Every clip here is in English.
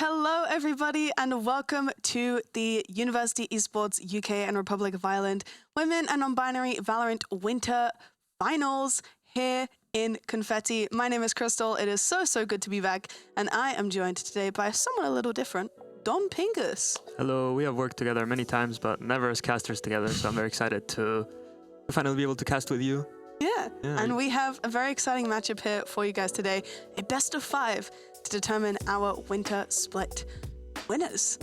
Hello, everybody, and welcome to the University Esports UK and Republic of Ireland Women and Non-Binary Valorant Winter Finals here in Confetti. My name is Crystal. It is so good to be back, and I am joined today by someone a little different, Don Pingus. Hello, we have worked together many times, but never as casters together, so I'm very excited to finally be able to cast with you. Yeah, and we have a very exciting matchup here for you guys today, a best of 5 to determine our winter split winners,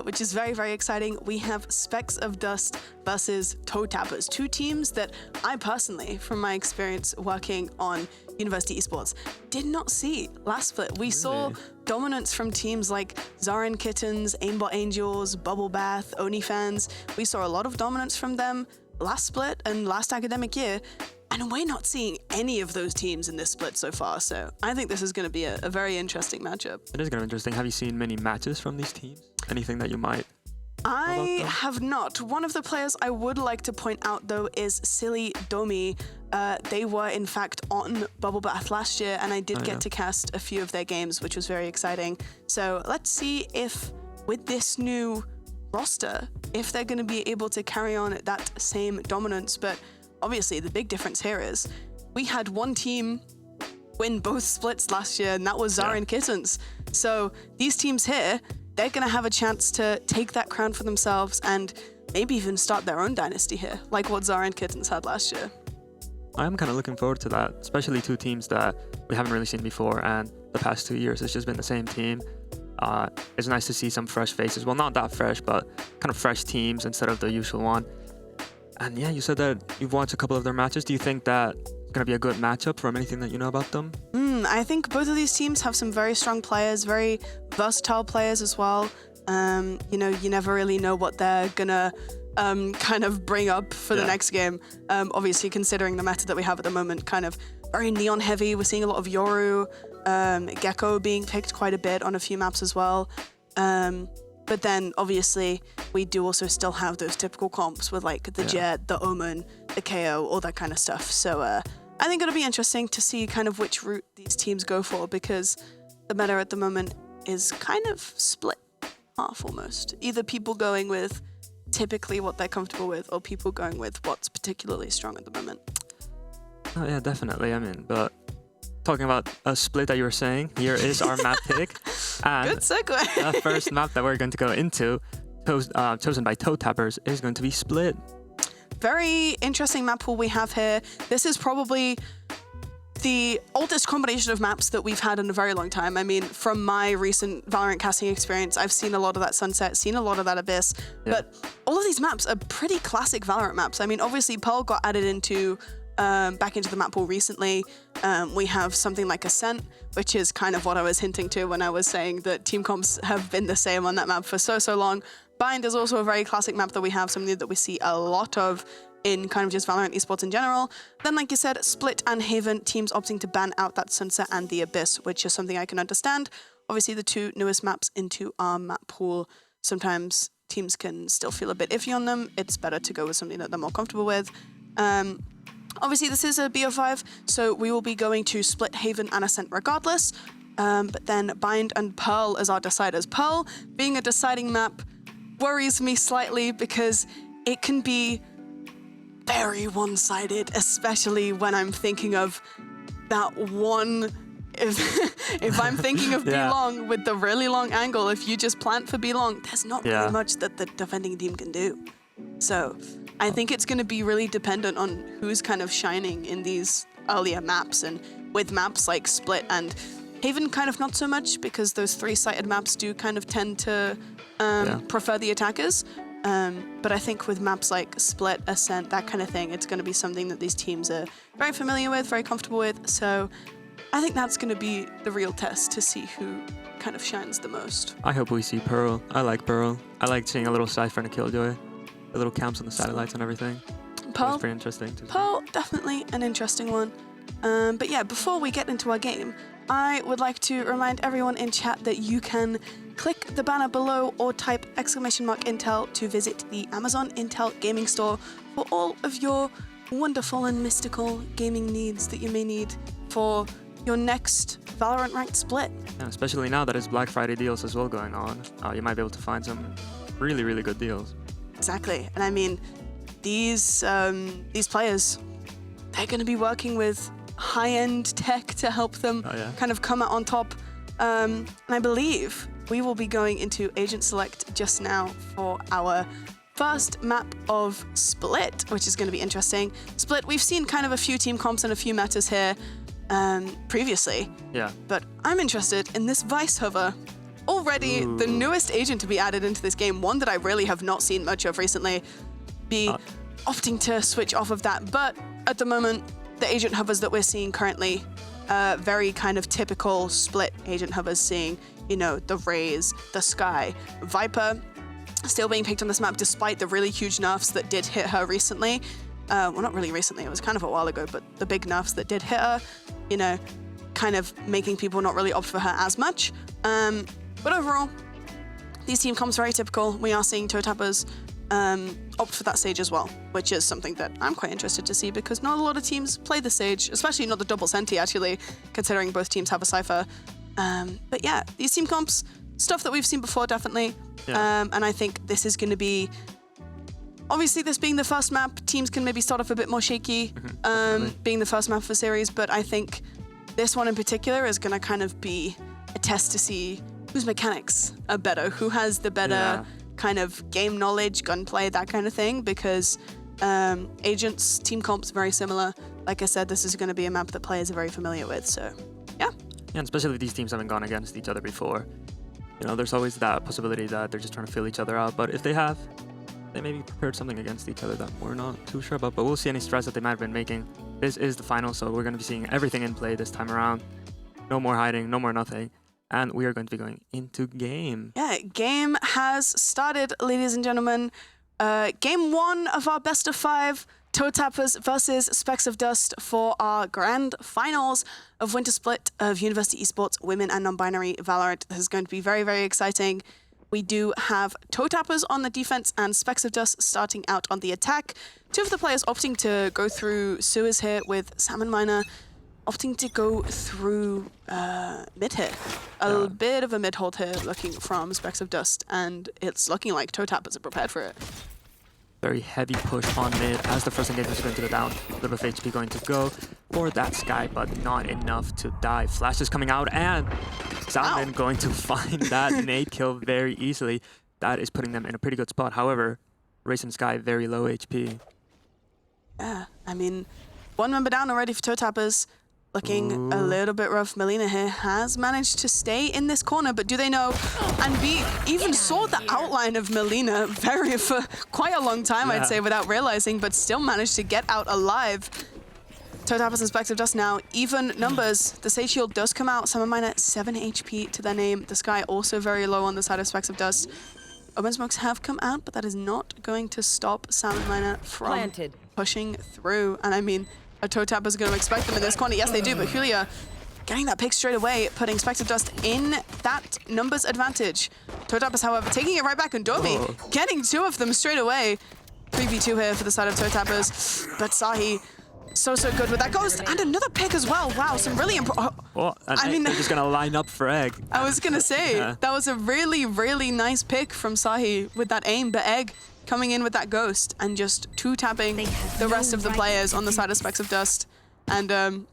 which is very exciting. We have Specks of Dust versus Toe Tappers, two teams that I personally, from my experience working on University Esports, did not see last split. We saw dominance from teams like Zarin Kittens, Aimbot Angels, Bubble Bath, OnlyFans. We saw a lot of dominance from them last split and last academic year, and we're not seeing any of those teams in this split so far, so I think this is going to be a very interesting matchup. It is going to be interesting. Have you seen many matches from these teams? Anything that you might I have not. One of the players I would like to point out, though, is Silly Domi. They were, in fact, on Bubble Bath last year, and I did get to cast a few of their games, which was very exciting. So let's see if, with this new roster, if they're going to be able to carry on that same dominance. But obviously, the big difference here is we had one team win both splits last year, and that was Zarin Kittens. So these teams here, they're going to have a chance to take that crown for themselves and maybe even start their own dynasty here, like what Zarin Kittens had last year. I'm kind of looking forward to that, especially two teams that we haven't really seen before, and the past 2 years it's just been the same team. It's nice to see some fresh faces. Well, not that fresh, but kind of fresh teams instead of the usual one. And yeah, you said that you've watched a couple of their matches. Do you think that it's going to be a good matchup from anything that you know about them? I think both of these teams have some very strong players, very versatile players as well. You know, you never really know what they're going to kind of bring up for the next game. Obviously, considering the meta that we have at the moment, kind of very neon heavy. We're seeing a lot of Yoru, Gecko being picked quite a bit on a few maps as well. But then, obviously, we do also still have those typical comps with, like, the Jet, the Omen, the KO, all that kind of stuff. So I think it'll be interesting to see kind of which route these teams go for, because the meta at the moment is kind of split half almost. Either people going with typically what they're comfortable with, or people going with what's particularly strong at the moment. Oh, yeah, definitely. I mean, but talking about a split that you were saying, here is our map pick. And good segue. The first map that we're going to go into, chosen by Toe Tappers, is going to be Split. Very interesting map pool we have here. This is probably the oldest combination of maps that we've had in a very long time. I mean, from my recent Valorant casting experience, I've seen a lot of that Sunset, seen a lot of that Abyss, but all of these maps are pretty classic Valorant maps. I mean, obviously Pearl got added into back into the map pool recently. We have something like Ascent, which is kind of what I was hinting to when I was saying that team comps have been the same on that map for so long. Bind is also a very classic map that we have, something that we see a lot of in kind of just Valorant esports in general. Then, like you said, Split and Haven, teams opting to ban out that Sunset and the Abyss, which is something I can understand. Obviously, the two newest maps into our map pool, sometimes teams can still feel a bit iffy on them. It's better to go with something that they're more comfortable with. Obviously, this is a BO5, so we will be going to Split, Haven, and Ascent regardless. But then Bind and Pearl as our deciders. Pearl, being a deciding map, worries me slightly because it can be very one-sided, especially when I'm thinking of that one. If I'm thinking of B-Long with the really long angle, if you just plant for B-Long, there's not really much that the defending team can do. So I think it's going to be really dependent on who's kind of shining in these earlier maps, and with maps like Split and Haven kind of not so much, because those three-sided maps do kind of tend to prefer the attackers. But I think with maps like Split, Ascent, that kind of thing, it's going to be something that these teams are very familiar with, very comfortable with. So I think that's going to be the real test to see who kind of shines the most. I hope we see Pearl. I like Pearl. I like seeing a little Cypher and a Killjoy. The little camps on the satellites and everything. Pearl, it's pretty interesting too. Pearl, definitely an interesting one. But yeah, before we get into our game, I would like to remind everyone in chat that you can click the banner below or type !Intel to visit the Amazon Intel gaming store for all of your wonderful and mystical gaming needs that you may need for your next Valorant ranked split. Yeah, especially now that it's Black Friday deals as well going on. You might be able to find some really, really good deals. Exactly. And I mean, these players, they're going to be working with high-end tech to help them kind of come out on top. And I believe we will be going into Agent Select just now for our first map of Split, which is going to be interesting. Split, we've seen kind of a few team comps and a few metas here previously. Yeah. But I'm interested in this Vice Hover. Already the newest agent to be added into this game, one that I really have not seen much of recently, be opting to switch off of that. But at the moment, the agent hovers that we're seeing currently, very kind of typical Split agent hovers, seeing, you know, the Raze, the Sky, Viper, still being picked on this map despite the really huge nerfs that did hit her recently. Well, not really recently, it was kind of a while ago, but the big nerfs that did hit her, you know, kind of making people not really opt for her as much. But overall, these team comps are very typical. We are seeing toe tappers opt for that stage as well, which is something that I'm quite interested to see because not a lot of teams play the stage, especially not the double senti actually, considering both teams have a Cypher. But yeah, these team comps, stuff that we've seen before definitely. Yeah. And I think this is going to be, obviously this being the first map, teams can maybe start off a bit more shaky, being the first map of the series, but I think this one in particular is going to kind of be a test to see whose mechanics are better, who has the better kind of game knowledge, gunplay, that kind of thing, because agents, team comps, very similar. Like I said, this is going to be a map that players are very familiar with, so yeah. Yeah, and especially if these teams haven't gone against each other before. You know, there's always that possibility that they're just trying to fill each other out, but if they have, they maybe prepared something against each other that we're not too sure about, but we'll see any stress that they might have been making. This is the final, so we're going to be seeing everything in play this time around. No more hiding, no more nothing. And we are going to be going into game. Yeah, game has started, ladies and gentlemen. Game 1 of our best of 5, Toe Tappers versus Specks of Dust for our grand finals of Winter Split of University Esports Women and Non-Binary Valorant. This is going to be very, very exciting. We do have Toe Tappers on the defense and Specks of Dust starting out on the attack. Two of the players opting to go through sewers here, with Salmon Miner opting to go through mid here. A bit of a mid hold here looking from Specks of Dust, and it's looking like Toe Tappers are prepared for it. Very heavy push on mid as the first engagement is going to go down. A little bit of HP going to go for that Sky, but not enough to die. Flash is coming out, and Salmon going to find that nade kill very easily. That is putting them in a pretty good spot. However, Raze and Sky, very low HP. Yeah, I mean, one member down already for Toe Tappers. Looking a little bit rough. Melina here has managed to stay in this corner, but do they know? And we even saw the outline of Melina for quite a long time, I'd say, without realizing, but still managed to get out alive. Toe Tappers and Specks of Dust now, even numbers. The Sage Shield does come out. Salmon Miner, 7 HP to their name. The Sky also very low on the side of Specks of Dust. Open smokes have come out, but that is not going to stop Salmon Miner from pushing through. And I mean, a Toe Tapper is going to expect them in this corner. Yes, they do, but Julia getting that pick straight away, putting Specks of Dust in that numbers advantage. Toe Tappers, however, taking it right back, and Domi getting 2 of them straight away. 3v2 here for the side of Toe Tappers, but Sahi so good with that ghost, and another pick as well. Wow, some really I mean, they're just going to line up for Egg. I was going to say, that was a really, really nice pick from Sahi with that aim, but Egg coming in with that ghost and just two-tapping the rest of the players on the side of Specks of Dust. And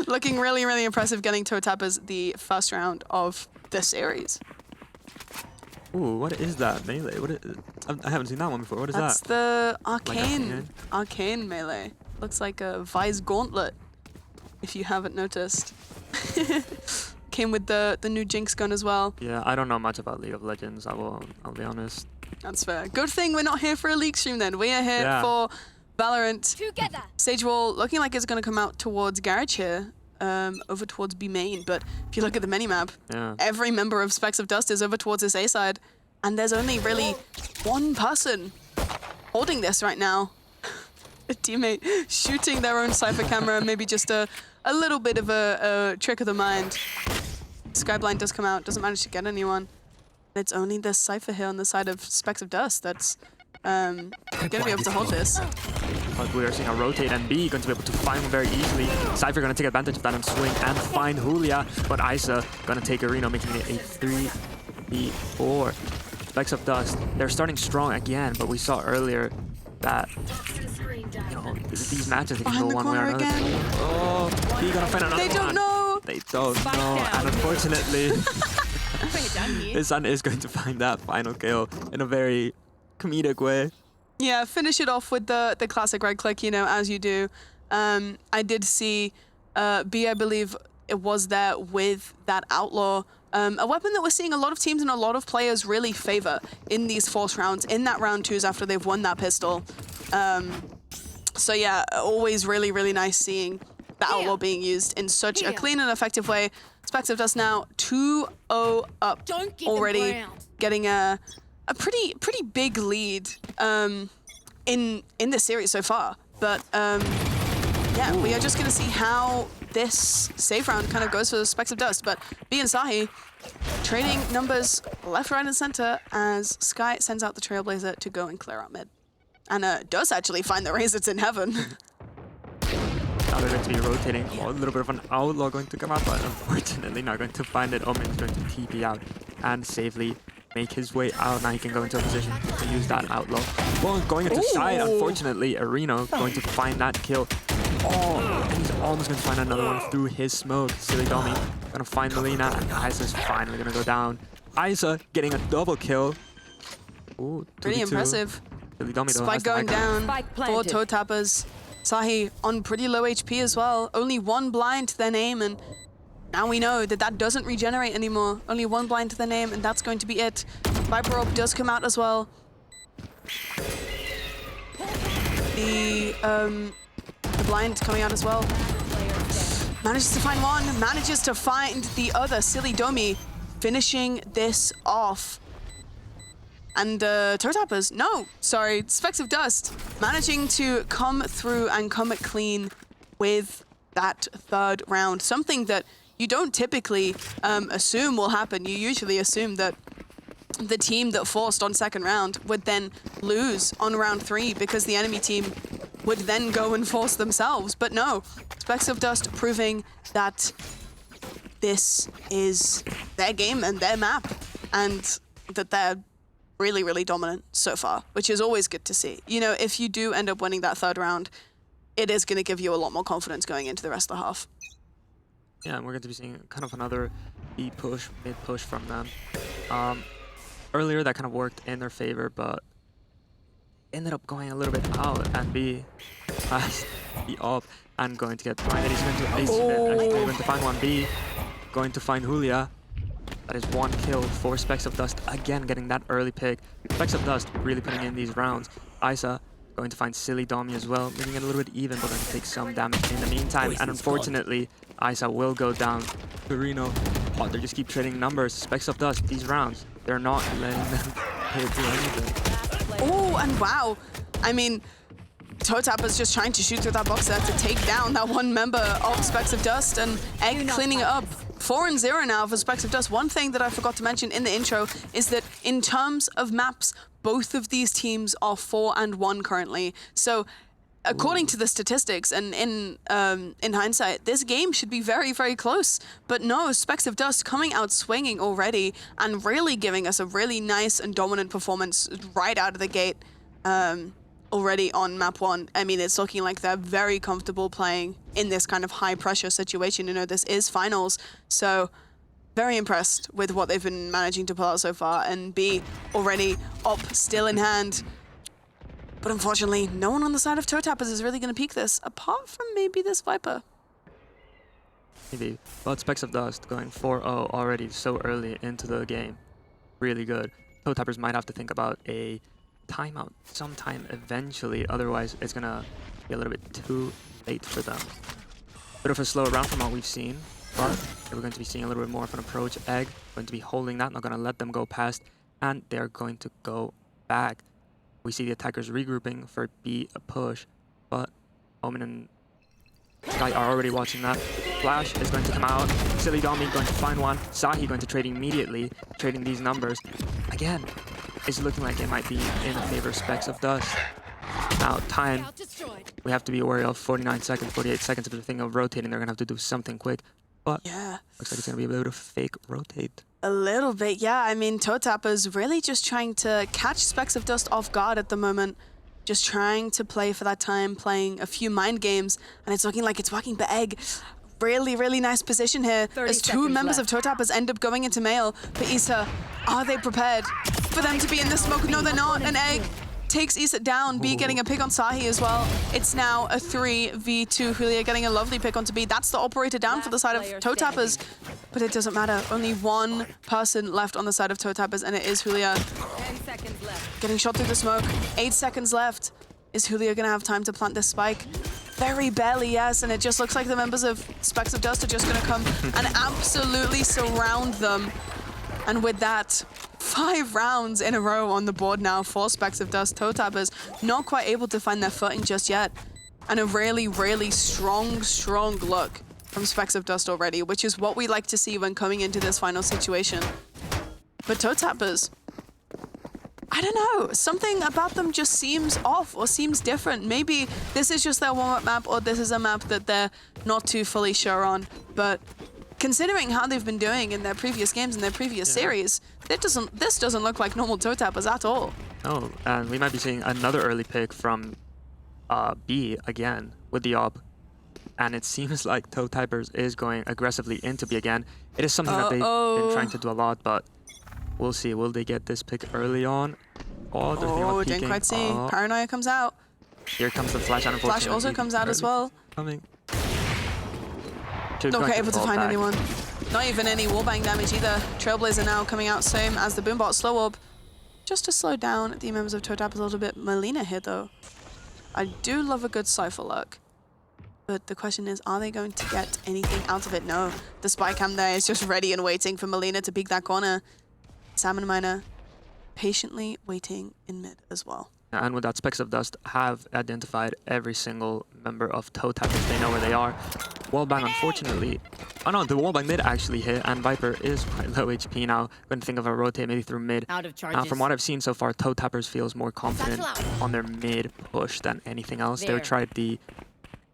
looking really, really impressive, getting Toe Tappers the first round of the series. Ooh, what is that melee? I haven't seen that one before. What is that? That's the arcane melee. Looks like a Vise Gauntlet, if you haven't noticed. Came with the new Jinx gun as well. Yeah, I don't know much about League of Legends, I'll be honest. That's fair. Good thing we're not here for a League stream then. We are here for Valorant. Together. Sage Wall looking like it's going to come out towards Garage here, over towards B main. But if you look at the minimap, every member of Specks of Dust is over towards this A side. And there's only really one person holding this right now. A teammate shooting their own Cypher camera, maybe just a little bit of a trick of the mind. Skyblind does come out, doesn't manage to get anyone. It's only this Cypher here on the side of Specks of Dust that's going to be able to hold this. But we are seeing a rotate, and B going to be able to find one very easily. Cypher going to take advantage of that and swing and find Julia. But Isa going to take Areno, making it a 3v4. Specks of Dust, they're starting strong again, but we saw earlier that, you know, these matches they can go one way or another. Oh, B gonna find another one. They don't know. They don't know, and unfortunately, his son is going to find that final kill in a very comedic way. Yeah, finish it off with the classic right click, you know, as you do. I did see B, I believe it was there with that Outlaw. A weapon that we're seeing a lot of teams and a lot of players really favor in these force rounds, in that round 2s after they've won that pistol. So yeah, always really, really nice seeing the Outlaw being used in such a clean and effective way. Specks of Dust now 2-0 up already, getting a pretty big lead in this series so far. But yeah, we are just going to see how this save round kind of goes for the Specks of Dust. But B and Sahi trading numbers left, right, and center as Sky sends out the Trailblazer to go and clear out mid. And does actually find the Razors in heaven. Now they're going to be rotating. Oh, a little bit of an Outlaw going to come out, but unfortunately not going to find it. Omen is going to TP out and safely make his way out. Now he can go into a position to use that Outlaw. Well, going into side, unfortunately, Areno going to find that kill. Oh, and he's almost going to find another one through his smoke. Silly Dummy going to find Melina, and Isa's finally going to go down. Isa getting a double kill. Ooh, pretty impressive. Silly Dummy though. Spike going down for Toe Tappers. Sahi on pretty low HP as well. Only one blind to their name, and now we know that that doesn't regenerate anymore. Only one blind to their name, and that's going to be it. Viper Orb does come out as well. The blind coming out as well. Manages to find one, manages to find the other. Silly Dummy finishing this off. And Toe Tappers, no, sorry, Specks of Dust managing to come through and come it clean with that third round. Something that you don't typically assume will happen. You usually assume that the team that forced on second round would then lose on round 3 because the enemy team would then go and force themselves. But no, Specks of Dust proving that this is their game and their map, and that they're really, really dominant so far, which is always good to see. You know, if you do end up winning that third round, it is going to give you a lot more confidence going into the rest of the half. Yeah, and we're going to be seeing kind of another B push, mid push from them. Earlier that kind of worked in their favor, but ended up going a little bit out, and B has B up and going to get blinded. He's going to ace it. Actually going to find one B, going to find Julia. That is one kill for Specks of Dust, again getting that early pick. Specks of Dust really putting in these rounds. Isa going to find Silly Dummy as well, making it a little bit even, but going to take some damage in the meantime. And unfortunately, Isa will go down to Reno. Oh, they just keep trading numbers. Specks of Dust, these rounds, they're not letting them hit do anything. Oh, and wow. I mean, Toe Tapper's just trying to shoot through that box there to take down that one member of Specks of Dust, and Egg cleaning it up. 4-0 now for Specks of Dust. One thing that I forgot to mention in the intro is that in terms of maps, both of these teams are 4-1 currently. So according to the statistics and in hindsight, this game should be very, very close. But no, Specks of Dust coming out swinging already and really giving us a really nice and dominant performance right out of the gate. Already on map 1. I mean, it's looking like they're very comfortable playing in this kind of high pressure situation. You know, this is finals, so very impressed with what they've been managing to pull out so far. And B already up, still in hand. But unfortunately, no one on the side of Toe Tappers is really going to peek this, apart from maybe this Viper. Maybe, but Specks of Dust going 4-0 already so early into the game. Really good. Toe Tappers might have to think about a timeout sometime eventually, otherwise it's gonna be a little bit too late for them. Bit of a slow round from what we've seen, but we're going to be seeing a little bit more of an approach. Egg going to be holding that, not gonna let them go past, and they're going to go back. We see the attackers regrouping for B a push, but Omen and Sky are already watching that. Flash is going to come out. Silly Dummy going to find one. Sahi going to trade immediately, trading these numbers. Again, it's looking like it might be in favor of Specks of Dust. Now, time, we have to be wary of 49 seconds, 48 seconds. If they're thinking of rotating, they're going to have to do something quick. But yeah, looks like it's going to be a bit of a fake rotate. A little bit, yeah. I mean, ToeTapper's really just trying to catch Specks of Dust off guard at the moment. Just trying to play for that time, playing a few mind games, and it's looking like it's working. But Egg, really, really nice position here as two members of ToeTapper's end up going into Mail. But Issa, are they prepared for them to be in the smoke? No, they're not. And Egg takes Issa down. B getting a pick on Sahi as well. It's now a 3v2. Julia getting a lovely pick onto B. That's the operator down for the side of ToeTapper's. But it doesn't matter. Only one person left on the side of ToeTapper's, and it is Julia. 10 seconds left. Getting shot through the smoke. 8 seconds left. Is Julia going to have time to plant this spike? Very barely, yes. And it just looks like the members of Specks of Dust are just going to come and absolutely surround them. And with that, 5 rounds in a row on the board now for Specks of Dust. ToeTapper's not quite able to find their footing just yet. And a really, really strong look from Specks of Dust already, which is what we like to see when coming into this final situation. But ToeTapper's, I don't know, something about them just seems off or seems different. Maybe this is just their warm-up map, or this is a map that they're not too fully sure on. But considering how they've been doing in their previous games, in their previous series, this doesn't look like normal ToeTapper's at all. Oh, and we might be seeing another early pick from B again with the op. And it seems like ToeTapper's is going aggressively into B again. It is something that they've been trying to do a lot, but we'll see. Will they get this pick early on? Oh, didn't quite see. Paranoia comes out. Here comes the flash, unfortunately. Flash also comes out as well. Coming. Not quite able to find anyone. Not even any wallbang damage either. Trailblazer now coming out same as the Boombot slow orb. Just to slow down the members of ToeTapper's a little bit. Melina here though. I do love a good Cypher look. But the question is, are they going to get anything out of it? No. The spy cam there is just ready and waiting for Melina to peek that corner. Salmon Miner patiently waiting in mid as well. And with that, Specks of Dust have identified every single member of ToeTapper's. They know where they are. Wallbang, unfortunately. Oh no, the wallbang did actually hit, and Viper is quite low HP now. Going to think of a rotate maybe through mid. Out of charges. From what I've seen so far, ToeTapper's feels more confident on their mid push than anything else. They tried the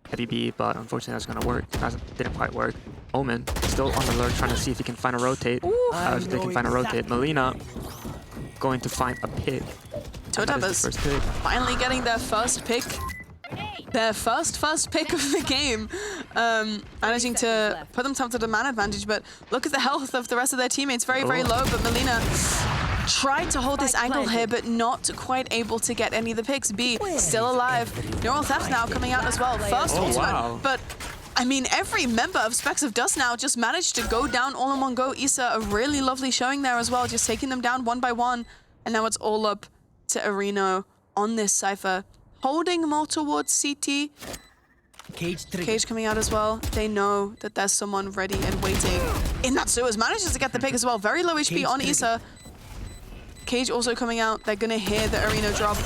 heavy B, but unfortunately that's going to work. Didn't quite work. Omen still on the lurk, trying to see if he can find a rotate. If they can find a rotate. Melina going to find a pick. ToeTapper's finally getting their first pick. Their first pick of the game. Managing to put themselves at a man advantage, but look at the health of the rest of their teammates. Very, very low, but Melina tried to hold this angle here, but not quite able to get any of the picks. B still alive. Neural Theft now coming out as well. First ultimate, but I mean, every member of Specks of Dust now just managed to go down all in one go. Issa, a really lovely showing there as well, just taking them down one by one. And now it's all up to Areno on this Cypher. Holding more towards CT. Cage coming out as well. They know that there's someone ready and waiting in that sewers. Manages to get the pick as well. Very low HP on Issa. Cage also coming out. They're going to hear the Arena drop.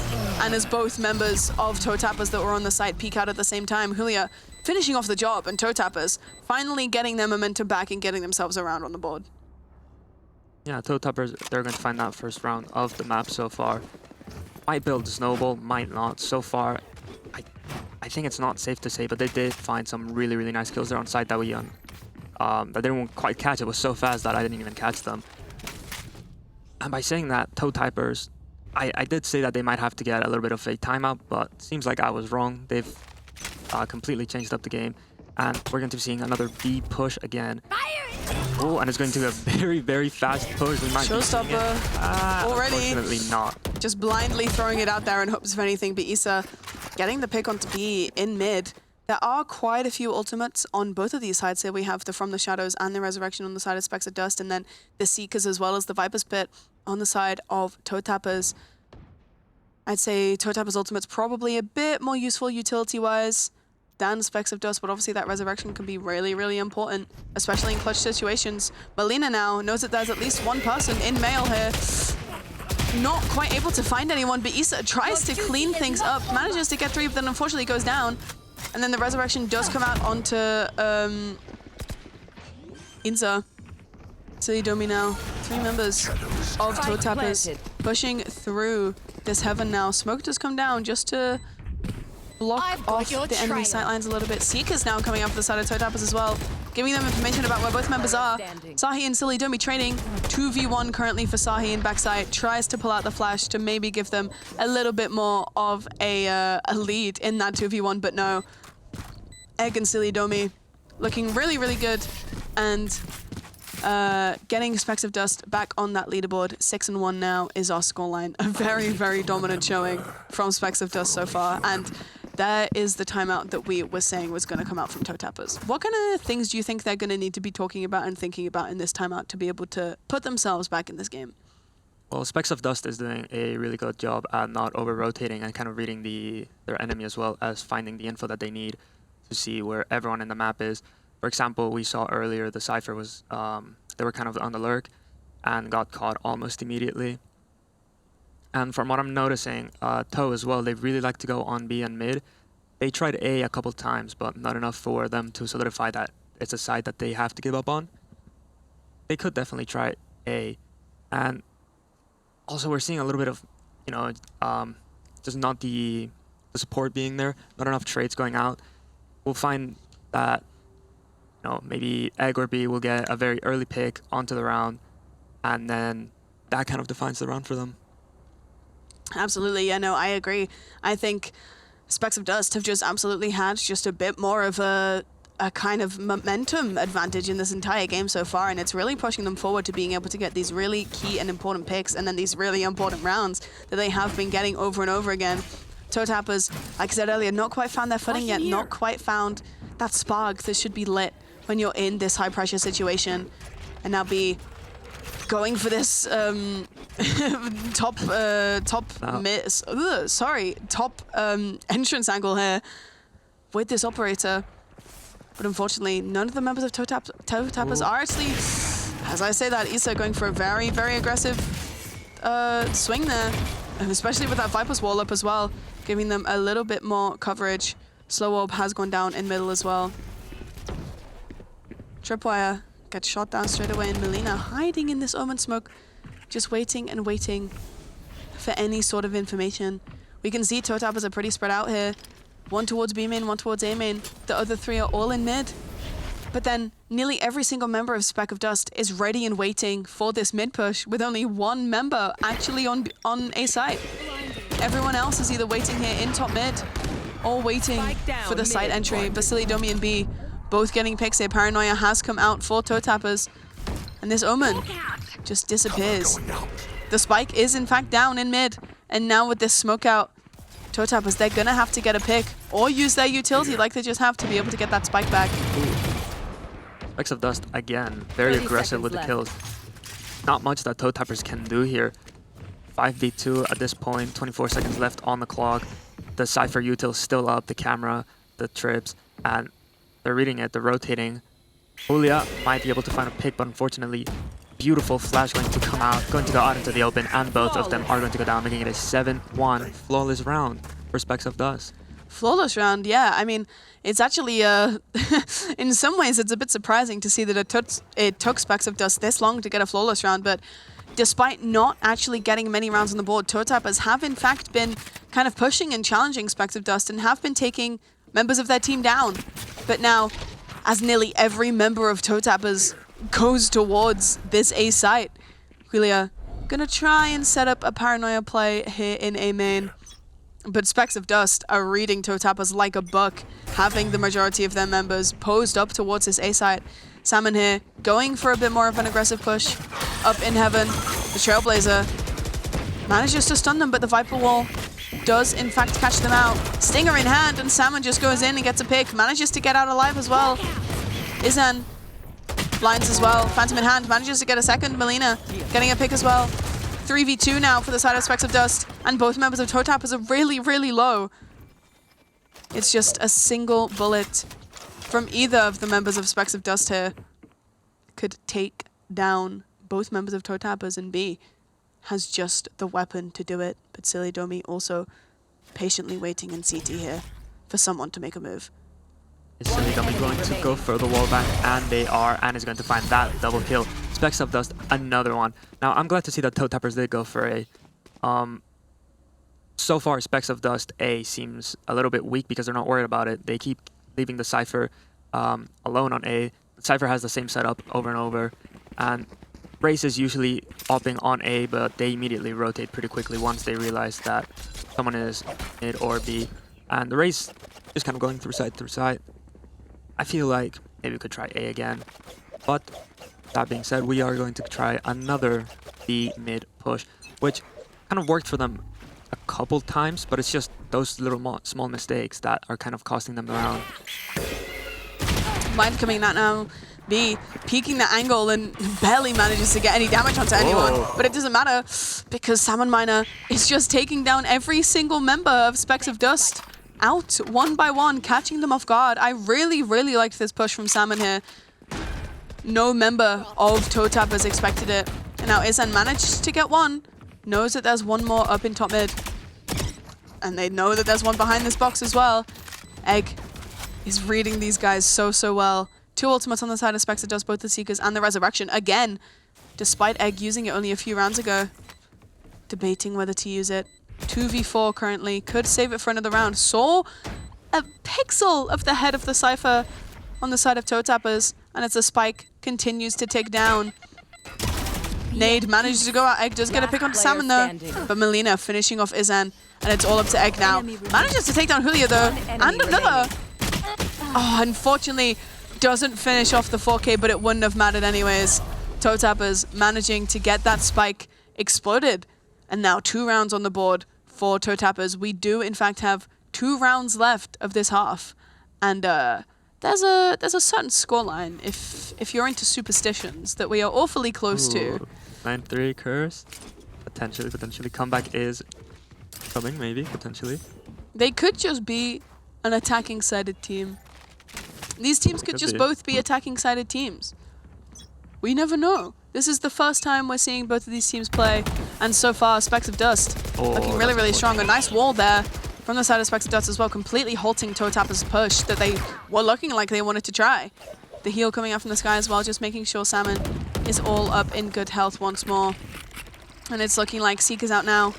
And as both members of ToeTapper's that were on the site peek out at the same time, Julia finishing off the job, and ToeTapper's finally getting their momentum back and getting themselves around on the board. Yeah, ToeTapper's, they're going to find that first round of the map so far. Might build Snowball, might not. So far, I think it's not safe to say, but they did find some really, really nice kills there on site that we that they didn't quite catch. It was so fast that I didn't even catch them. And by saying that, ToeTapper's, I did say that they might have to get a little bit of a timeout, but seems like I was wrong. They've completely changed up the game, and we're going to be seeing another B push again. Oh, and it's going to be a very, very fast push. We might Showstopper already. Unfortunately not. Just blindly throwing it out there in hopes of anything, but Issa getting the pick onto B in mid. There are quite a few ultimates on both of these sides here. We have the From the Shadows and the Resurrection on the side of Specks of Dust, and then the Seekers as well as the Viper's Pit on the side of ToeTapper's. I'd say ToeTapper's ultimate's probably a bit more useful utility-wise than Specks of Dust, but obviously that Resurrection can be really, really important, especially in clutch situations. Melina now knows that there's at least one person in Mail here. Not quite able to find anyone, but Issa tries to clean things up, manages to get 3, but then unfortunately goes down. And then the Resurrection does come out onto Inza. Domi now. 3 members of ToeTapper's pushing through this heaven now. Smoke does come down just to block off the enemy sightlines a little bit. Seekers now coming up for the side of Toe Tappers as well, giving them information about where both members are. Sahi and Silly Domi trading. 2v1 currently for Sahi in backside. Tries to pull out the flash to maybe give them a little bit more of a lead in that 2v1, but no. Egg and Silly Domi looking really, really good, and getting Specks of Dust back on that leaderboard. 6-1 now is our scoreline. A very, very dominant showing from Specks of Dust so far, and that is the timeout that we were saying was going to come out from Toe Tappers. What kind of things do you think they're going to need to be talking about and thinking about in this timeout to be able to put themselves back in this game? Well, Specks of Dust is doing a really good job at not over-rotating and kind of reading their enemy, as well as finding the info that they need to see where everyone in the map is. For example, we saw earlier the Cypher was, they were kind of on the lurk and got caught almost immediately. And from what I'm noticing, Toe as well, they really like to go on B and mid. They tried A couple times, but not enough for them to solidify that it's a side that they have to give up on. They could definitely try A. And also we're seeing a little bit of, just not the support being there, not enough trades going out. We'll find that maybe Egg or B will get a very early pick onto the round, and then that kind of defines the round for them. Absolutely, yeah, no, I agree. I think Specks of Dust have just absolutely had just a bit more of a kind of momentum advantage in this entire game so far, and it's really pushing them forward to being able to get these really key and important picks, and then these really important rounds that they have been getting over and over again. Toe Tappers, like I said earlier, not quite found their footing yet, not quite found that spark that should be lit when you're in this high pressure situation. And now be going for this top entrance angle here with this operator. But unfortunately, none of the members of Toe Tappers are actually, as I say that, Issa going for a very, very aggressive swing there, and especially with that Viper's wall up as well, giving them a little bit more coverage. Slow Orb has gone down in middle as well. Tripwire gets shot down straight away, and Melina hiding in this Omen smoke, just waiting and waiting for any sort of information. We can see Toe Tappers are pretty spread out here. One towards B main, one towards A main. The other three are all in mid. But then nearly every single member of Speck of Dust is ready and waiting for this mid push, with only one member actually on A site. Everyone else is either waiting here in top mid or waiting for the site entry. Vasily, Domi, and B both getting picks here. Paranoia has come out for Toe Tappers, and this Omen just disappears. The spike is in fact down in mid, and now with this smoke out, Toe Tappers, they're gonna have to get a pick or use their utility like they just have to be able to get that spike back. Specks of Dust again, very aggressive with the kills. Not much that Toe Tappers can do here. 5v2 at this point, 24 seconds left on the clock. The Cypher util still up, the camera, the trips, and they're reading it, they're rotating. Julia might be able to find a pick, but unfortunately, beautiful flash going to come out, going to go out into the open, and both of them are going to go down, making it a 7-1 flawless round for Specks of Dust. Flawless round, yeah. I mean, it's actually, in some ways, it's a bit surprising to see that it took Specks of Dust this long to get a flawless round, but despite not actually getting many rounds on the board, Toe Tappers have in fact been kind of pushing and challenging Specks of Dust and have been taking members of their team down. But now, as nearly every member of Toe Tappers goes towards this A site, Julia gonna try and set up a Paranoia play here in A main. But Specks of Dust are reading Toe Tappers like a buck, having the majority of their members posed up towards this A site. Salmon here, going for a bit more of an aggressive push. Up in heaven, the Trailblazer manages to stun them, but the Viper wall does in fact catch them out. Stinger in hand, and Salmon just goes in and gets a pick, manages to get out alive as well. Izan blinds as well, Phantom in hand, manages to get a second. Melina getting a pick as well. 3v2 now for the side of Specks of Dust, and both members of Toe Tappers are really, really low. It's just a single bullet from either of the members of Specks of Dust here could take down both members of Toe Tappers, and B has just the weapon to do it. But Silly Domi also patiently waiting in CT here for someone to make a move. Is Silly Domi going to go for the wallbang? And they are, and is going to find that double kill. Specks of Dust, another one. Now, I'm glad to see that Toe Tappers did go for a So far, Specks of Dust A seems a little bit weak because they're not worried about it. They keep leaving the Cypher alone on A. Cypher has the same setup over and over, and Race is usually opping on A, but they immediately rotate pretty quickly once they realize that someone is mid or B. And the Race is kind of going through side. I feel like maybe we could try A again, but that being said, we are going to try another B mid push, which kind of worked for them a couple times, but it's just those little small mistakes that are kind of costing them the round. Mind coming out now. B peeking the angle and barely manages to get any damage onto anyone. But it doesn't matter because Salmon Miner is just taking down every single member of Specks of Dust out one by one, catching them off guard. I really liked this push from Salmon here. No member of Toe Tappers expected it. And now Izan managed to get one. Knows that there's one more up in top mid. And they know that there's one behind this box as well. Egg is reading these guys so well. 2 ultimates on the side of Specks of Dust, both the Seekers and the Resurrection. Again, despite Egg using it only a few rounds ago. Debating whether to use it. 2v4 currently. Could save it for another round. Saw a pixel of the head of the Cypher on the side of Toe Tappers. And it's a Spike. Continues to take down. Nade manages to go out. Egg does get a pick on Salmon though. But Melina finishing off Izan. And it's all up to Egg now. Manages to take down Julia though. And another. Oh, unfortunately, doesn't finish off the 4K, but it wouldn't have mattered anyways. Toe Tappers managing to get that Spike exploded. And now 2 rounds on the board for Toe Tappers. We do, in fact, have 2 rounds left of this half. And there's a certain scoreline, if you're into superstitions, that we are awfully close to. 9-3 curse. Potentially. Comeback is coming, maybe, potentially. They could just be an attacking-sided team. These teams could just both be attacking-sided teams. We never know. This is the first time we're seeing both of these teams play, and so far, Specks of Dust looking really strong. A nice wall there from the side of Specks of Dust as well, completely halting Toe Tappers' push that they were looking like they wanted to try. The heal coming out from the sky as well, just making sure Salmon is all up in good health once more. And it's looking like Seeker's out now,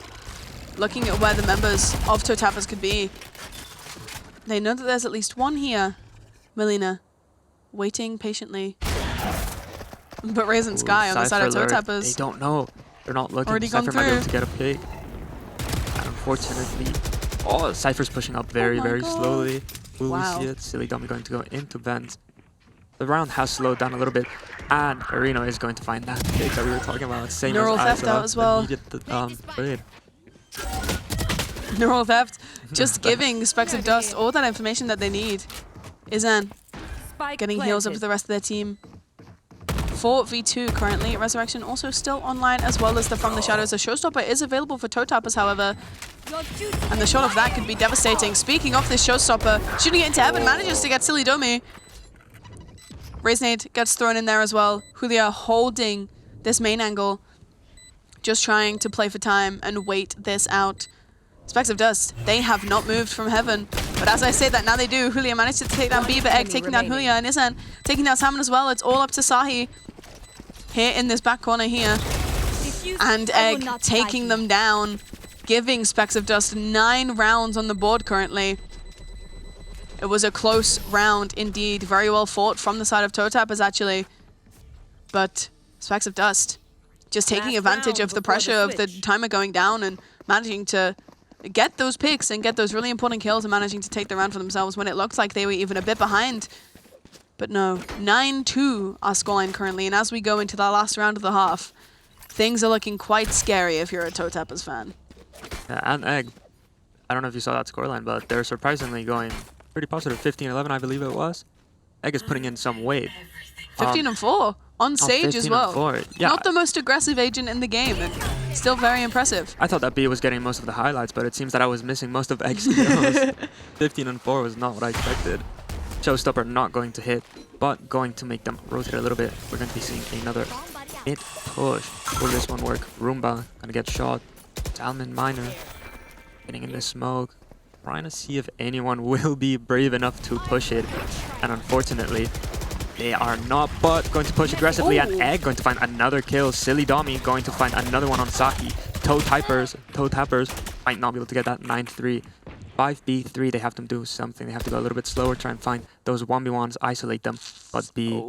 looking at where the members of Toe Tappers could be. They know that there's at least one here. Melina, waiting patiently. But Raisin Sky on the side of Toe Tappers. They don't know. They're not looking. Already gone Cypher might be able to get a pick. And unfortunately, Cypher's pushing up very slowly. Will we see it? Silly Dummy going to go into vent. The round has slowed down a little bit, and Areno is going to find that pick that we were talking about. Same Neural as Theft out as well. Neural Theft, just giving Specks of Dust all that information that they need. Izan getting heals up for the rest of their team. 4v2 currently. Resurrection also still online, as well as the From the Shadows. A Showstopper is available for Toe Tappers, however. And the shot of that could be devastating. Speaking of this Showstopper, shooting it into heaven, manages to get Silly Domi. Raisnade gets thrown in there as well. Julia holding this main angle. Just trying to play for time and wait this out. Specks of Dust, they have not moved from heaven. But as I say that, now they do. Julia managed to take down Beaver, Egg taking down Julia, and Izan taking down Salmon as well. It's all up to Sahi here in this back corner here. And Egg taking them down, giving Specks of Dust 9 rounds on the board currently. It was a close round indeed. Very well fought from the side of Toe Tappers actually. But Specks of Dust just taking advantage of the pressure of the timer going down and managing to get those picks and get those really important kills and managing to take the round for themselves when it looked like they were even a bit behind. But no, 9-2 our scoreline currently, and as we go into the last round of the half, things are looking quite scary if you're a Toe Tappers fan. Yeah, and Egg, I don't know if you saw that scoreline, but they're surprisingly going pretty positive. 15-11, I believe it was. Egg is putting in some weight. 15-4 on Sage as well. Yeah. Not the most aggressive agent in the game, and still very impressive. I thought that B was getting most of the highlights, but it seems that I was missing most of Egg's kills. 15-4 was not what I expected. Showstopper not going to hit, but going to make them rotate a little bit. We're going to be seeing another mid push. Will this one work? Roomba gonna get shot. Salmon Miner getting in the smoke. Trying to see if anyone will be brave enough to push it. And unfortunately, they are not, but going to push aggressively. And Egg going to find another kill. Silly Domi going to find another one on Saki. Toe Tappers might not be able to get that 9-3. 5B3, they have to do something. They have to go a little bit slower, try and find those 1v1s, isolate them. But B,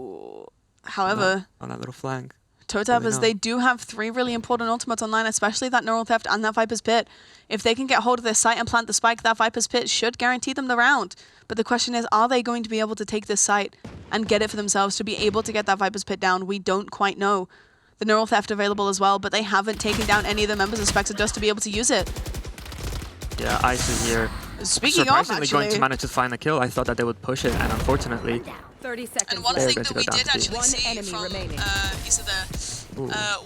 however, on that little flank. ToeTappers, they do have 3 really important ultimates online, especially that Neural Theft and that Viper's Pit. If they can get hold of their site and plant the spike, that Viper's Pit should guarantee them the round. But the question is, are they going to be able to take this site and get it for themselves to be able to get that Viper's Pit down? We don't quite know. The Neural Theft available as well, but they haven't taken down any of the members of Spectre just to be able to use it. Yeah, Ice here. Speaking of, surprisingly actually, going to manage to find a kill. I thought that they would push it, and unfortunately, 30 seconds. and one thing that we did actually see from remaining. Issa there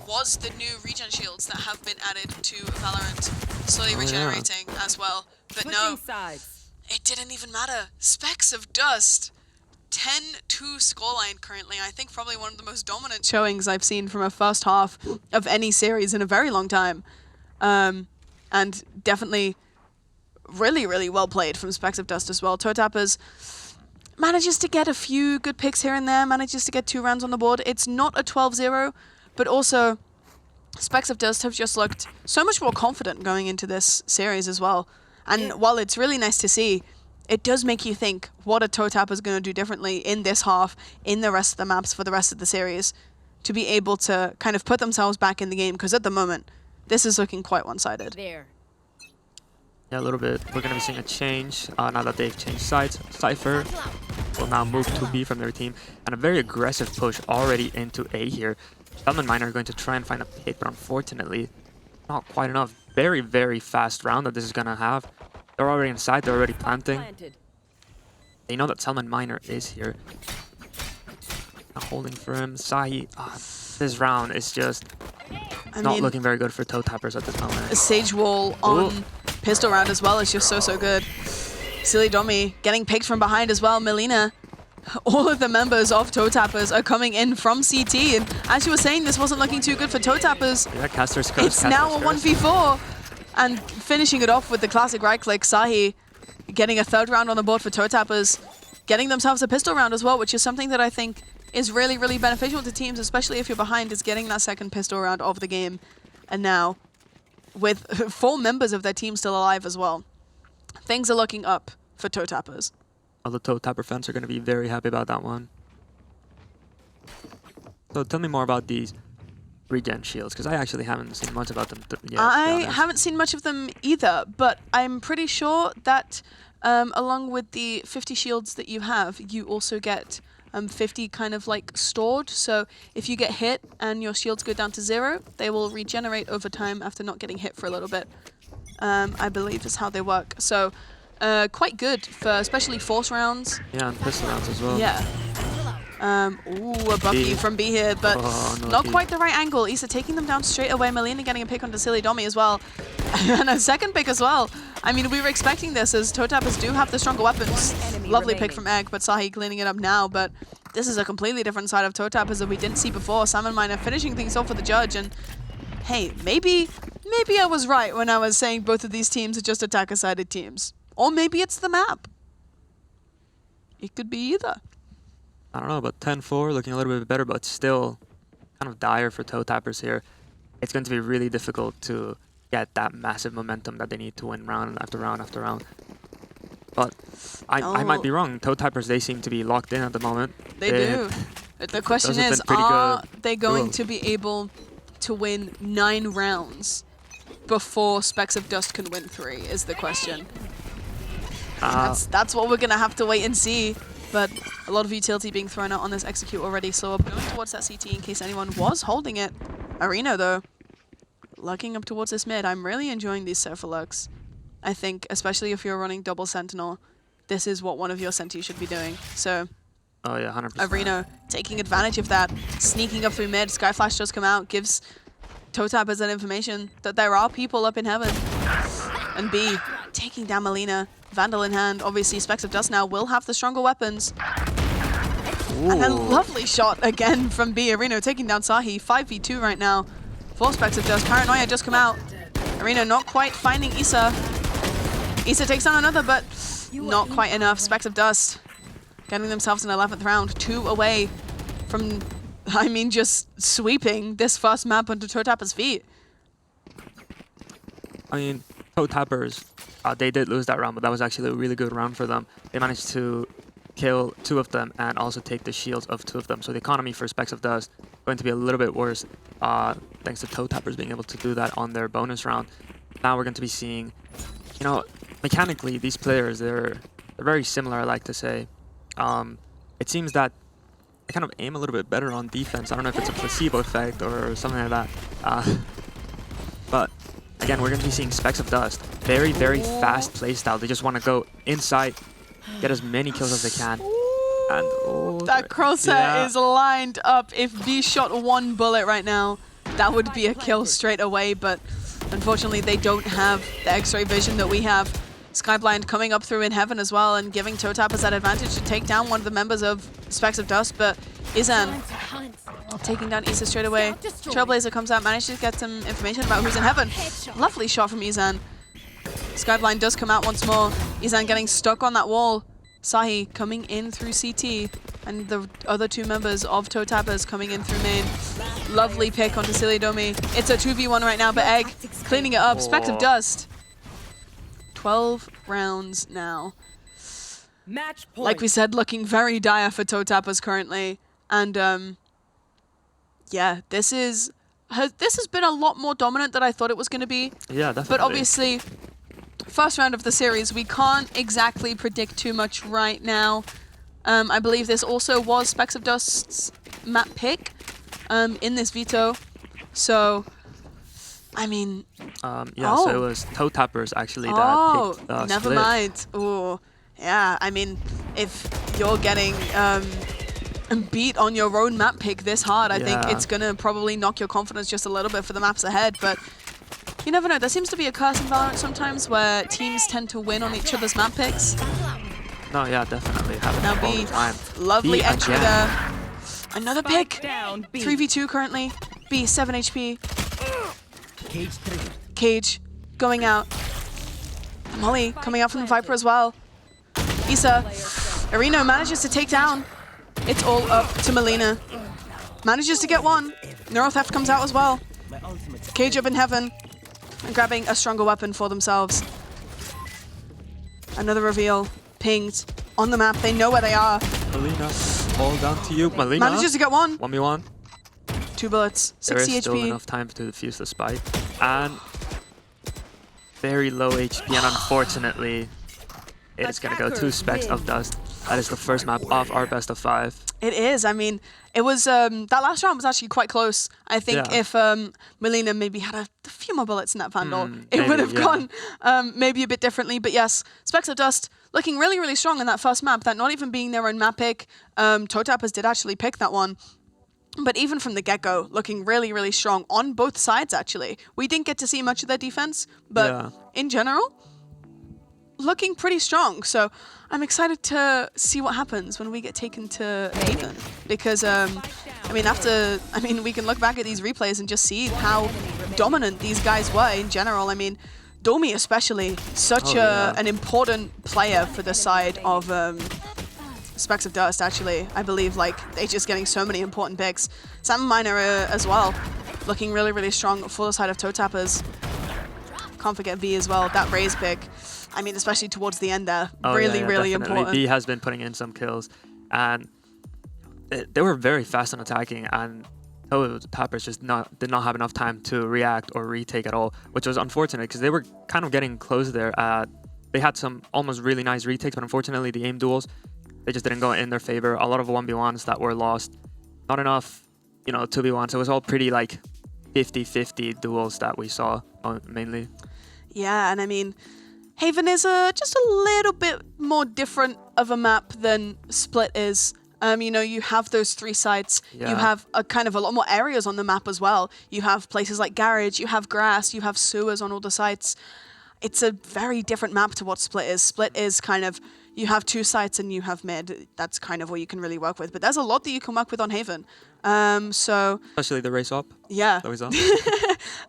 was the new regen shields that have been added to Valorant, slowly regenerating as well. But no, it didn't even matter. Specks of Dust, 10-2 scoreline currently. I think probably one of the most dominant showings I've seen from a first half of any series in a very long time. And definitely really, really well played from Specks of Dust as well. ToeTappers manages to get a few good picks here and there, manages to get 2 rounds on the board. It's not a 12-0, but also Specks of Dust have just looked so much more confident going into this series as well. And while it's really nice to see, it does make you think what a ToeTapper is going to do differently in this half, in the rest of the maps for the rest of the series, to be able to kind of put themselves back in the game, because at the moment, this is looking quite one-sided. Yeah, a little bit. We're going to be seeing a change now that they've changed sides. Cypher will now move to B from their team. And a very aggressive push already into A here. Salmon Miner are going to try and find a pit, but unfortunately, not quite enough. Very, very fast round that this is going to have. They're already inside. They're already planting. They know that Salmon Miner is here. Now holding for him. Sahi, this round is just not looking very good for ToeTappers at this moment. A Sage Wall on pistol round as well is just so good. Silly Domi getting picked from behind as well. Melina, all of the members of ToeTappers are coming in from CT, and as you were saying, this wasn't looking too good for ToeTappers. Yeah, Caster's curse. It's now a 1v4, and finishing it off with the classic right click. Sahi getting a 3rd round on the board for ToeTappers, getting themselves a pistol round as well, which is something that I think is really, really beneficial to teams, especially if you're behind, is getting that 2nd pistol round of the game. And now, with 4 members of their team still alive as well, things are looking up for ToeTappers. All the ToeTapper fans are going to be very happy about that one. So tell me more about these regen shields, because I actually haven't seen much about them yet. I haven't seen much of them either, but I'm pretty sure that along with the 50 shields that you have, you also get 50 kind of like stored. So if you get hit and your shields go down to 0, they will regenerate over time after not getting hit for a little bit. I believe is how they work. So quite good for especially force rounds. Yeah, and pistol rounds as well. Yeah. Ooh, a bucky from B here, but not quite the right angle. Issa taking them down straight away. Melina getting a pick onto Silly Domi as well. And a 2nd pick as well. I mean, we were expecting this as ToeTappers do have the stronger weapons. Lovely pick from Egg, but Sahi cleaning it up now. But this is a completely different side of ToeTappers that we didn't see before. Salmon Miner finishing things off for the judge. And hey, maybe I was right when I was saying both of these teams are just attacker-sided teams. Or maybe it's the map. It could be either. I don't know, but 10-4 looking a little bit better, but still kind of dire for ToeTappers here. It's going to be really difficult to get that massive momentum that they need to win round after round after round. But I might be wrong. ToeTappers, they seem to be locked in at the moment. They do. The question is, are they going to be able to win 9 rounds before Specks of Dust can win 3 is the question. That's what we're going to have to wait and see. But a lot of utility being thrown out on this execute already, so I'm going towards that CT in case anyone was holding it. Arena, though, looking up towards this mid. I'm really enjoying these Surfer looks. I think, especially if you're running double Sentinel, this is what one of your sentis should be doing. So, oh yeah, 100%. Arena taking advantage of that, sneaking up through mid. Skyflash does come out, gives ToeTappers that information that there are people up in heaven. And B, taking down Melina. Vandal in hand. Obviously, Specks of Dust now will have the stronger weapons. Ooh. And a lovely shot again from B. Arena taking down Sahi. 5v2 right now for Specks of Dust. Paranoia just come out. Arena not quite finding Issa. Issa takes down another, but not quite enough. Specks of Dust getting themselves an 11th round. 2 away from, I mean, just sweeping this first map onto ToeTappers' feet. I mean, Toe Tappers, they did lose that round, but that was actually a really good round for them. They managed to kill 2 of them and also take the shields of 2 of them. So the economy for Specks of Dust going to be a little bit worse, thanks to Toe Tappers being able to do that on their bonus round. Now we're going to be seeing, you know, mechanically these players, they're very similar, I like to say. It seems that they kind of aim a little bit better on defense. I don't know if it's a placebo effect or something like that. But again, we're going to be seeing Specks of Dust. Very, very fast playstyle. They just want to go inside, get as many kills as they can. And that crosshair is lined up. If B shot 1 bullet right now, that would be a kill straight away. But unfortunately, they don't have the X-ray vision that we have. Skyblind coming up through in heaven as well and giving Toe Tappers that advantage to take down one of the members of Specks of Dust. But Izan taking down Issa straight away. Trailblazer comes out, manages to get some information about who's in heaven. Lovely shot from Izan. Skyblind does come out once more. Izan getting stuck on that wall. Sahi coming in through CT. And the other 2 members of Toe Tappers coming in through main. Lovely pick onto Silidomi. It's a 2v1 right now, but Egg cleaning it up. Specks of Dust. 12 rounds now. Match point. Like we said, looking very dire for Toe Tappers currently. And yeah, this has been a lot more dominant than I thought it was going to be. Yeah, definitely. But obviously, first round of the series, we can't exactly predict too much right now. I believe this also was Specks of Dust's map pick in this veto. So, I mean... yeah, so it was Toe Tappers actually that picked never Split. mind. Oh, yeah, I mean, if you're getting beat on your own map pick this hard, I think it's going to probably knock your confidence just a little bit for the maps ahead. But you never know. There seems to be a curse in Valorant sometimes where teams tend to win on each other's map picks. No, yeah, definitely. Happens Now all B, the time. lovely B entry again. there. Another pick. Down, B. 3v2 currently. B, 7 HP. Cage 3. Cage going out. Molly coming out from the Viper as well. Issa. Areno manages to take down. It's all up to Melina. Manages to get 1. Neural Theft comes out as well. Cage up in heaven. And grabbing a stronger weapon for themselves. Another reveal. Pinged on the map. They know where they are. Melina, all down to you. Melina. Manages to get 1. 1v1. 2 bullets. There 60 is still HP. enough time to defuse the spike. And very low HP, and unfortunately, it is going to go to Specks of Dust. That is the first map of our best of 5. It is. I mean, it was that last round was actually quite close. I think if Melina maybe had a few more bullets in that Vandal, it would have gone maybe a bit differently. But yes, Specks of Dust looking really, really strong in that first map. That not even being their own map pick. Toe Tappers did actually pick that one. But even from the get-go, looking really, really strong on both sides, actually. We didn't get to see much of their defense, but in general, looking pretty strong. So I'm excited to see what happens when we get taken to Haven. Because, I mean, we can look back at these replays and just see how dominant these guys were in general. I mean, Domi especially, such an important player for the side of... Specks of Dust, actually. I believe, like, they're just getting so many important picks. Sam Miner as well, looking really, really strong for the side of Toe Tappers. Can't forget V as well, that Raze pick. I mean, especially towards the end there. Really, really important. V has been putting in some kills, and they were very fast on attacking, and Toe Tappers just did not have enough time to react or retake at all, which was unfortunate because they were kind of getting close there. They had some almost really nice retakes, but unfortunately the aim duels, they just didn't go in their favor. A lot of 1v1s that were lost. Not enough, 2v1s. It was all pretty like 50-50 duels that we saw mainly. Yeah, and I mean, Haven is just a little bit more different of a map than Split is. You have those 3 sites. Yeah. You have a lot more areas on the map as well. You have places like Garage, you have grass, you have sewers on all the sites. It's a very different map to what Split is. Split is kind of, you have 2 sites and you have mid. That's kind of what you can really work with. But there's a lot that you can work with on Haven. Especially the race up. Yeah. That was up.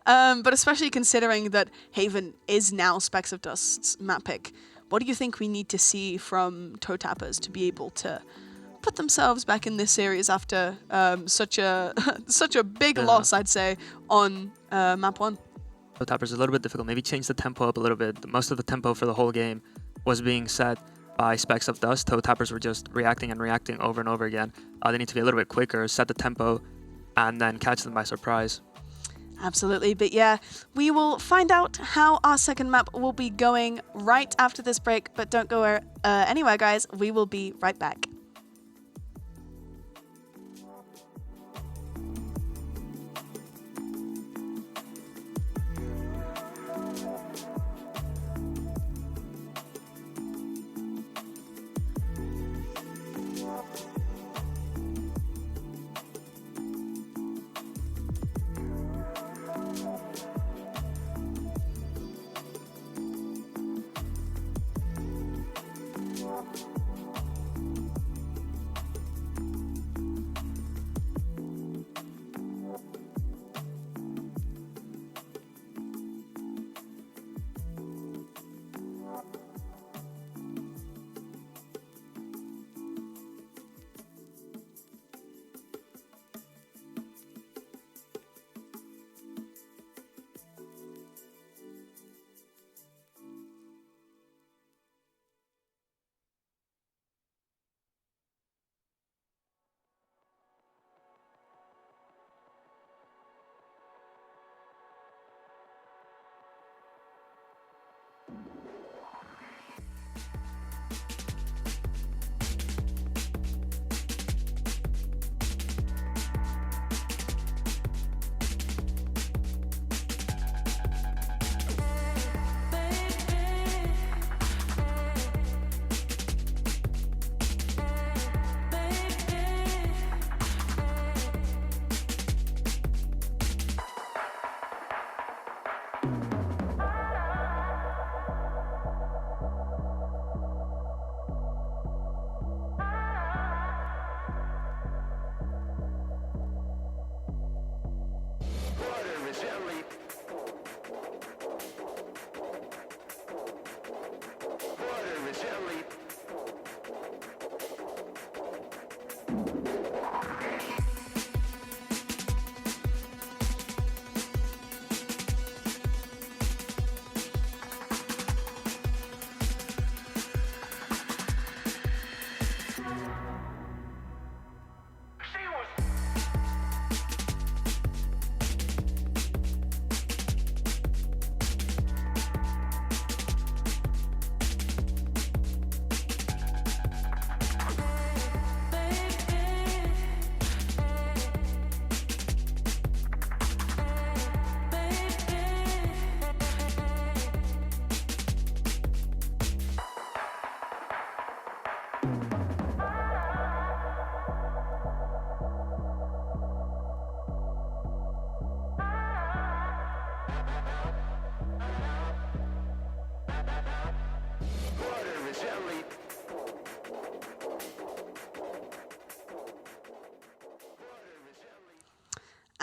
But especially considering that Haven is now Specks of Dust's map pick. What do you think we need to see from Toe Tappers to be able to put themselves back in this series after such a big loss, I'd say, on map 1? Toe Tappers is a little bit difficult. Maybe change the tempo up a little bit. Most of the tempo for the whole game was being set by Specks of Dust. Toe Tappers were just reacting and reacting over and over again. They need to be a little bit quicker, set the tempo, and then catch them by surprise. Absolutely, but yeah, we will find out how our second map will be going right after this break, but don't go anywhere, guys. We will be right back.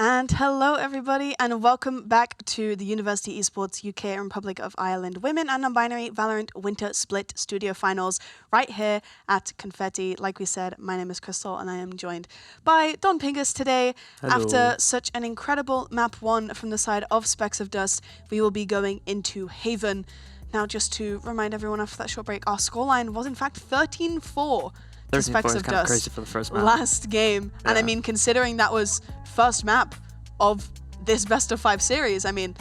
And hello, everybody, and welcome back to the University Esports UK and Republic of Ireland Women and Non-Binary Valorant Winter Split Studio Finals right here at Confetti. Like we said, my name is Crystal, and I am joined by Don Pingus today. Hello. After such an incredible map one from the side of Specks of Dust, we will be going into Haven. Now, just to remind everyone after that short break, our scoreline was in fact 13-4. To Specks of Dust crazy for the first map. last game. Yeah. And I mean, considering that was first map of this best of 5 series, I mean,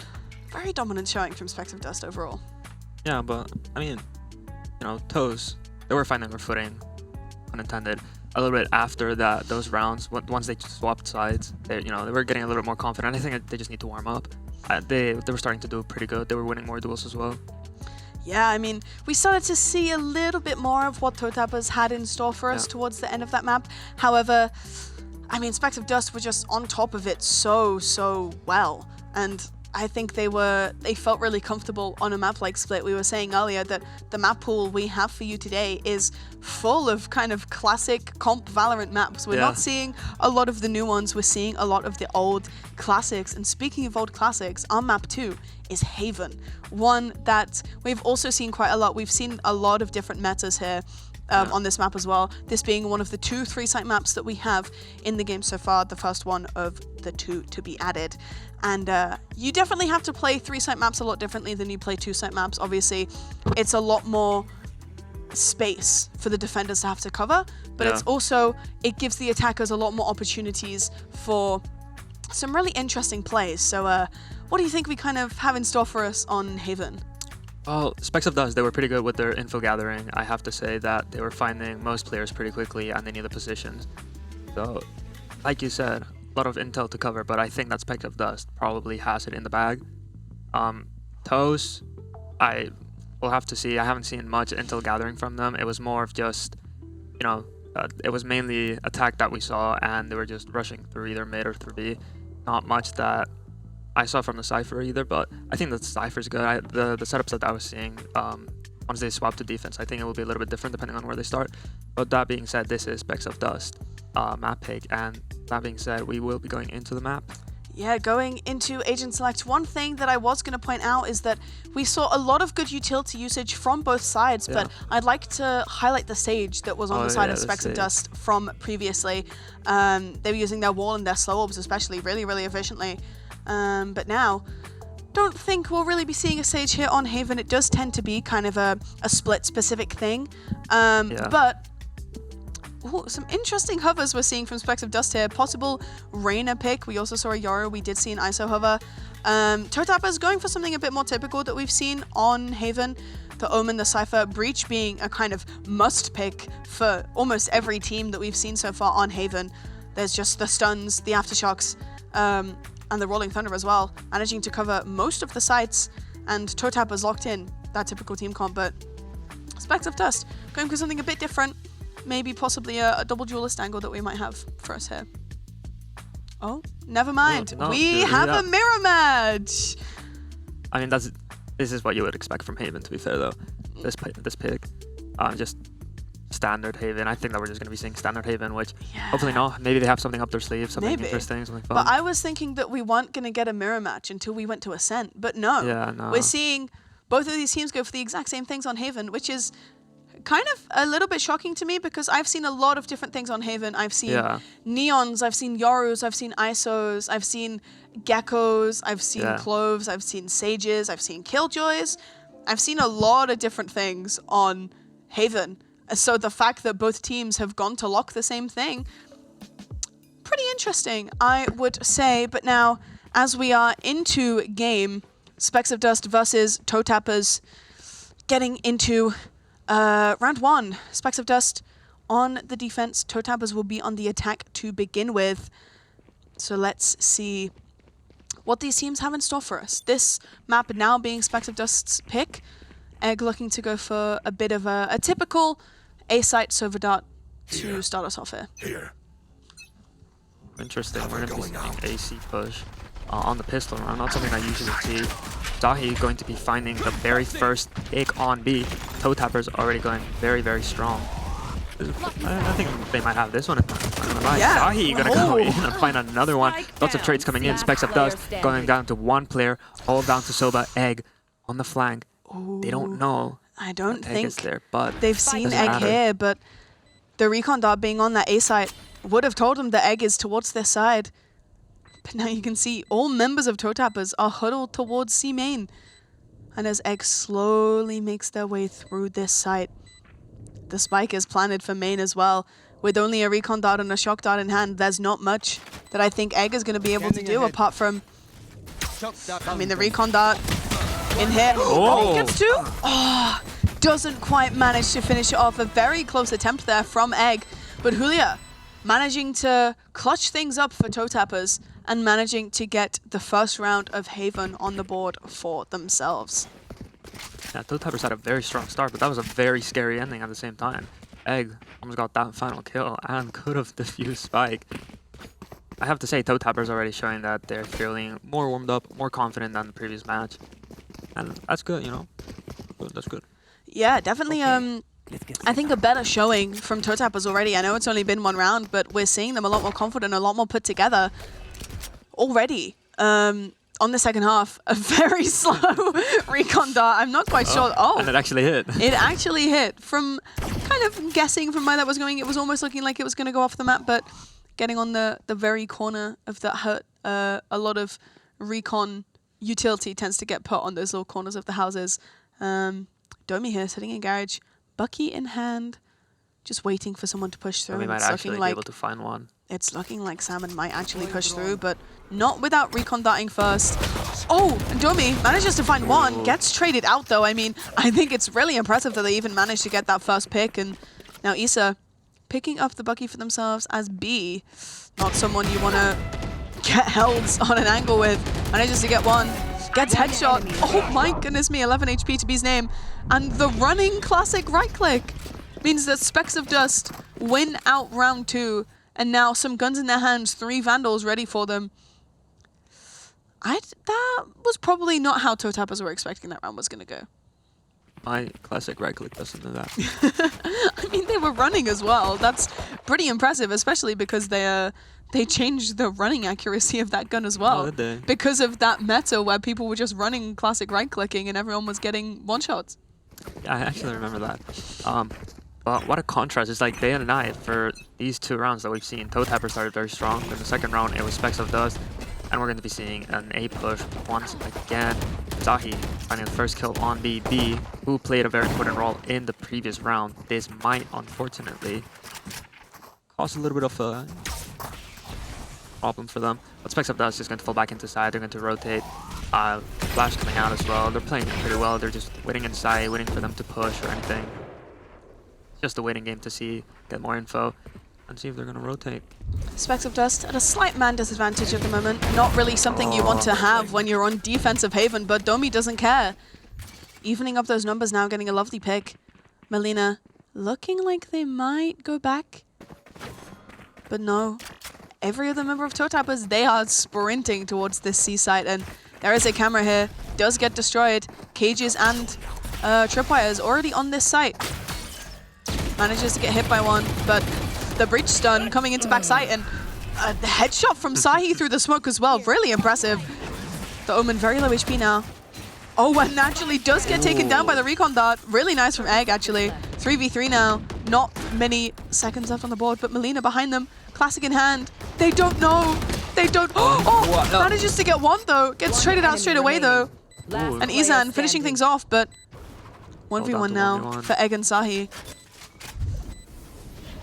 very dominant showing from Specks of Dust overall. Yeah, but I mean, you know, Toes, they were finding their footing, unintended. A little bit after that, those rounds, once they swapped sides, they were getting a little bit more confident. I think they just need to warm up. They were starting to do pretty good. They were winning more duels as well. Yeah, I mean, we started to see a little bit more of what Toe Tappers had in store for us towards the end of that map. However, I mean, Specks of Dust were just on top of it so well. And I think they felt really comfortable on a map like Split. We were saying earlier that the map pool we have for you today is full of kind of classic comp Valorant maps. We're not seeing a lot of the new ones. We're seeing a lot of the old classics. And speaking of old classics, our map 2 is Haven. One that we've also seen quite a lot. We've seen a lot of different metas here. on this map as well. This being one of the 2 3-site maps that we have in the game so far, the first one of the 2 to be added. And you definitely have to play 3-site maps a lot differently than you play 2-site maps. Obviously, it's a lot more space for the defenders to have to cover, but it's also, it gives the attackers a lot more opportunities for some really interesting plays. So what do you think we kind of have in store for us on Haven? Well, Specks of Dust, they were pretty good with their info gathering. I have to say that they were finding most players pretty quickly and they knew the positions. So, like you said, a lot of intel to cover, but I think that Specks of Dust probably has it in the bag. Toes, I will have to see. I haven't seen much intel gathering from them. It was more of just, you know, it was mainly attack that we saw, and they were just rushing through either mid or through B. Not much that I saw from the Cypher either, but I think that the Cypher's good. The setups that I was seeing, once they swap to defense, I think it will be a little bit different depending on where they start. But that being said, this is Specks of Dust map pick, and that being said, we will be going into the map. Yeah, going into Agent Select, one thing that I was going to point out is that we saw a lot of good utility usage from both sides, but I'd like to highlight the Sage that was on the side of Specks of Dust from previously. They were using their wall and their slow orbs especially really, really efficiently. But now, don't think we'll really be seeing a Sage here on Haven. It does tend to be kind of a split specific thing. But ooh, some interesting hovers we're seeing from Specks of Dust here. Possible Reyna pick. We also saw a Yoru. We did see an ISO hover. Toe Tapper's going for something a bit more typical that we've seen on Haven. The Omen, the Cypher, Breach being a kind of must pick for almost every team that we've seen so far on Haven. There's just the stuns, the aftershocks, and the Rolling Thunder as well, managing to cover most of the sites, and Toe Tapper's locked in that typical team comp, but Specks of Dust going for something a bit different. Maybe possibly a double duelist angle that we might have for us here. Oh, never mind. We have a mirror match. I mean, this is what you would expect from Haven, to be fair, though. This pick, just standard Haven. I think that we're just going to be seeing standard Haven, which hopefully not. Maybe they have something up their sleeve, something interesting, something fun. But I was thinking that we weren't going to get a mirror match until we went to Ascent. But no, we're seeing both of these teams go for the exact same things on Haven, which is kind of a little bit shocking to me because I've seen a lot of different things on Haven. I've seen Neons, I've seen Yorus, I've seen ISOs, I've seen Geckos, I've seen Cloves, I've seen Sages, I've seen Killjoys. I've seen a lot of different things on Haven. So the fact that both teams have gone to lock the same thing, pretty interesting, I would say. But now, as we are into game, Specks of Dust versus Toe Tappers, getting into round 1. Specks of Dust on the defense. Toe Tappers will be on the attack to begin with. So let's see what these teams have in store for us. This map now being Specks of Dust's pick. Egg looking to go for a bit of a typical A-site Sova Dart to start us off here. Interesting. We're going to be seeing AC push on the pistol round. Not something I usually see. Zahi going to be finding the very first pick on B. Toe Tapper's already going very, very strong. I think they might have this one. Zahi gonna go in and find another one. Lots of trades coming in. Specks of Dust going down to one player, all down to Soba. Egg on the flank. Ooh, they don't know. I don't think there, but they've seen Egg here, but the recon dart being on that A site would have told them the Egg is towards their side. But now you can see all members of Toe Tappers are huddled towards C main. And as Egg slowly makes their way through this site, the spike is planted for main as well. With only a recon dart and a shock dart in hand, there's not much that I think Egg is going to be able to do apart from, I mean, the recon dart in here. Oh, he gets two. Oh, doesn't quite manage to finish it off. A very close attempt there from Egg. But Julia managing to clutch things up for Toe Tappers and managing to get the first round of Haven on the board for themselves. Yeah, Toe Tappers had a very strong start, but that was a very scary ending at the same time. Egg almost got that final kill and could have defused Spike. I have to say, Toe Tappers already showing that they're feeling more warmed up, more confident than the previous match. And that's good, you know. That's good. Yeah, definitely. I think a better showing from Toe Tappers already. I know it's only been one round, but we're seeing them a lot more confident, a lot more put together already. on the second half, a very slow recon dart. I'm not quite sure. Oh, and it actually hit. It actually hit. From kind of guessing from where that was going, it was almost looking like it was going to go off the map, but getting on the very corner of that hut, a lot of recon utility tends to get put on those little corners of the houses. Domi here sitting in garage, Bucky in hand, just waiting for someone to push through. And we might actually be able to find one. It's looking like Salmon might actually push through, but not without recon darting first. Oh, and Domi manages to find one, gets traded out though. I mean, I think it's really impressive that they even managed to get that first pick. And now Issa picking up the Bucky for themselves as B. Not someone you want to get held on an angle with. Manages to get one, gets headshot. Oh my goodness me, 11 HP to B's name. And the running classic right click means that Specks of Dust win out round 2. And now some guns in their hands, 3 Vandals ready for them. That was probably not how Toe Tappers were expecting that round was going to go. My classic right click doesn't do that. I mean, they were running as well. That's pretty impressive, especially because they changed the running accuracy of that gun as well. Oh, did they? Because of that meta where people were just running classic right clicking and everyone was getting one shots. Yeah, I actually remember that. But what a contrast. It's like day and night for these 2 rounds that we've seen. Toe Tapper started very strong. Then the second round, it was Specks of Dust. And we're going to be seeing an A push once again. Zahi finding the first kill on BB, who played a very important role in the previous round. This might, unfortunately, cause a little bit of a problem for them. But Specks of Dust is going to fall back into side. They're going to rotate. Flash coming out as well. They're playing pretty well. They're just waiting inside, waiting for them to push or anything. Just a waiting game to get more info and see if they're going to rotate. Specks of Dust at a slight man disadvantage at the moment. Not really something you want to have when you're on defensive haven, but Domi doesn't care. Evening up those numbers now, getting a lovely pick. Melina looking like they might go back. But no. Every other member of Toe Tappers, they are sprinting towards this C site, and there is a camera here. Does get destroyed. Cages and tripwires already on this site. Manages to get hit by one, but the breach stun coming into backside, and the headshot from Sahi through the smoke as well. Really impressive. The Omen very low HP now. Oh, and naturally does get taken down by the recon dart. Really nice from Egg, actually. 3v3 now. Not many seconds left on the board, but Melina behind them. Classic in hand. They don't know. They don't. Oh, no. Manages to get one, though. Gets traded out straight away, though. And Izan finishing things off, but 1v1 now for Egg and Sahi.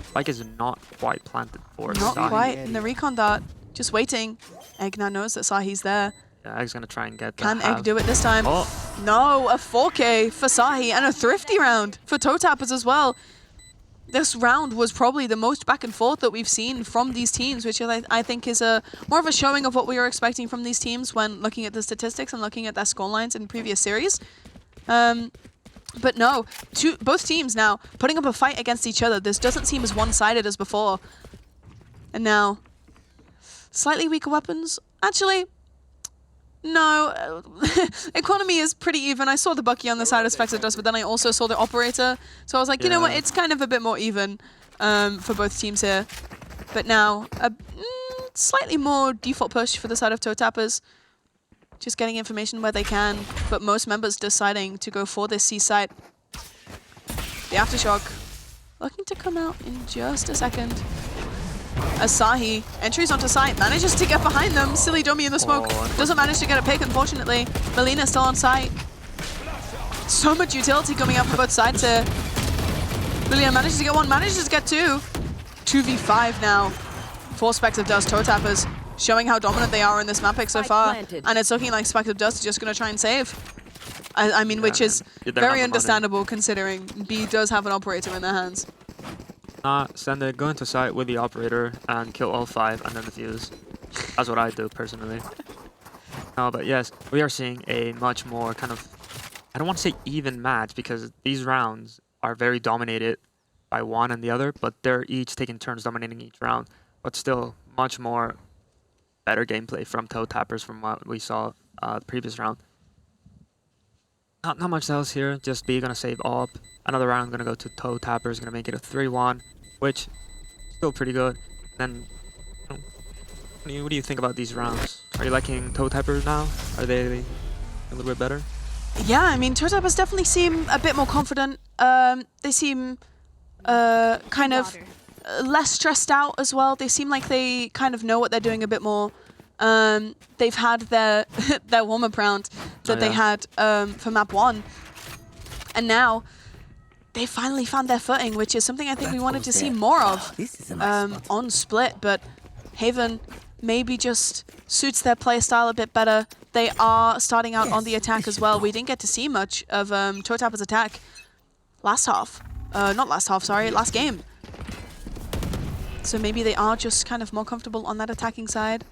Spike is not quite planted for Not Sahi. quite in the recon dart. Just waiting. Egg now knows that Sahi's there. Yeah, Egg's going to try and get Can Egg do it this time? Oh. No, a 4K for Sahi and a thrifty round for Toe Tappers as well. This round was probably the most back and forth that we've seen from these teams, which I think is more of a showing of what we were expecting from these teams when looking at the statistics and looking at their scorelines in previous series. But no, both teams now putting up a fight against each other. This doesn't seem as one-sided as before. And now, slightly weaker weapons. Actually, no. Economy is pretty even. I saw the Bucky on the side of Specks of Dust, but then I also saw the Operator. So I was like, you know what, it's kind of a bit more even for both teams here. But now, a slightly more default push for the side of Toe Tappers. Just getting information where they can, but most members deciding to go for this C site. The Aftershock looking to come out in just a second. Asahi entries onto site, manages to get behind them. Silly Domi in the smoke. Doesn't manage to get a pick, unfortunately. Melina still on site. So much utility coming out from both sides here. Lilian manages to get one, manages to get two. 2v5 now. 4 Specks of Dust, Toe Tappers. Showing how dominant they are in this map pick so far. And it's looking like Specks of Dust is just going to try and save. I mean, which is very understandable considering B does have an Operator in their hands. Send it, go into site with the Operator and kill all 5 and then defuse. That's what I do personally. No, but yes, we are seeing a much more kind of, I don't want to say even match because these rounds are very dominated by one and the other, but they're each taking turns dominating each round. But still, much more better gameplay from Toe Tappers from what we saw the previous round. Not much else here, just B gonna save op. Another round gonna go to Toe Tappers, gonna make it a 3-1, which is still pretty good. Then, what do you think about these rounds? Are Are you liking Toe Typer now? Are they a little bit better? Yeah, I mean, toe typers definitely seem a bit more confident. They seem kind of less stressed out as well. They seem like they kind of know what they're doing a bit more. They've had their their warm-up round that they had for map 1. And now they finally found their footing, which is something I think we wanted to see more of on Split. But Haven maybe just suits their playstyle a bit better. They are starting out on the attack as well. We didn't get to see much of Toe Tapper's attack last half. Not last half, sorry, last game. So maybe they are just kind of more comfortable on that attacking side.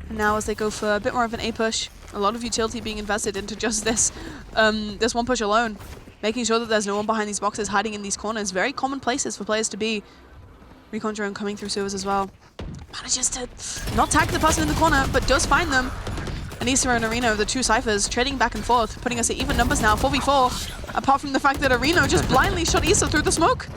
And now as they go for a bit more of an A push, a lot of utility being invested into just this this one push alone. Making sure that there's no one behind these boxes hiding in these corners. Very common places for players to be. Recon drone coming through sewers as well. Manages to not tag the person in the corner, but does find them. Anissa and Areno, the two Cyphers, trading back and forth, putting us at even numbers now, 4v4. Apart from the fact that Areno just blindly shot Issa through the smoke.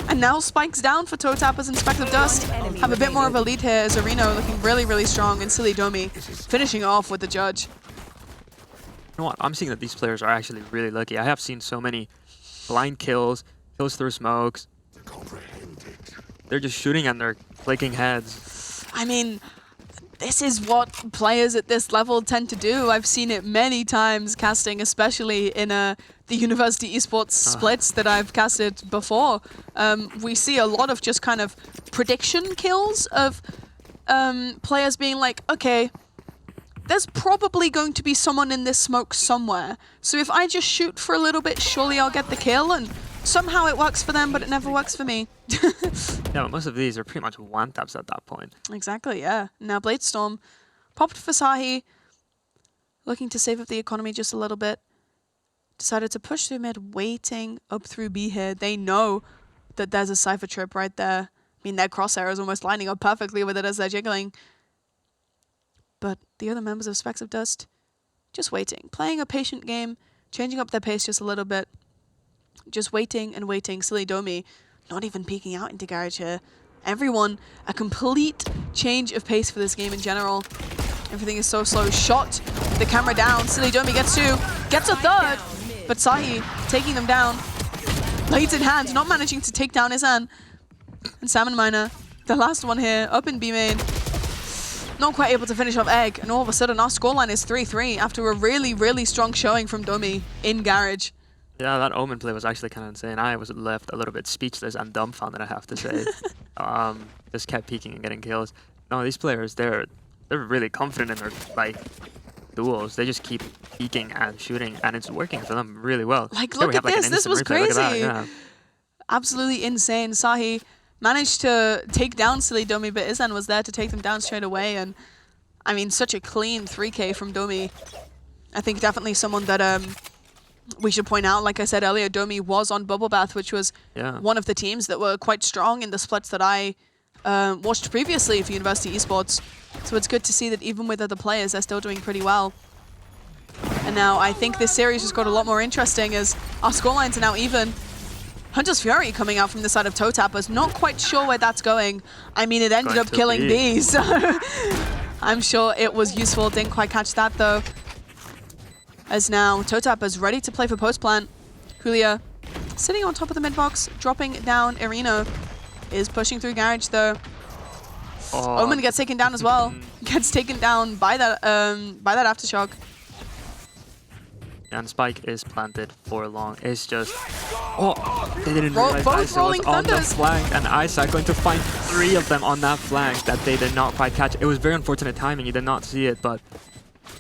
And now spikes down for Toe Tappers and Speck of Dust. Have a bit more of a lead here as Areno looking really, really strong, and Silly Domi finishing off with the judge. You know what? I'm seeing that these players are actually really lucky. I have seen so many blind kills, kills through smokes. They're just shooting and they're clicking heads. I mean, this is what players at this level tend to do. I've seen it many times casting, especially in the university esports splits that I've casted before. We see a lot of just kind of prediction kills of players being like, okay, there's probably going to be someone in this smoke somewhere. So if I just shoot for a little bit, surely I'll get the kill. And somehow it works for them, but it never works for me. Yeah, but most of these are pretty much one-taps at that point. Exactly, yeah. Now Bladestorm popped for Sahi, looking to save up the economy just a little bit. Decided to push through mid, waiting up through B here. They know that there's a Cypher trip right there. I mean, their crosshair is almost lining up perfectly with it as they're jiggling. But the other members of Specks of Dust, just waiting. Playing a patient game, changing up their pace just a little bit. Just waiting and waiting. Silly Domi not even peeking out into Garage here. Everyone, a complete change of pace for this game in general. Everything is so slow. Shot the camera down. Silly Domi gets 2, gets a 3rd. But Sahi taking them down. Blades in hand, not managing to take down Isan. And Salmon Miner, the last one here, up in B main. Not quite able to finish off Egg. And all of a sudden our scoreline is 3-3 after a really, really strong showing from Domi in Garage. Yeah, that Omen play was actually kind of insane. I was left a little bit speechless and dumbfounded, I have to say. Just kept peeking and getting kills. No, these players, they're really confident in their duels. They just keep peeking and shooting, and it's working for them really well. Like, look at this. This was crazy. Yeah. Absolutely insane. Sahi managed to take down Silly Domi, but Izan was there to take them down straight away. And I mean, such a clean 3K from Domi. I think definitely someone that we should point out, like I said earlier, Domi was on Bubble Bath, which was one of the teams that were quite strong in the splits that I watched previously for University Esports. So it's good to see that even with other players, they're still doing pretty well. And now I think this series just got a lot more interesting as our scorelines are now even. Hunter's Fury coming out from the side of Toe Tappers. Not quite sure where that's going. I mean, it ended up killing B, so I'm sure it was useful. Didn't quite catch that, though. As now, Toe Tappers ready to play for post-plant. Julia sitting on top of the mid-box, dropping down. Irino is pushing through Garage, though. Oh. Omen gets taken down as well. Gets taken down by that aftershock. And Spike is planted for long. It's just... Oh, they didn't realize both Isa rolling was on the thunders. flank, and Isa going to find 3 of them on that flank that they did not quite catch. It was very unfortunate timing. You did not see it, but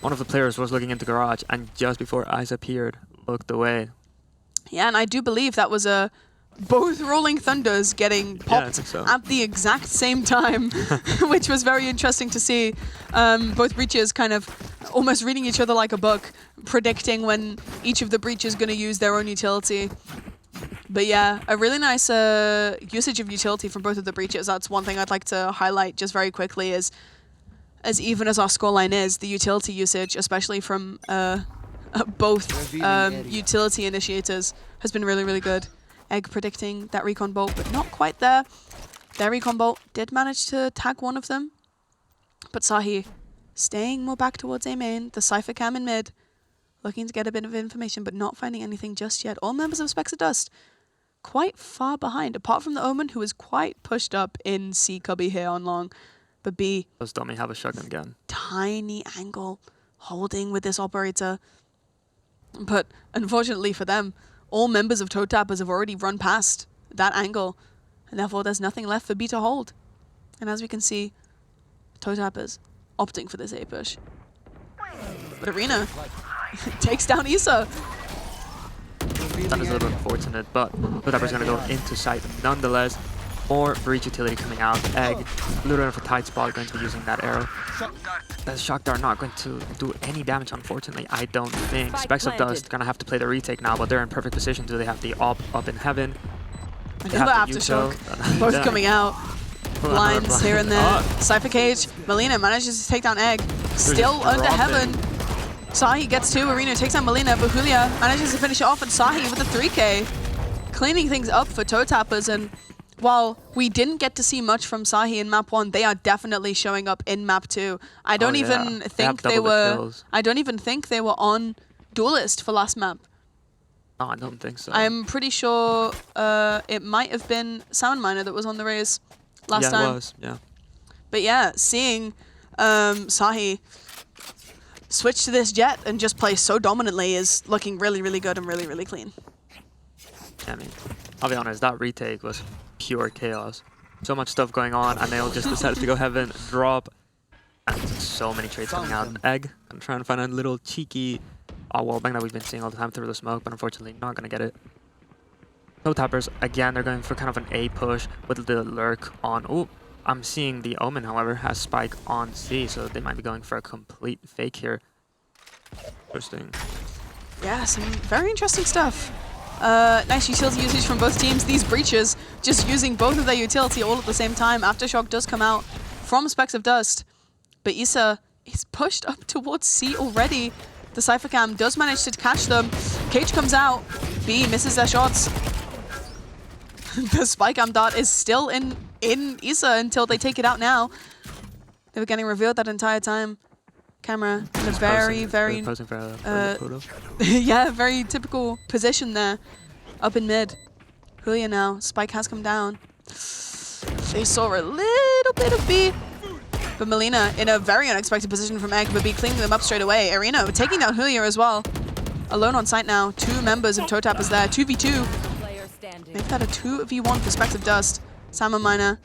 one of the players was looking into Garage, and just before Isa appeared, looked away. Yeah, and I do believe that was both Rolling Thunders getting popped at the exact same time, which was very interesting to see. Both breaches kind of almost reading each other like a book, predicting when each of the breaches going to use their own utility. But yeah, a really nice usage of utility from both of the breaches. That's one thing I'd like to highlight just very quickly is, as even as our scoreline is, the utility usage, especially from both utility initiators, has been really, really good. Egg predicting that recon bolt, but not quite there. Their recon bolt did manage to tag one of them, but Sahi staying more back towards A main. The Cypher Cam in mid, looking to get a bit of information, but not finding anything just yet. All members of Specks of Dust quite far behind, apart from the Omen, who is quite pushed up in C cubby here on long. But B, Those dummy have a shotgun again. tiny angle, holding with this operator. But unfortunately for them, all members of Toe Tappers have already run past that angle, and therefore there's nothing left for B to hold. And as we can see, Toe Tappers opting for this A push. But Arena takes down Issa. That is a little unfortunate, but Toe Tapper's going to go into site nonetheless. More breach utility coming out. Egg, a little bit of a tight spot, going to be using that arrow. The shock dart not going to do any damage, unfortunately, I don't think. Specks of Dust going to have to play the retake now, but they're in perfect position. Do they have the op up in heaven? Another aftershock, both coming out. Blinds here and there. Cypher Cage, Melina manages to take down Egg. Still under heaven. Sahi gets 2, Arena takes down Melina, but Julia manages to finish it off, and Sahi with a 3K. Cleaning things up for Toe Tappers, and while we didn't get to see much from Sahi in map 1, they are definitely showing up in map 2. I don't even think they were on Duelist for last map. No, I don't think so. I'm pretty sure it might have been Sound Miner that was on the Raze last time. Yeah, it was, yeah. But yeah, seeing Sahi switch to this Jet and just play so dominantly is looking really, really good and really, really clean. I mean, I'll be honest, that retake was pure chaos. So much stuff going on, and they all just decided to go heaven, drop, and so many trades coming out. Egg, I'm trying to find a little cheeky wallbang that we've been seeing all the time through the smoke, but unfortunately not going to get it. Toe Tappers, again, they're going for kind of an A push with the lurk on. Oh, I'm seeing the Omen, however, has Spike on C, so they might be going for a complete fake here. Interesting. Yeah, some very interesting stuff. Nice utility usage from both teams. These breaches just using both of their utility all at the same time. Aftershock does come out from Specks of Dust, but Issa is pushed up towards C already. The Cypher Cam does manage to catch them. Cage comes out. B misses their shots. The Spike Cam dart is still in Issa until they take it out now. They were getting revealed that entire time. Camera in a very, very, yeah, very typical position there, up in mid. Julia now, Spike has come down. They saw a little bit of B, but Melina in a very unexpected position from Egg, but B cleaning them up straight away. Arena taking down Julia as well. Alone on site now, 2 members of Toe Tappers there, 2v2. Make that a 2v1 for Specks of Dust. Salmon Miner.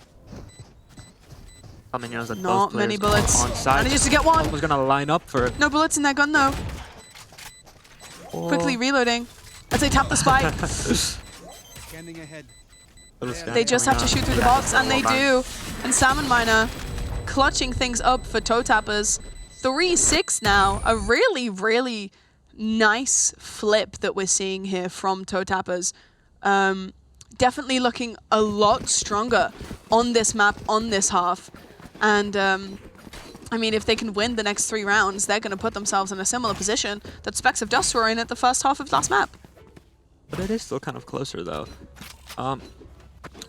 Not many bullets. Manages to get one. Was gonna line up for it. No bullets in that gun though. Oh. Quickly reloading as they tap the spike. They just have to shoot through the box, and they do. And Salmon Miner clutching things up for Toe Tappers. 3-6 now. A really, really nice flip that we're seeing here from Toe Tappers. Definitely looking a lot stronger on this map, on this half. And, I mean, if they can win the next 3 rounds, they're going to put themselves in a similar position that Specks of Dust were in at the first half of last map. But it is still kind of closer, though. But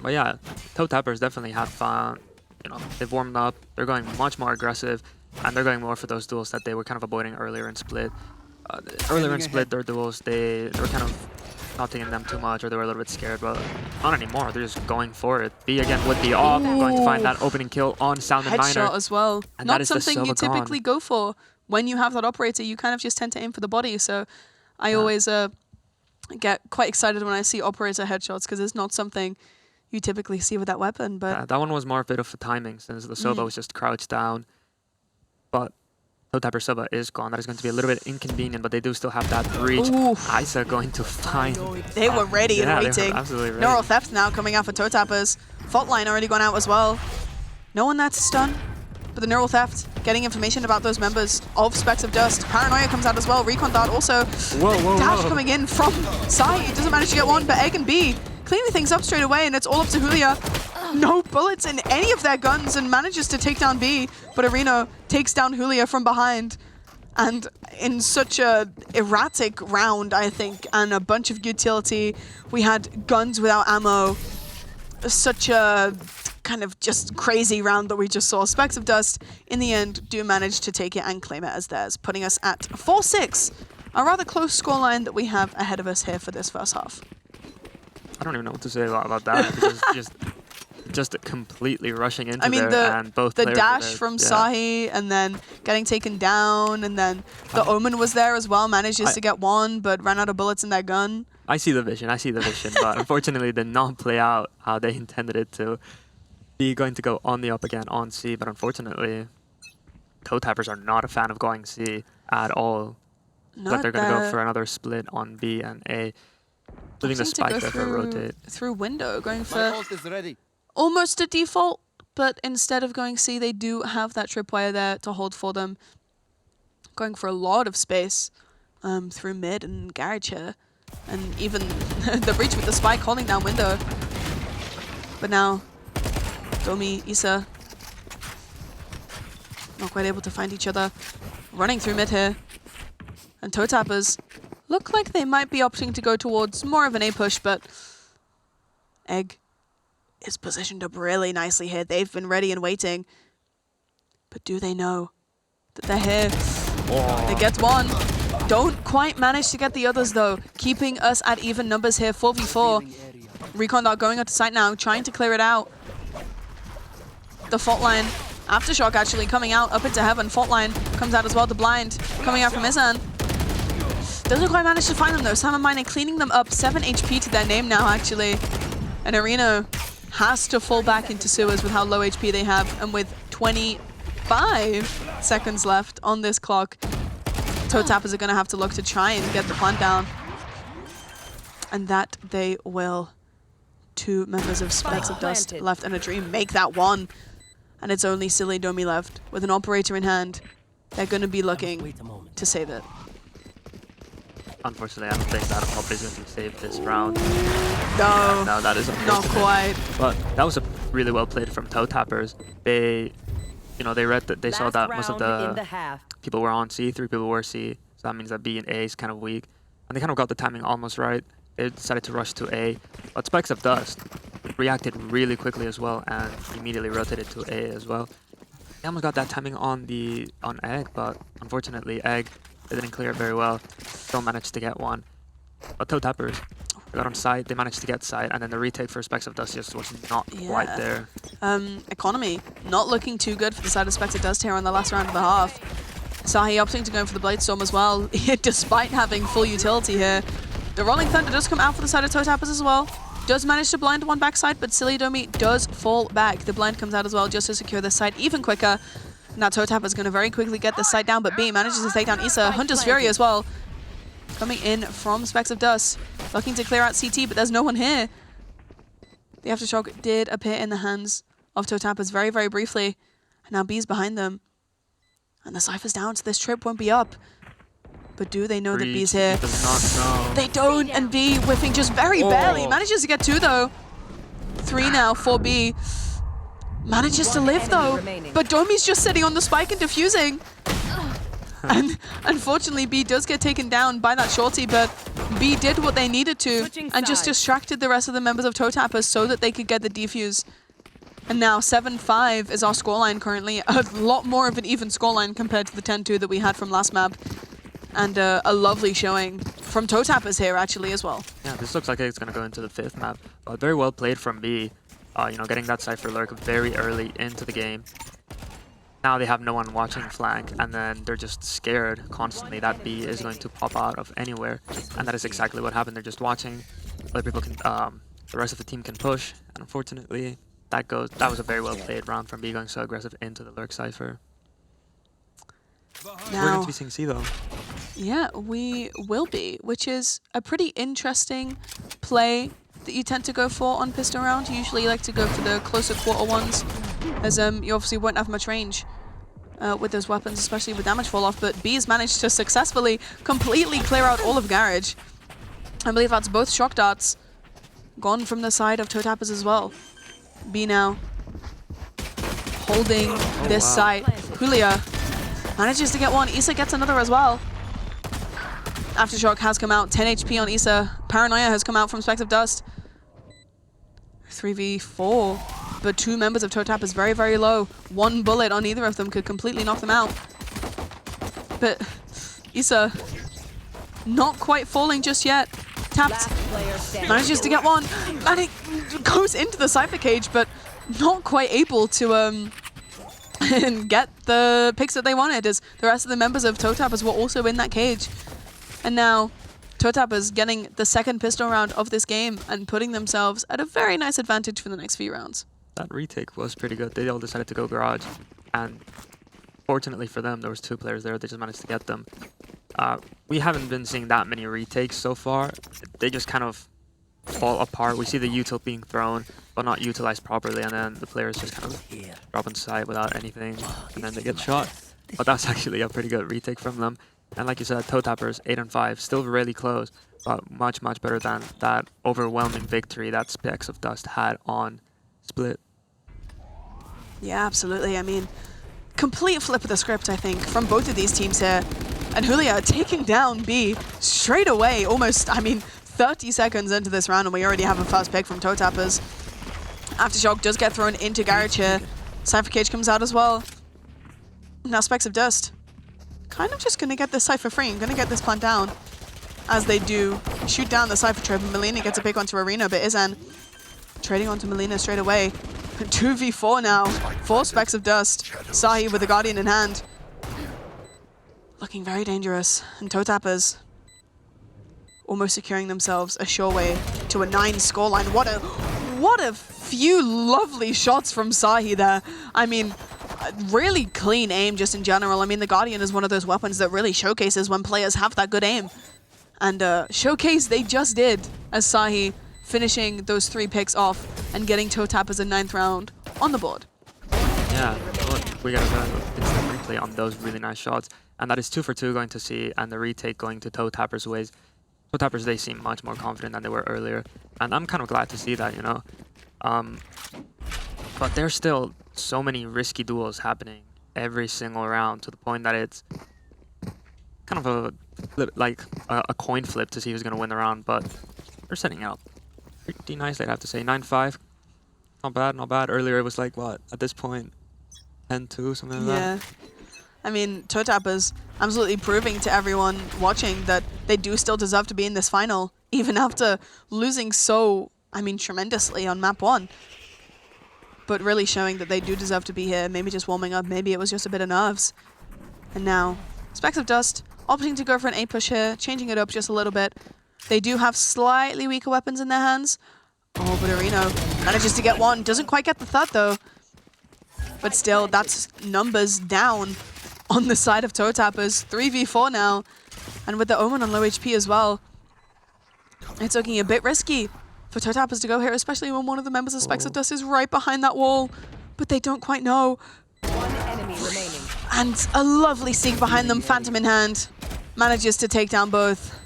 yeah, Toe Tappers definitely have fun. You know, they've warmed up. They're going much more aggressive, and they're going more for those duels that they were kind of avoiding earlier in Split. Earlier in Split, their duels, they were kind of not taking them too much, or they were a little bit scared, but not anymore. They're just going for it. B again with the off, going to find that opening kill on Sound and Miner. Headshot as well. And not something you typically go for. When you have that operator, you kind of just tend to aim for the body, so I always get quite excited when I see operator headshots, because it's not something you typically see with that weapon. But that one was more a bit of a timing, since the Soba was just crouched down. But Toe Tapper Soba is gone. That is going to be a little bit inconvenient, but they do still have that breach. Isa going to find... They were ready and waiting. They were absolutely ready. Neural Theft now coming out for Toe Tappers. Fault line already gone out as well. No one that's stunned, but the Neural Theft getting information about those members of Specks of Dust. Paranoia comes out as well. Recon Dart also. Dash coming in from Sai. It doesn't manage to get one, but Egg and B cleaning things up straight away, and it's all up to Julia. No bullets in any of their guns and manages to take down B, but Arena takes down Julia from behind. And in such a erratic round, I think, and a bunch of utility, we had guns without ammo. Such a kind of just crazy round that we just saw. Specks of Dust, in the end, do manage to take it and claim it as theirs, putting us at 4-6. A rather close scoreline that we have ahead of us here for this first half. I don't even know what to say about that. Because just completely rushing into I mean, there, and both the players dash were there. from Sahi, and then getting taken down, and then the Omen was there as well, manages to get one, but ran out of bullets in that gun. I see the vision, but unfortunately it did not play out how they intended it to. Be going to go on the up again on C, but unfortunately, toe tappers are not a fan of going C at all. But they're going to go for another split on B and A. Leaving the spike there for a rotate. Through window, going for almost a default, but instead of going C, they do have that tripwire there to hold for them. Going for a lot of space through mid and garage here. And even the breach with the spike holding down window. But now, Domi, Issa, not quite able to find each other. Running through mid here. And toe tappers look like they might be opting to go towards more of an A push, but Egg is positioned up really nicely here. They've been ready and waiting. But do they know that they're here? Oh. They get one. Don't quite manage to get the others though. Keeping us at even numbers here, 4v4. Recon Dart going up to site now, trying to clear it out. The fault line. Aftershock actually coming out up into heaven. Fault line comes out as well. The blind coming out from Izan. Doesn't quite manage to find them though. Sam and Mine cleaning them up. 7 HP to their name now actually. And Arena has to fall back into sewers with how low HP they have. And with 25 seconds left on this clock, toe tappers are going to have to look to try and get the plant down. And that they will. 2 members of Specks of Dust left and a Dream make that one. And it's only Silly Domi left with an operator in hand. They're going to be looking to save it. Unfortunately, I don't think that operator is going to save this round. No, no, that is not quite. But that was a really well played from toe tappers. They, they read that they saw that most of the people were on C, 3 people were C. So that means that B and A is kind of weak, and they kind of got the timing almost right. They decided to rush to A, but Specks of Dust reacted really quickly as well and immediately rotated to A as well. They almost got that timing on Egg, but unfortunately Egg, they didn't clear it very well. Still managed to get one. But toe tappers, they got on site, they managed to get site, and then the retake for Specks of Dust just was not quite there. Economy not looking too good for the side of Specks of Dust here on the last round of the half. Sahi opting to go for the Blade Storm as well, despite having full utility here. The Rolling Thunder does come out for the side of toe tappers as well. Does manage to blind one backside, but Silly Domi does fall back. The blind comes out as well just to secure this side even quicker. Now toe tapper's going to very quickly get this side down, but B manages to take down Issa. Hunter's Fury as well. Coming in from Specks of Dust. Looking to clear out CT, but there's no one here. The Aftershock did appear in the hands of toe tappers very, very briefly. And now B's behind them. And the Cypher's down, so this trip won't be up. But do they know that B's here? Does not know. They don't, and B whiffing just very barely. Manages to get 2 though. 3 now for B. Manages to live though. But Domi's just sitting on the spike and defusing. And unfortunately, B does get taken down by that shorty, but B did what they needed to and just distracted the rest of the members of toe tappers so that they could get the defuse. And now 7-5 is our scoreline currently. A lot more of an even scoreline compared to the 10-2 that we had from last map. And a lovely showing from toe tappers here actually as well. Yeah, this looks like it's going to go into the 5th map. Very well played from B. Getting that Cypher lurk very early into the game. Now they have no one watching flank, and then they're just scared constantly that B is going to pop out of anywhere. And that is exactly what happened. They're just watching. Other people can, the rest of the team can push. And unfortunately, that was a very well played round from B going so aggressive into the lurk Cypher. Now, we're going to be seeing C though. Yeah, we will be, which is a pretty interesting play that you tend to go for on pistol round. You usually like to go for the closer quarter ones, as you obviously won't have much range with those weapons, especially with damage fall off. But B's managed to successfully completely clear out all of Garage. I believe that's both shock darts gone from the side of toe tappers as well. B now holding this site. Julia manages to get one. Issa gets another as well. Aftershock has come out. 10 HP on Issa. Paranoia has come out from Specks of Dust. 3v4. but two members of ToeTap is very, very low. One bullet on either of them could completely knock them out. But Issa not quite falling just yet. Tapped, manages to get one, and it goes into the Cypher cage, but not quite able to get the picks that they wanted, as the rest of the members of ToeTappers were also in that cage. And now ToeTappers getting the second pistol round of this game and putting themselves at a very nice advantage for the next few rounds. That retake was pretty good. They all decided to go garage, and fortunately for them, there was two players there. They just managed to get them. We haven't been seeing that many retakes so far. They just kind of fall apart. We see the util being thrown, but not utilized properly, and then the players just kind of drop on site without anything, and then they get shot. But that's actually a pretty good retake from them. And like you said, ToeTappers 8 and 5, still really close, but much better than that overwhelming victory that Specks of Dust had on Split. Yeah, absolutely. I mean, complete flip of the script, I think, from both of these teams here. And Julia taking down B straight away, almost, I mean, 30 seconds into this round, and we already have a first pick from ToeTappers. Aftershock does get thrown into Garage here. Cypher Cage comes out as well. Now Specks of Dust kind of just going to get this Cypher free. I'm going to get this plant down as they do shoot down the Cypher trip. Melina gets a pick onto Arena, but Izan trading onto Melina straight away. 2v4 now for Specks of Dust. Sahi with the Guardian in hand. Looking very dangerous. And ToeTappers almost securing themselves a sure way to a 9 scoreline. What a few lovely shots from Sahi there. I mean, really clean aim just in general. I mean, the Guardian is one of those weapons that really showcases when players have that good aim. And showcase they just did, as Sahi finishing those 3 picks off and getting ToeTappers a 9th round on the board. Yeah, we got a instant replay on those really nice shots. And that is 2 for 2 going to C, and the retake going to ToeTappers' ways. ToeTappers, they seem much more confident than they were earlier. And I'm kind of glad to see that, you know. But there's still so many risky duels happening every single round, to the point that it's kind of a coin flip to see who's going to win the round. But they're setting out pretty nice, I'd have to say. 9-5. Not bad, not bad. Earlier it was like, what, at this point, 10-2, something like that? I mean, ToeTappers absolutely proving to everyone watching that they do still deserve to be in this final, even after losing so, I mean, tremendously on map 1. But really showing that they do deserve to be here, maybe just warming up, maybe it was just a bit of nerves. And now, Specks of Dust opting to go for an A push here, changing it up just a little bit. They do have slightly weaker weapons in their hands. Oh, but Areno manages to get one, doesn't quite get the third though. But still, that's numbers down on the side of ToeTappers. 3v4 now, and with the Omen on low HP as well. It's looking a bit risky for ToeTappers to go here, especially when one of the members of Specks of Dust is right behind that wall, but they don't quite know. One enemy remaining. And a lovely seek behind them, Phantom in hand. Manages to take down both.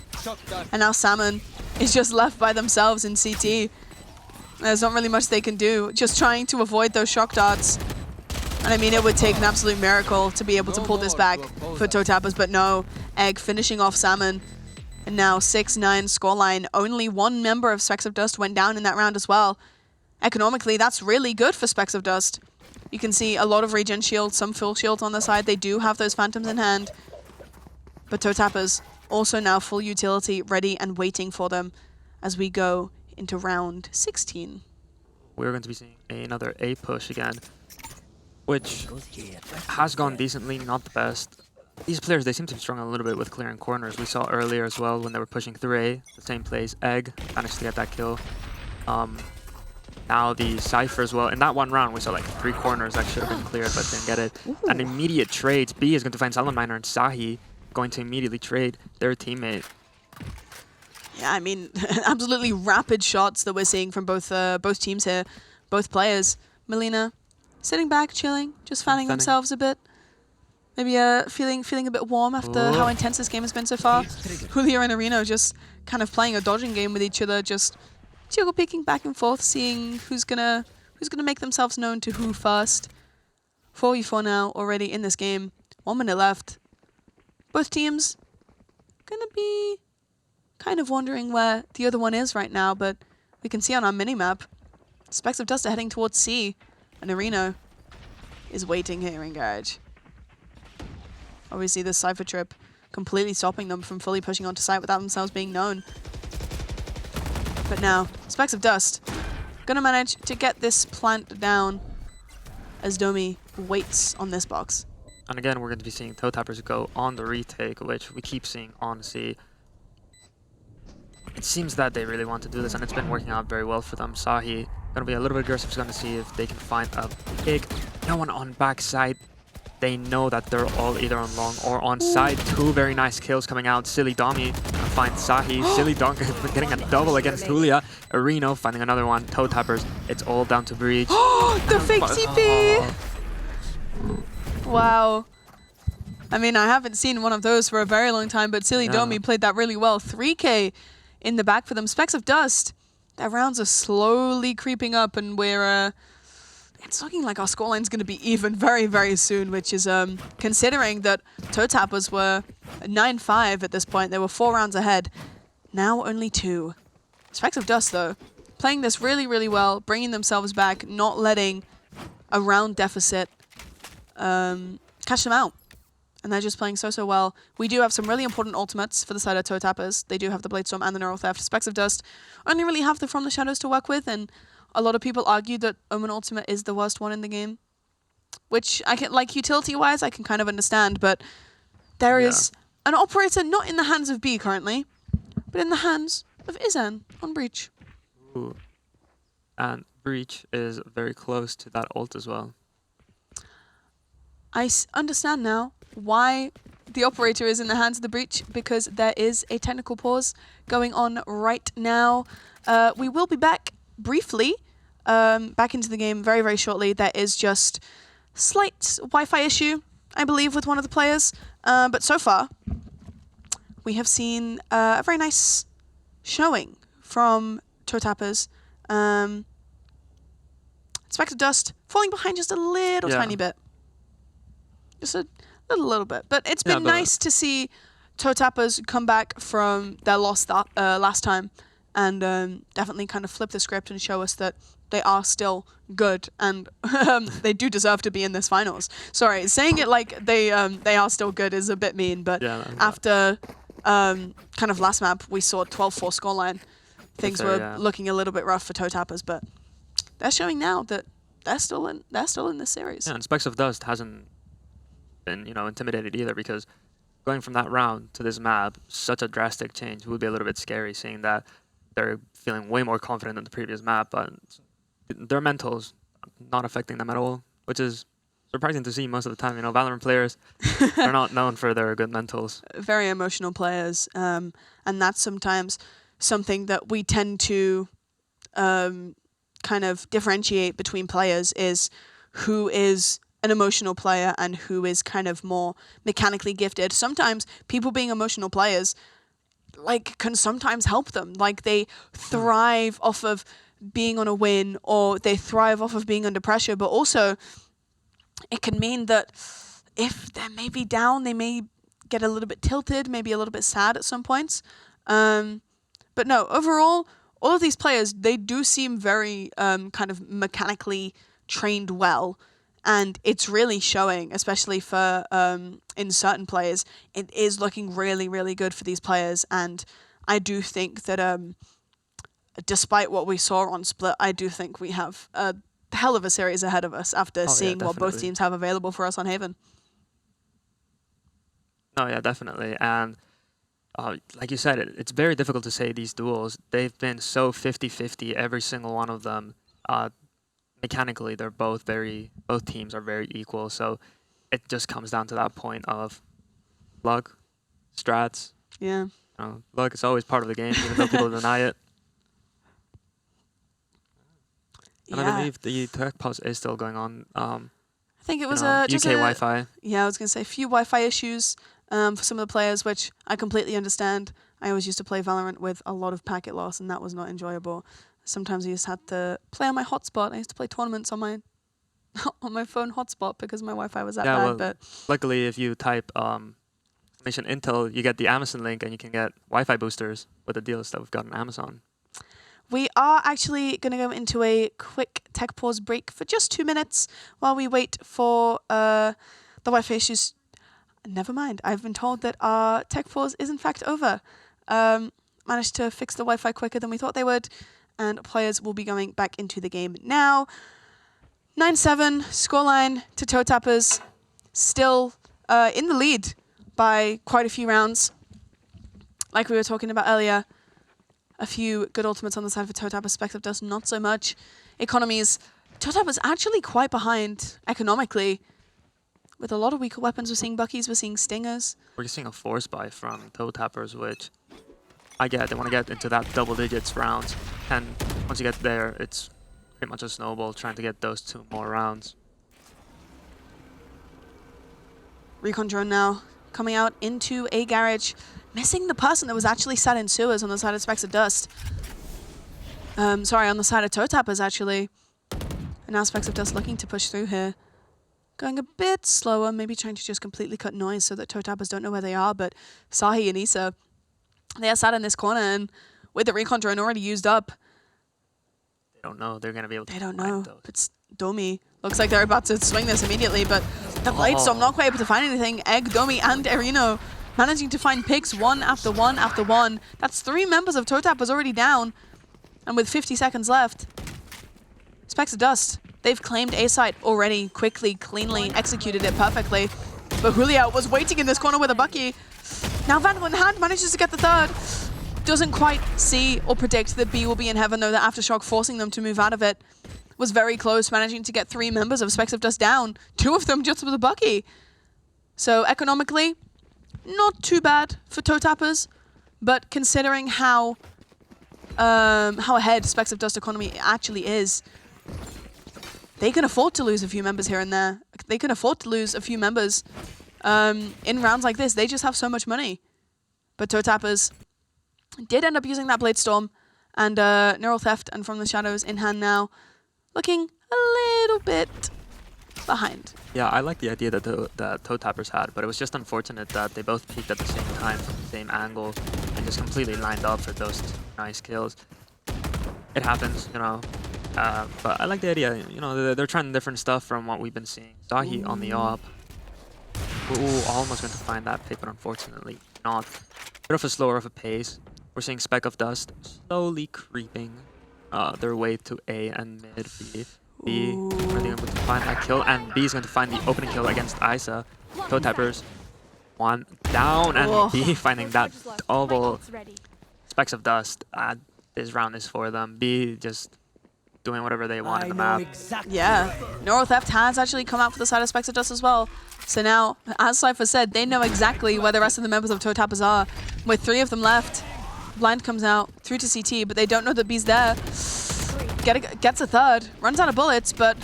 And now Salmon is just left by themselves in CT. There's not really much they can do, just trying to avoid those shock darts. And I mean, it would take an absolute miracle to be able to pull this back for ToeTappers, but no. Egg finishing off Salmon. And now 6-9 scoreline. Only one member of Specks of Dust went down in that round as well. Economically, that's really good for Specks of Dust. You can see a lot of regen shields, some full shields on the side. They do have those Phantoms in hand. But ToeTappers also now full utility, ready and waiting for them as we go into round 16. We're going to be seeing another A push again, which has gone decently, not the best. These players, they seem to be struggling a little bit with clearing corners. We saw earlier as well when they were pushing through A, the same place. Egg managed to get that kill. Now the Cypher as well. In that one round, we saw like 3 corners that should have been cleared, but didn't get it. An immediate trade. B is going to find Salmon Miner, and Sahi going to immediately trade their teammate. Yeah, I mean, absolutely rapid shots that we're seeing from both teams here, both players. Melina sitting back, chilling, just fanning themselves a bit. Maybe feeling a bit warm after how intense this game has been so far. Julia and Areno just kind of playing a dodging game with each other, just jiggle picking back and forth, seeing who's gonna make themselves known to who first. 4v4 now already in this game. 1 minute left. Both teams gonna be kind of wondering where the other one is right now, but we can see on our minimap, Specks of Dust are heading towards C. And Areno is waiting here in Garage. Obviously, this Cypher trip completely stopping them from fully pushing onto site without themselves being known. But now, Specks of Dust gonna manage to get this plant down as Domi waits on this box. And again, we're going to be seeing toe tappers go on the retake, which we keep seeing on C. It seems that they really want to do this, and it's been working out very well for them. Sahi going to be a little bit aggressive, going to see if they can find a pick. No one on backside. They know that they're all either on long or on side. Two very nice kills coming out. Silly Domi finds Sahi. Silly Donkey getting a double against Julia. Areno finding another one. Toe tappers. It's all down to Breach. The fake TP! Wow. I mean, I haven't seen one of those for a very long time, but Silly Domi played that really well. 3K in the back for them. Specks of Dust. Their rounds are slowly creeping up, and we're... it's looking like our scoreline's going to be even very, very soon, which is considering that Toe Tappers were 9-5 at this point. They were 4 rounds ahead. Now only 2. Specks of Dust, though, playing this really, really well, bringing themselves back, not letting a round deficit catch them out. And they're just playing so, so well. We do have some really important ultimates for the side of Toe Tappers. They do have the Bladestorm and the Neural Theft. Specks of Dust only really have the From the Shadows to work with, and a lot of people argue that Omen Ultimate is the worst one in the game, which I can, like, utility-wise, I can kind of understand, but there is an operator not in the hands of B currently, but in the hands of Izan on Breach. Ooh. And Breach is very close to that ult as well. I understand now why the operator is in the hands of the Breach, because there is a technical pause going on right now. We will be back briefly back into the game very, very shortly. There is just slight Wi-Fi issue, I believe, with one of the players. But so far, we have seen a very nice showing from Toe Tappers. Spectre Dust falling behind just a little tiny bit. Just a little bit. But it's been nice to see Toe Tappers come back from their loss that, last time, and definitely kind of flip the script and show us that they are still good, and they do deserve to be in this finals. Sorry, saying it like they are still good is a bit mean, but after kind of last map, we saw 12-4 scoreline. Things were looking a little bit rough for Toe Tappers, but they're showing now that they're still in this series. Yeah, and Specks of Dust hasn't been, intimidated either, because going from that round to this map, such a drastic change would be a little bit scary, seeing that they're feeling way more confident than the previous map, but their mentals not affecting them at all, which is surprising to see most of the time. Valorant players, they're not known for their good mentals. Very emotional players, and that's sometimes something that we tend to kind of differentiate between players, is who is an emotional player and who is kind of more mechanically gifted. Sometimes people being emotional players can sometimes help them. Like, they thrive off of being on a win, or they thrive off of being under pressure, but also it can mean that if they're maybe down, they may get a little bit tilted, maybe a little bit sad at some points. But no, overall, all of these players, they do seem very kind of mechanically trained well. And it's really showing, especially for in certain players. It is looking really, really good for these players. And I do think that despite what we saw on Split, I do think we have a hell of a series ahead of us after seeing what both teams have available for us on Haven. Oh, yeah, definitely. And like you said, it's very difficult to say these duels. They've been so 50-50, every single one of them. Mechanically, they're both teams are very equal, so it just comes down to that point of luck, strats. Yeah. Luck is always part of the game, even though people deny it. And I believe the tech pause is still going on. I think it was just UK Wi-Fi. Yeah, I was going to say a few Wi-Fi issues for some of the players, which I completely understand. I always used to play Valorant with a lot of packet loss, and that was not enjoyable. Sometimes I just had to play on my hotspot. I used to play tournaments on my phone hotspot because my Wi-Fi was that bad. Well, but luckily, if you type Mission Intel, you get the Amazon link, and you can get Wi-Fi boosters with the deals that we've got on Amazon. We are actually going to go into a quick tech pause break for just 2 minutes while we wait for the Wi-Fi issues. Never mind. I've been told that our tech pause is in fact over. Managed to fix the Wi-Fi quicker than we thought they would, and players will be going back into the game now. 9-7 scoreline to Toe Tappers, still in the lead by quite a few rounds. Like we were talking about earlier, a few good ultimates on the side for Toe Tappers, Specks of Dust not so much. Economies, Toe Tappers actually quite behind economically. With a lot of weaker weapons, we're seeing Buckies, we're seeing Stingers. We're seeing a force buy from Toe Tappers, which I get. They want to get into that double digits rounds. And once you get there, it's pretty much a snowball trying to get those 2 more rounds. Recon drone now coming out into a garage, missing the person that was actually sat in sewers on the side of Specks of Dust. Sorry, on the side of Toe Tappers actually. And now Specks of Dust looking to push through here. Going a bit slower, maybe trying to just completely cut noise so that Toe Tappers don't know where they are, but Sahi and Issa, they are sat in this corner, and with the recon drone already used up. They don't know they're going to be able to They don't find know. those. It's Domi. Looks like they're about to swing this immediately, but the Blade Storm not quite able to find anything. Egg, Domi, and Erino managing to find picks one after one after one. That's 3 members of Toe Tappers already down, and with 50 seconds left. Specks of Dust, they've claimed A site already, quickly, cleanly, executed it perfectly. But Julia was waiting in this corner with a Bucky. Now Vandal in hand manages to get the 3rd. Doesn't quite see or predict that B will be in heaven, though the Aftershock forcing them to move out of it. Was very close, managing to get 3 members of Specks of Dust down. 2 of them just with a Bucky. So economically, not too bad for Toe Tappers, but considering how ahead Specks of Dust economy actually is, they can afford to lose a few members here and there. They can afford to lose a few members in rounds like this. They just have so much money. But Toe Tappers did end up using that Blade Storm and Neural Theft and From the Shadows in hand now. Looking a little bit behind. Yeah, I like the idea that Toe Tappers had, but it was just unfortunate that they both peaked at the same time from the same angle and just completely lined up for those 2 nice kills. It happens, you know. But I like the idea, you know, they're trying different stuff from what we've been seeing. Sahi on the op. Ooh, almost going to find that pick, but unfortunately not. Bit of a slower of a pace. We're seeing Speck of Dust slowly creeping their way to A and mid B. B really able to find that kill, and B is going to find the opening kill against Isa. Toe Tappers 1 down, and B finding that double. Specks of Dust. This round is for them. B just doing whatever they want in the map. Yeah, Neural Theft has actually come out for the side of Specks of Dust as well. So now, as Cypher said, they know exactly where the rest of the members of Toe Tappers are. With 3 of them left, Blind comes out through to CT, but they don't know that B's there. Gets a 3rd, runs out of bullets, but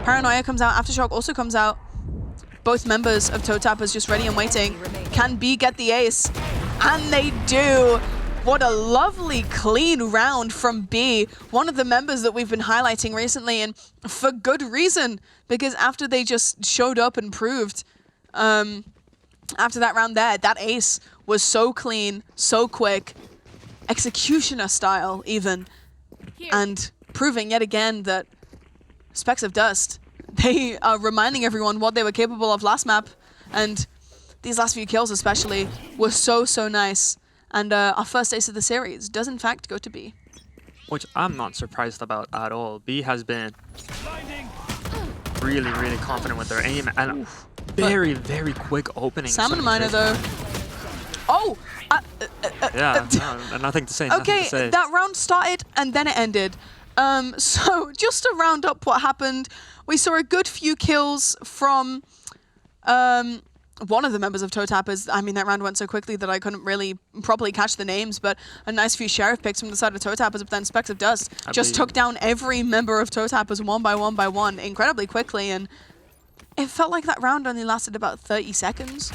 Paranoia comes out, Aftershock also comes out. Both members of Toe Tappers just ready and waiting. Can B get the ace? And they do. What a lovely, clean round from B. One of the members that we've been highlighting recently, and for good reason, because after they just showed up and proved, after that round there, that ace was so clean, so quick, executioner style even, and proving yet again that Specks of Dust, they are reminding everyone what they were capable of last map, and these last few kills especially were so, so nice. And our first ace of the series does in fact go to B. Which I'm not surprised about at all. B has been really, really confident with their aim and very, very quick openings. Salmon Miner though. Oh! Yeah, no, nothing to say. Okay, to say. That round started and then it ended. So just to round up what happened, we saw a good few kills from one of the members of Toe Tappers. I mean, that round went so quickly that I couldn't really properly catch the names, but a nice few Sheriff picks from the side of Toe Tappers, but then Specks of Dust just took down every member of Toe Tappers one by one incredibly quickly, and it felt like that round only lasted about 30 seconds.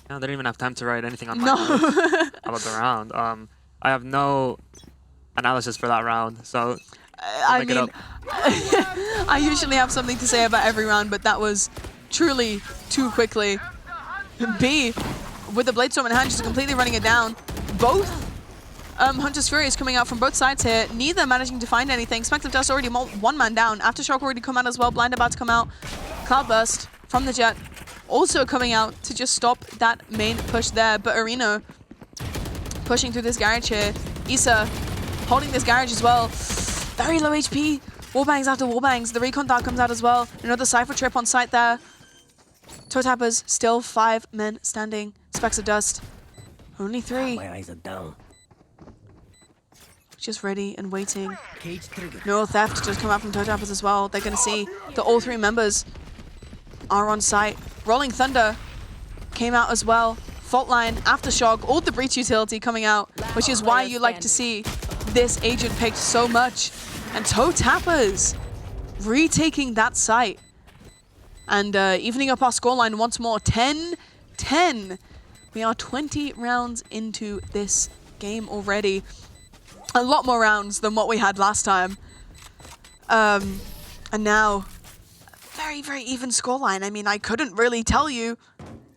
Yeah, they didn't even have time to write anything on my notes about the round. I have no analysis for that round, so I mean, I usually have something to say about every round, but that was truly too quickly. B, with the Blade Storm in hand, just completely running it down. Both Hunter's Fury is coming out from both sides here. Neither managing to find anything. Spectre of Dust already one man down. Aftershock already come out as well. Blind about to come out. Cloudburst from the Jet also coming out to just stop that main push there. But Areno pushing through this garage here. Issa holding this garage as well. Very low HP. Warbangs after warbangs. The recon dart comes out as well. Another Cypher trip on site there. Toe Tappers still 5 men standing. Specks of Dust only 3. My eyes are down. Just ready and waiting. Cage trigger. Neural Theft just come out from Toe Tappers as well. They're going to see that all 3 members are on site. Rolling Thunder came out as well. Fault Line, Aftershock, all the Breach utility coming out, which is why you like to see this agent picked so much. And Toe Tappers retaking that site. And evening up our scoreline once more. 10-10. We are 20 rounds into this game already. A lot more rounds than what we had last time. And now, very, very even scoreline. I mean, I couldn't really tell you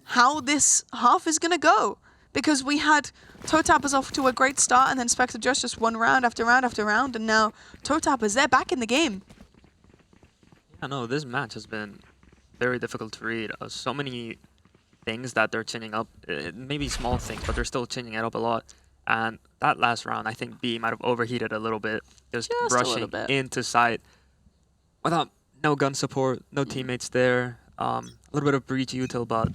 how this half is going to go. Because we had Toe Tappers off to a great start, and then Spectre just won round after round after round, and now Toe Tappers, they're back in the game. I know, this match has been very difficult to read. So many things that they're chinning up, maybe small things, but they're still chinning it up a lot. And that last round, I think B might have overheated a little bit, just rushing into site without no gun support, no teammates there, a little bit of breach util, but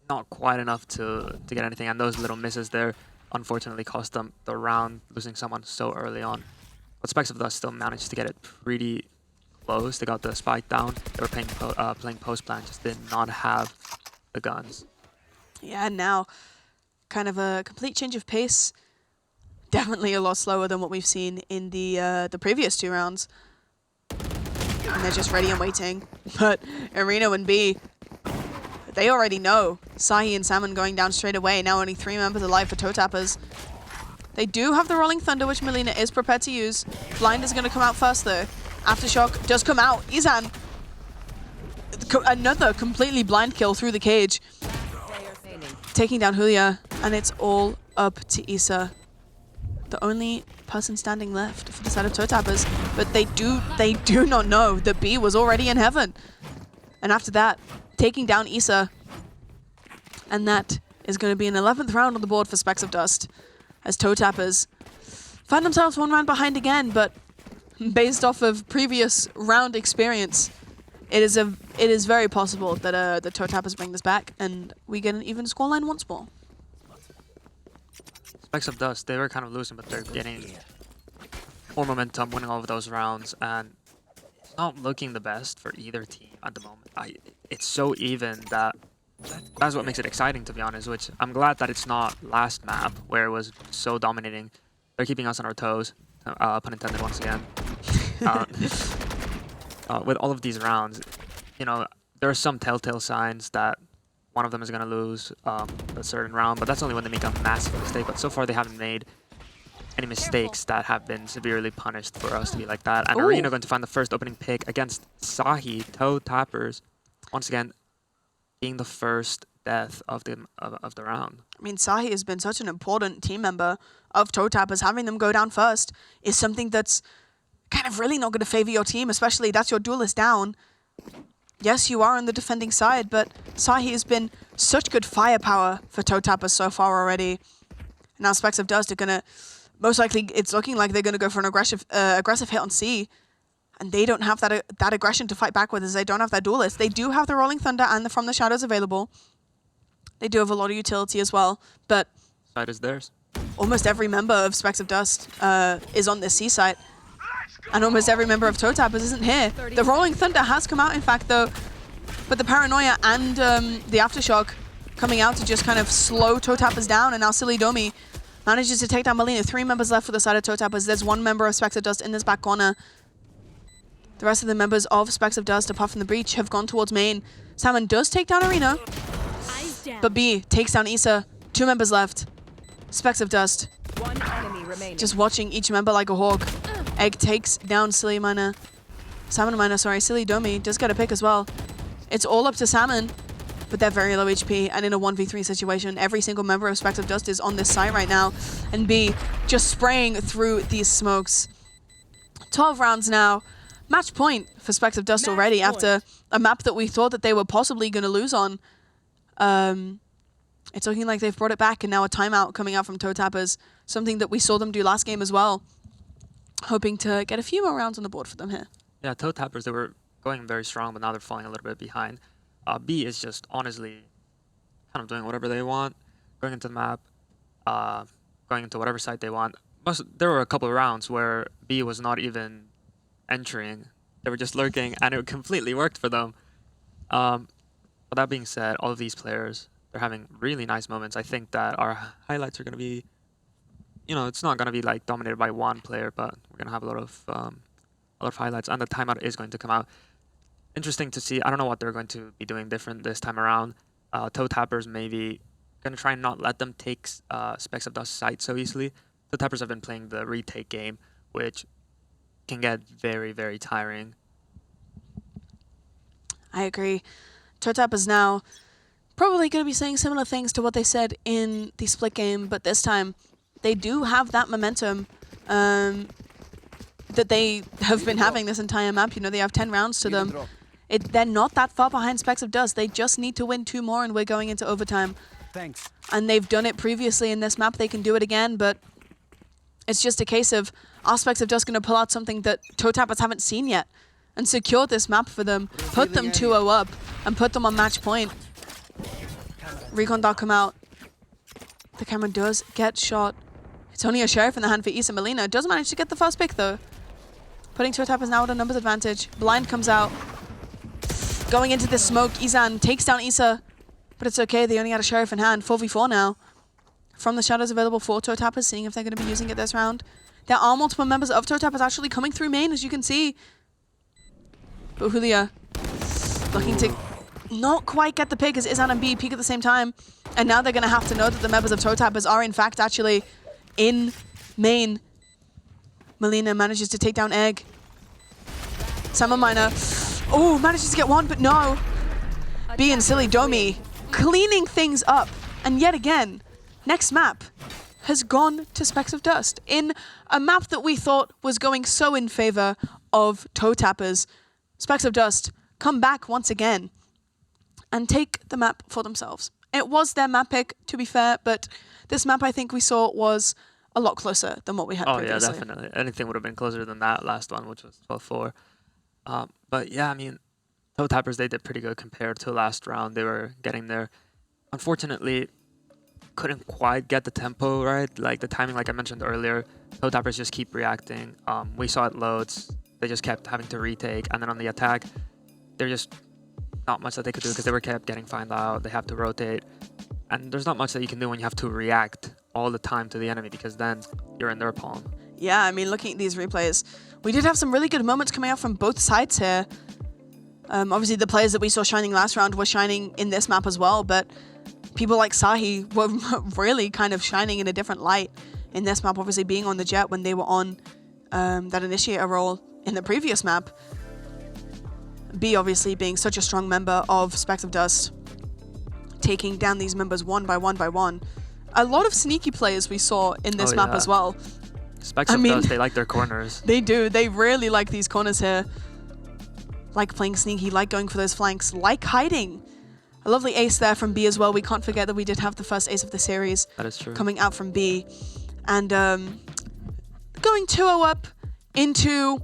not quite enough to get anything. And those little misses there, unfortunately, cost them the round, losing someone so early on. But Specks of Dust still managed to get it pretty close. They got the spike down. They were playing post plan, just did not have the guns. Yeah, now kind of a complete change of pace. Definitely a lot slower than what we've seen in the previous 2 rounds. And they're just ready and waiting. But Areno and B, they already know. Sahi and Salmon going down straight away. Now only 3 members alive for Toe Tappers. They do have the Rolling Thunder, which Melina is prepared to use. Blind is going to come out first, though. Aftershock does come out. Izan, another completely blind kill through the cage. Taking down Julia, and it's all up to Issa. The only person standing left for the side of Toe Tappers. But they do not know that B was already in heaven. And after that, taking down Issa. And that is going to be an 11th round on the board for Specks of Dust. As Toe Tappers find themselves 1 round behind again, but based off of previous round experience, it is very possible that the Toe Tappers bring this back and we get an even scoreline once more. Specks of Dust, they were kind of losing, but they're getting more momentum, winning all of those rounds, and it's not looking the best for either team at the moment. It's so even that that's what makes it exciting, to be honest, which I'm glad that it's not last map where it was so dominating. They're keeping us on our toes, pun intended once again. With all of these rounds, you know, there are some telltale signs that one of them is going to lose a certain round, but that's only when they make a massive mistake. But so far, they haven't made any mistakes that have been severely punished for us to be like that. And Arena going to find the first opening pick against Sahi, Toe Tappers, once again being the first death of the round. I mean, Sahi has been such an important team member of Toe Tappers. Having them go down first is something that's kind of really not going to favor your team, especially that's your duelist down. Yes, you are on the defending side, but Sahi has been such good firepower for Toe Tappers so far already. Now Specks of Dust are going to, most likely, it's looking like they're going to go for an aggressive hit on C. And they don't have that aggression to fight back with, as they don't have that duelist. They do have the Rolling Thunder and the From the Shadows available. They do have a lot of utility as well, but Side is theirs. Almost every member of Specks of Dust is on this C site. And almost every member of Toe Tappers isn't here. The Rolling Thunder has come out, in fact, though. But the Paranoia and the Aftershock coming out to just kind of slow Toe Tappers down. And now Silly Domi manages to take down Melina. 3 members left for the side of Toe Tappers. There's 1 member of Specks of Dust in this back corner. The rest of the members of Specks of Dust, apart from the Breach, have gone towards main. Salmon does take down Arena. But B takes down Issa. 2 members left. Specks of Dust. 1 enemy remaining. Just watching each member like a hawk. Egg takes down Silly Miner. Salmon Miner, sorry. Silly Domi does get a pick as well. It's all up to Salmon. but they're very low HP, and in a 1v3 situation, every single member of Specks of Dust is on this site right now, and B just spraying through these smokes. 12 rounds now. Match point for Specks of Dust already after a map that we thought that they were possibly going to lose on. It's looking like they've brought it back, and now a timeout coming out from Toe Tappers, something that we saw them do last game as well. Hoping to get a few more rounds on the board for them here. Yeah, Toe Tappers, they were going very strong, but now they're falling a little bit behind. B is just honestly kind of doing whatever they want, going into the map, going into whatever site they want. There were a couple of rounds where B was not even entering. They were just lurking, and it completely worked for them. But that being said, all of these players, they're having really nice moments. I think that our highlights are going to be, it's not going to be like dominated by one player, but we're going to have a lot of highlights, and the timeout is going to come out. Interesting to see. I don't know what they're going to be doing different this time around. Toe Tappers maybe going to try and not let them take Specks of Dust site so easily. Toe Tappers have been playing the retake game, which can get very, very tiring. I agree. Toe Tappers now probably going to be saying similar things to what they said in the split game, but this time they do have that momentum that they have been having this entire map. They have 10 rounds to them. They're not that far behind Specks of Dust. They just need to win 2 more, and we're going into overtime. Thanks. And they've done it previously in this map. They can do it again, but it's just a case of are Specks of Dust going to pull out something that Toe Tappers haven't seen yet and secure this map for them, put them 2-0 up, and put them on match point. Recon Dart come out. The camera does get shot. It's only a Sheriff in the hand for Issa. Melina does manage to get the first pick, though. Putting Toe Tappers now at a numbers advantage. Blind comes out. Going into the smoke, Izan takes down Issa. But it's okay, they only had a Sheriff in hand. 4v4 now. From the shadows available for Toe Tappers, seeing if they're going to be using it this round. There are multiple members of Toe Tappers actually coming through main, as you can see. But Julia looking to not quite get the pick as Izan and B peek at the same time. And now they're going to have to know that the members of Toe Tappers are in fact actually in main. Melina manages to take down Egg. Salmon Miner. Oh, manages to get one, but no. B and Silly Domi cleaning things up. And yet again, next map has gone to Specks of Dust in a map that we thought was going so in favor of Toe Tappers. Specks of Dust come back once again and take the map for themselves. It was their map pick, to be fair, but this map I think we saw was a lot closer than what we had previously. Oh yeah, definitely. Anything would have been closer than that last one, which was 12-4. But yeah, I mean, Toe Tappers, they did pretty good compared to last round. They were getting there. Unfortunately, couldn't quite get the tempo right. Like the timing, like I mentioned earlier, Toe Tappers just keep reacting. We saw it loads. They just kept having to retake. And then on the attack, there's just not much that they could do because they were kept getting found out. They have to rotate. And there's not much that you can do when you have to react all the time to the enemy because then you're in their palm. Yeah, I mean, looking at these replays, we did have some really good moments coming out from both sides here. Obviously, the players that we saw shining last round were shining in this map as well, but people like Sahi were really kind of shining in a different light in this map, obviously being on the Jet when they were on that Initiator role in the previous map. B obviously being such a strong member of Specks of Dust, taking down these members one by one by one. A lot of sneaky players we saw in this map as well. Specks of Dust, they like their corners. They do. They really like these corners here. Like playing sneaky, like going for those flanks, like hiding. A lovely ace there from B as well. We can't forget that we did have the first ace of the series. That is true. Coming out from B. And going 2-0 up into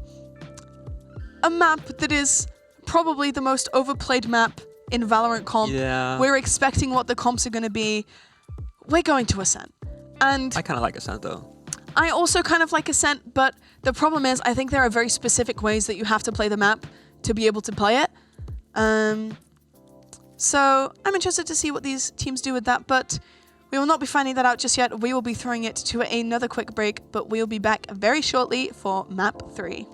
a map that is probably the most overplayed map in Valorant comp. Yeah. We're expecting what the comps are going to be. We're going to Ascent. And I kind of like Ascent though. I also kind of like Ascent, but the problem is I think there are very specific ways that you have to play the map to be able to play it. So I'm interested to see what these teams do with that, but we will not be finding that out just yet. We will be throwing it to another quick break, but we'll be back very shortly for map 3.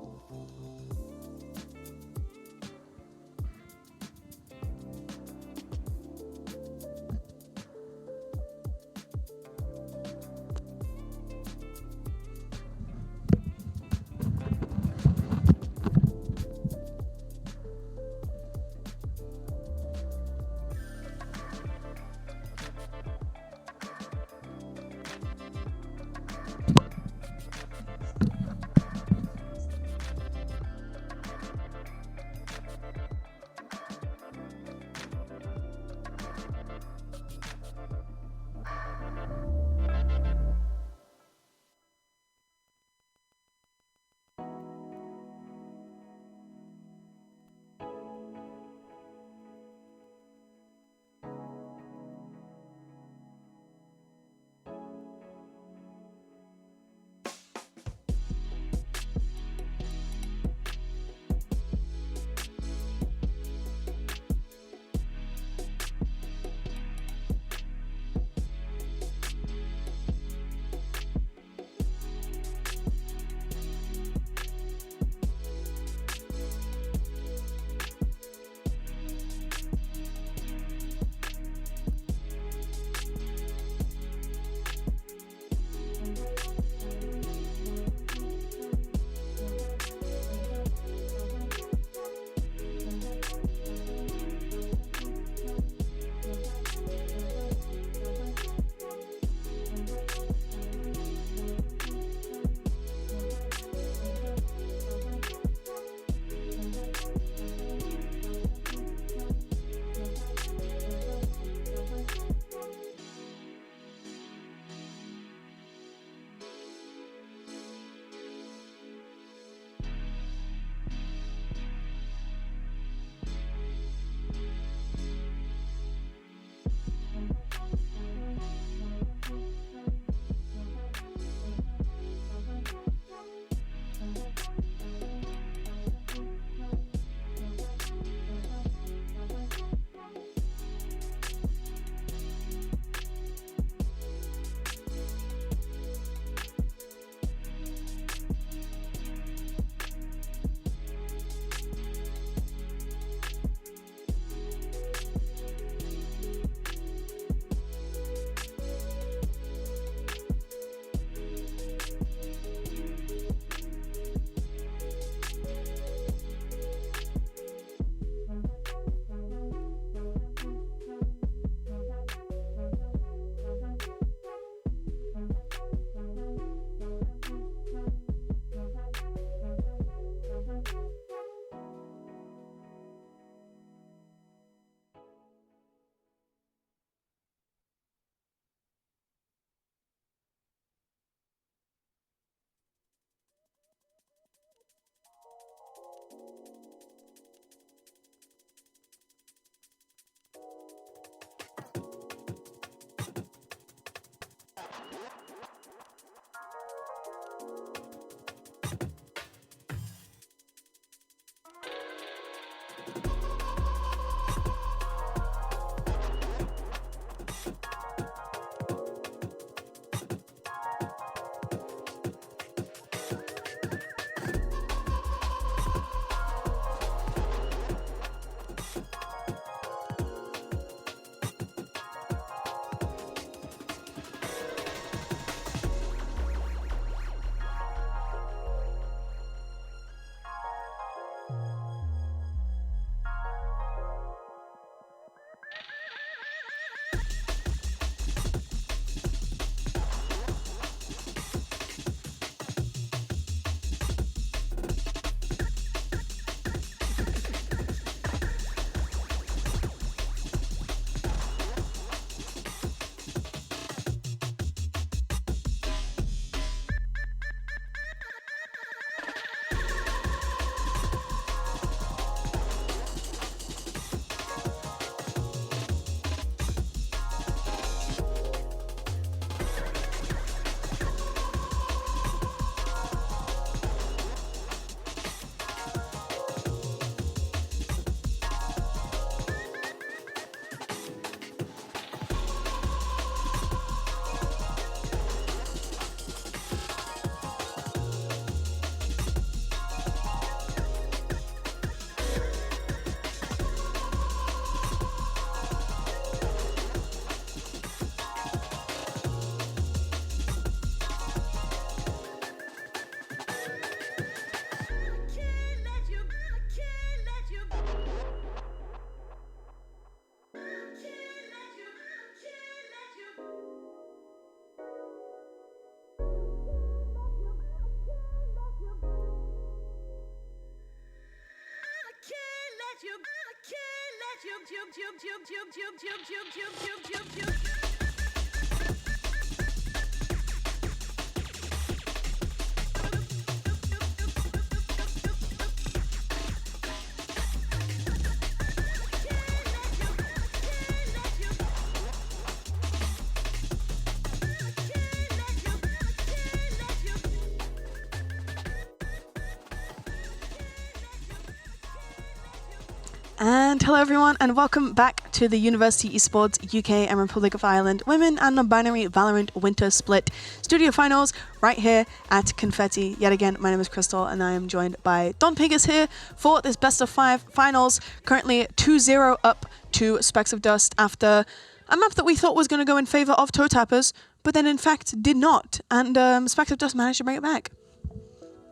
And hello everyone, and welcome back to the University Esports UK and Republic of Ireland Women and Non-Binary Valorant Winter Split Studio Finals right here at Confetti. Yet again, my name is Crystal and I am joined by Don Pigus here for this best of 5 finals. Currently 2-0 up to Specks of Dust after a map that we thought was going to go in favor of Toe Tappers, but then in fact did not. And Specks of Dust managed to bring it back.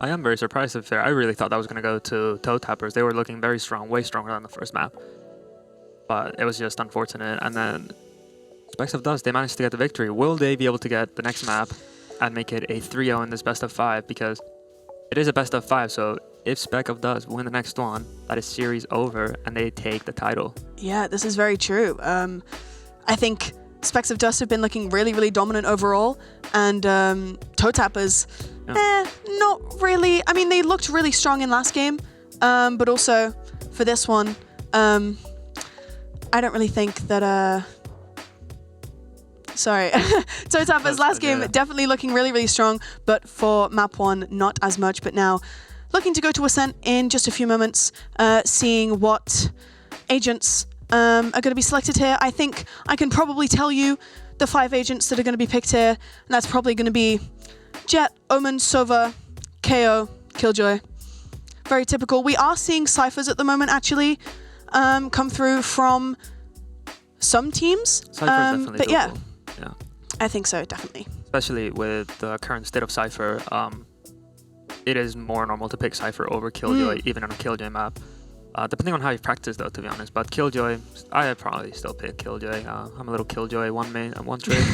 I am very surprised, to be fair. I really thought that was going to go to Toe Tappers. They were looking very strong, way stronger than the first map. But it was just unfortunate. And then Specks of Dust, they managed to get the victory. Will they be able to get the next map and make it a 3-0 in this best of 5? Because it is a best of 5, so if Spec of Dust win the next one, that is series over and they take the title. Yeah, this is very true. I think Specks of Dust have been looking really, really dominant overall. And Toe Tappers... not really. I mean, they looked really strong in last game, but also for this one, I don't really think that. Sorry, Toe Tappers last game definitely looking really, really strong, but for map 1, not as much. But now, looking to go to Ascent in just a few moments, seeing what agents are going to be selected here. I think I can probably tell you the 5 agents that are going to be picked here, and that's probably going to be Jet, Omen, Sova, KO, Killjoy. Very typical. We are seeing ciphers at the moment, actually, come through from some teams. Cypher is definitely but doable. yeah, I think so, definitely. Especially with the current state of Cypher, it is more normal to pick Cypher over Killjoy, even on a Killjoy map. Depending on how you practice, though, to be honest. But Killjoy, I probably still pick Killjoy. I'm a little Killjoy one main and one trade.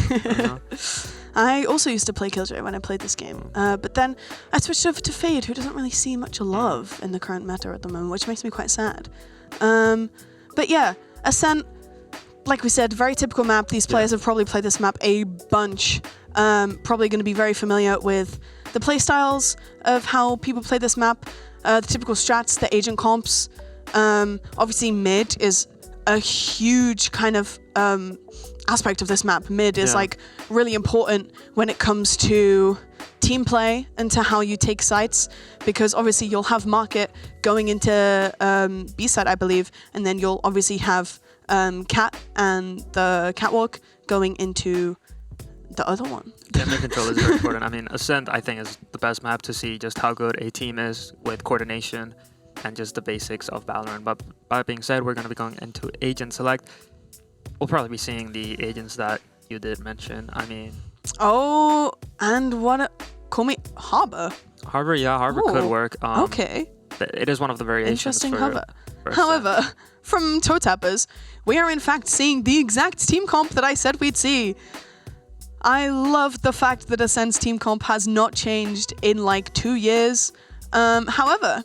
I also used to play Killjoy when I played this game, but then I switched over to Fade, who doesn't really see much love in the current meta at the moment, which makes me quite sad. But yeah, Ascent, like we said, very typical map. These players have probably played this map a bunch. Probably going to be very familiar with the playstyles of how people play this map, the typical strats, the agent comps. Obviously, mid is a huge kind of aspect of this map. Mid is like really important when it comes to team play and to how you take sites, because obviously you'll have Market going into B side, I believe, and then you'll obviously have Cat and the Catwalk going into the other one. Yeah, mid control is very important. I mean, Ascent, I think, is the best map to see just how good a team is with coordination and just the basics of Valorant. But that being said, we're going to be going into agent select. We'll probably be seeing the agents that you did mention. I mean... Oh, and call me Harbor. Harbor, yeah, Harbor could work. Okay. It is one of the variations. Interesting for Harbor. for However, from Toe Tappers, we are in fact seeing the exact team comp that I said we'd see. I love the fact that Ascent's team comp has not changed in like 2 years. However,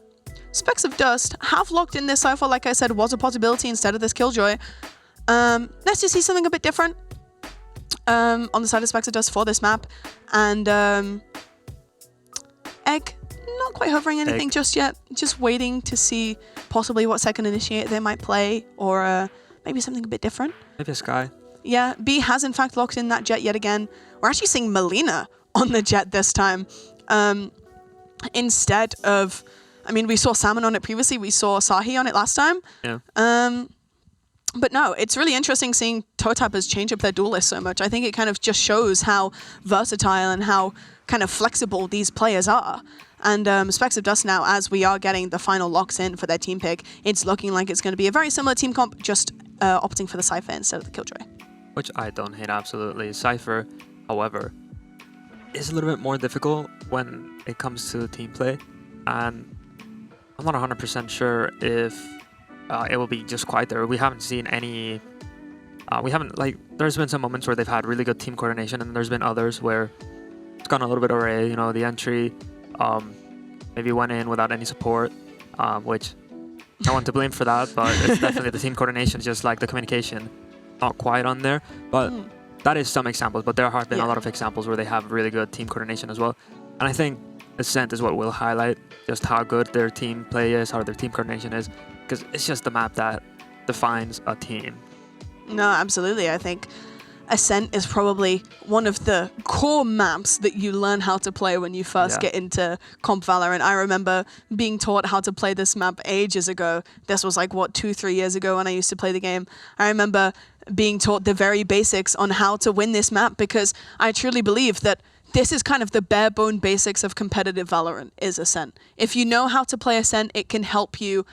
Specks of Dust have locked in this cypher, like I said, was a possibility instead of this Killjoy. Let's just see something a bit different on the side of Specks of Dust for this map. And Egg, not quite hovering anything just yet. Just waiting to see possibly what second initiate they might play, or maybe something a bit different. Maybe a Sky. Yeah, B has in fact locked in that Jet yet again. We're actually seeing Melina on the Jet this time. Instead of, I mean, we saw Salmon on it previously. We saw Sahi on it last time. Yeah. But no, it's really interesting seeing Toe Tappers change up their duel list so much. I think it kind of just shows how versatile and how kind of flexible these players are. And Specks of Dust now, as we are getting the final locks in for their team pick, it's looking like it's going to be a very similar team comp, just opting for the Cypher instead of the Killjoy. Which I don't hate, absolutely. Cypher, however, is a little bit more difficult when it comes to team play. And I'm not 100% sure if it will be just quite there. We haven't seen any... there's been some moments where they've had really good team coordination, and there's been others where it's gone a little bit awry. You know, the entry maybe went in without any support, which no one to blame for that, but it's definitely the team coordination, just like the communication, not quite on there. But that is some examples, but there have been a lot of examples where they have really good team coordination as well. And I think Ascent is what will highlight just how good their team play is, how their team coordination is, because it's just the map that defines a team. No, absolutely. I think Ascent is probably one of the core maps that you learn how to play when you first get into Comp Valorant. I remember being taught how to play this map ages ago. This was like, what, 2-3 years ago when I used to play the game. I remember being taught the very basics on how to win this map because I truly believe that this is kind of the bare bone basics of competitive Valorant is Ascent. If you know how to play Ascent, it can help you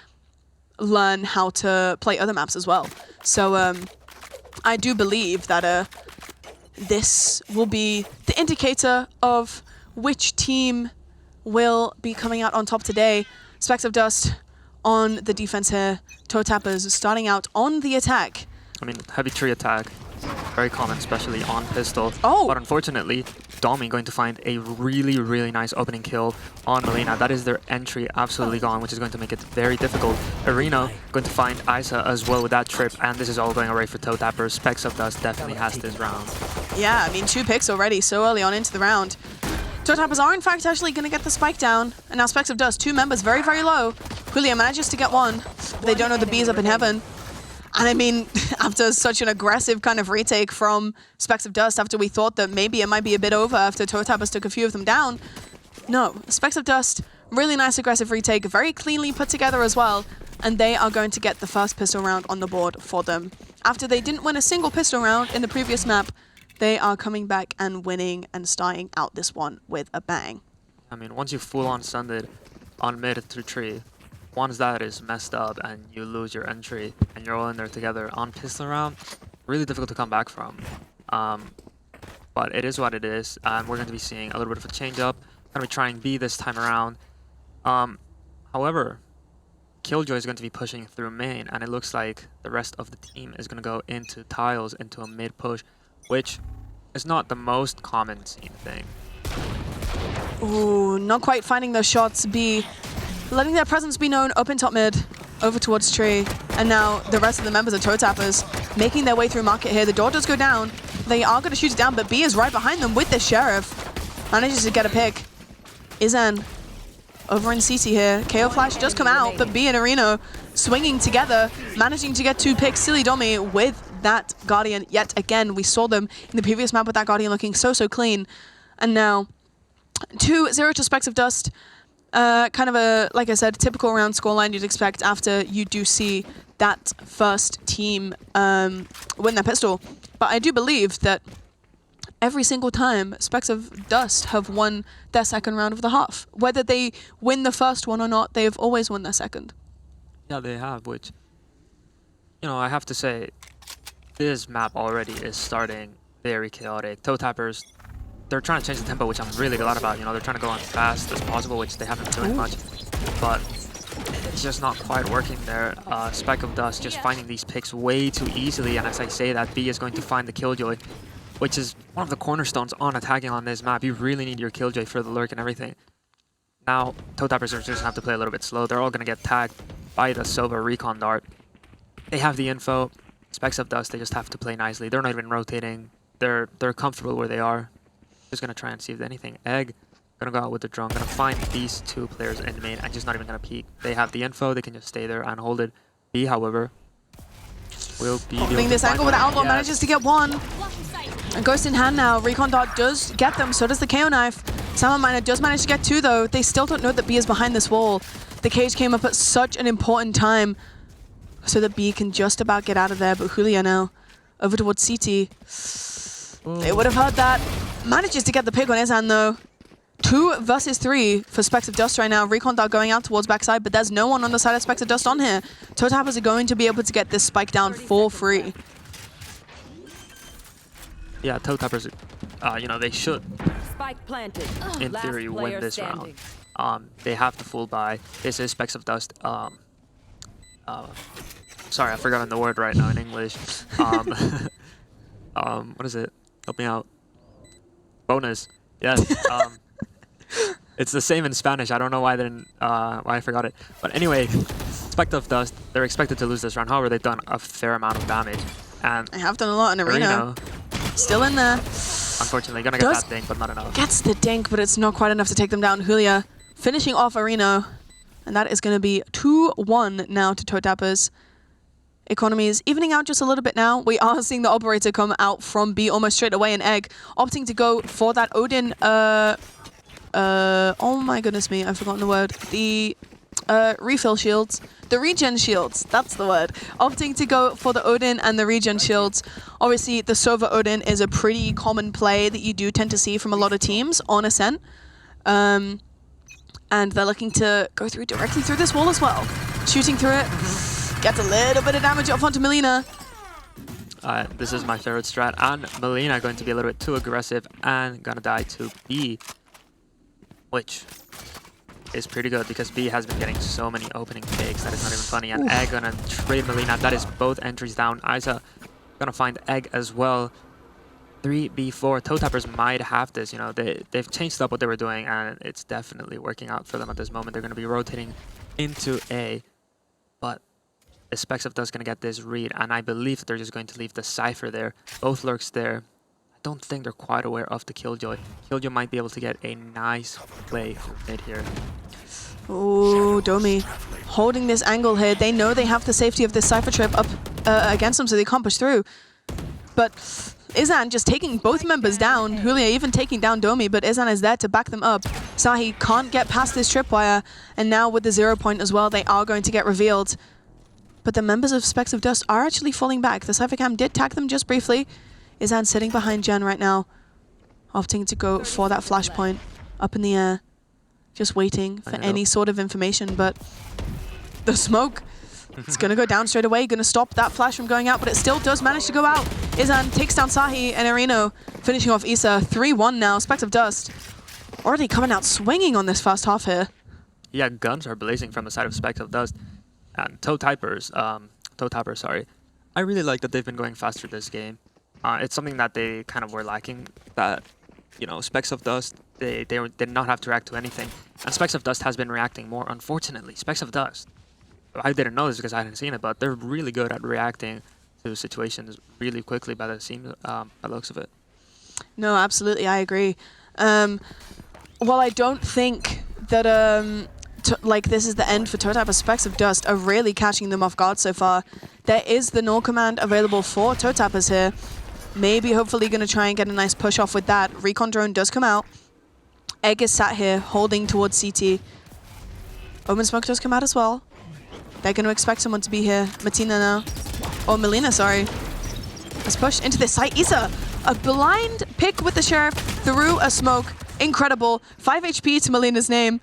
learn how to play other maps as well. So I do believe that this will be the indicator of which team will be coming out on top today. Specks of Dust on the defense here. Toe Tappers starting out on the attack. I mean, heavy tree attack, very common, especially on pistol. Oh! But unfortunately, Domi going to find a really, really nice opening kill on Melina. That is their entry absolutely gone, which is going to make it very difficult. Arena going to find Isa as well with that trip, and this is all going away for Toe Tapper. Specks of Dust definitely has this round. Yeah, I mean, 2 picks already so early on into the round. Toe Tappers are in fact actually going to get the spike down, and now Specks of Dust, 2 members very, very low. Julia manages to get one, but they don't know the B is up in heaven. And I mean, after such an aggressive kind of retake from Specks of Dust, after we thought that maybe it might be a bit over after Toe Tappers took a few of them down, no, Specks of Dust, really nice aggressive retake, very cleanly put together as well, and they are going to get the first pistol round on the board for them. After they didn't win a single pistol round in the previous map, they are coming back and winning and starting out this one with a bang. I mean, once you full-on sunded on mid through tree, once that is messed up and you lose your entry and you're all in there together on pistol round, really difficult to come back from. But it is what it is. We're going to be seeing a little bit of a change up. Going to be trying B this time around. However, Killjoy is going to be pushing through main, and it looks like the rest of the team is going to go into tiles, into a mid push, which is not the most common seen thing. Ooh, not quite finding those shots. B letting their presence be known up in top mid, over towards tree, and now the rest of the members of Toe Tappers making their way through market here. The door does go down. They are going to shoot it down, but B is right behind them with the Sheriff. Manages to get a pick. Izan over in CT here. KO Flash does come out, but B and Areno swinging together, managing to get 2 picks. Silly Domi with that Guardian yet again. We saw them in the previous map with that Guardian looking so clean. And now 2-0 to Specks of Dust. Kind of a, like I said, typical round scoreline you'd expect after you do see that first team win their pistol. But I do believe that every single time Specks of Dust have won their second round of the half. Whether they win the first one or not, they have always won their second. Yeah, they have, which, you know, I have to say, this map already is starting very chaotic. Toe Tappers, they're trying to change the tempo, which I'm really glad about. You know, they're trying to go on fast as possible, which they haven't been doing much. But it's just not quite working there. Speck of Dust just finding these picks way too easily. And as I say that, B is going to find the Killjoy, which is one of the cornerstones on attacking on this map. You really need your Killjoy for the lurk and everything. Now, Toe Tappers are just going to have to play a little bit slow. They're all going to get tagged by the Silver Recon Dart. They have the info. Specks of Dust, they just have to play nicely. They're not even rotating. They're comfortable where they are. Just gonna try and see if anything. Egg, gonna go out with the drone. Gonna find these 2 players in main and just not even gonna peek. They have the info. They can just stay there and hold it. B, however, will be Holding this angle with the Outlaw, manages to get one. A Ghost in hand now. Recon Dart does get them. So does the KO Knife. Salmon Miner does manage to get 2 though. They still don't know that B is behind this wall. The cage came up at such an important time so that B can just about get out of there. But Julia now over towards CT. They would have heard that. Manages to get the pick on his hand though. 2 versus 3 for Specks of Dust right now. Recon Dart going out towards backside, but there's no one on the side of Specks of Dust on here. Toe Tappers are going to be able to get this spike down for free. Yeah, Toe Tappers, you know, they should, Spike planted. in theory, win this round. They have the full buy. This is Specks of Dust. Sorry, I've forgotten the word right now in English. What is it? Help me out. Bonus. Yes. It's the same in Spanish. I don't know why I forgot it. But anyway, Spectre of Dust, they're expected to lose this round. However, they've done a fair amount of damage. And I have done a lot in Arena. Still in there. Unfortunately, gonna get that dink, but not enough. Gets the dink, but it's not quite enough to take them down. Julia finishing off Arena. And that is going to be 2-1 now to Toe Tappers. Economy is evening out just a little bit now. We are seeing the operator come out from B almost straight away in Egg, opting to go for that Odin, oh my goodness me, I've forgotten the word. The refill shields. The regen shields, that's the word. Opting to go for the Odin and the regen shields. Obviously, the Sova Odin is a pretty common play that you do tend to see from a lot of teams on Ascent. And they're looking to go directly through this wall as well. Shooting through it. Gets a little bit of damage off onto Melina. This is my favorite strat. And Melina going to be a little bit too aggressive and gonna die to B. Which is pretty good because B has been getting so many opening takes that it's not even funny. And Egg gonna trade Melina. That is both entries down. Isa gonna find Egg as well. 3v4. Toe Tappers might have this. You know, they've changed up what they were doing, and it's definitely working out for them at this moment. They're gonna be rotating into A, but the Specs of Dust gonna get this read, and I believe that they're just going to leave the Cypher there. Both lurks there. I don't think they're quite aware of the Killjoy. Killjoy might be able to get a nice play from mid here. Oh, Domi holding this angle here. They know they have the safety of this Cypher trip up against them, so they can't push through. But Izan just taking both members down. Julia even taking down Domi, but Izan is there to back them up. Sahi can't get past this tripwire, and now with the 0 point as well, they are going to get revealed. But the members of Specks of Dust are actually falling back. The Cypher Cam did tag them just briefly. Izan sitting behind Jen right now, opting to go for that flashpoint up in the air, just waiting for any sort of information. But the smoke, it's going to go down straight away, going to stop that flash from going out, but it still does manage to go out. Izan takes down Sahi and Areno, finishing off Issa. 3-1 now. Specks of Dust already coming out swinging on this first half here. Yeah, guns are blazing from the side of Specks of Dust. And Toe Tappers, sorry. I really like that they've been going faster this game. It's something that they kind of were lacking, that, you know, Specks of Dust, they did not have to react to anything. And Specks of Dust has been reacting more, unfortunately. Specks of Dust, I didn't know this because I hadn't seen it, but they're really good at reacting to situations really quickly by the looks of it. No, absolutely, I agree. While I don't think that like this is the end for Toe Tappers, Specks of Dust are really catching them off guard so far. There is the null command available for Toe Tappers here. Maybe, hopefully, going to try and get a nice push off with that. Recon drone does come out. Egg is sat here, holding towards CT. Omen Smoke does come out as well. They're going to expect someone to be here. Martina now. Oh, Melina, sorry. Let's push into this site. Issa, a blind pick with the Sheriff through a smoke. Incredible. 5 HP to Melina's name.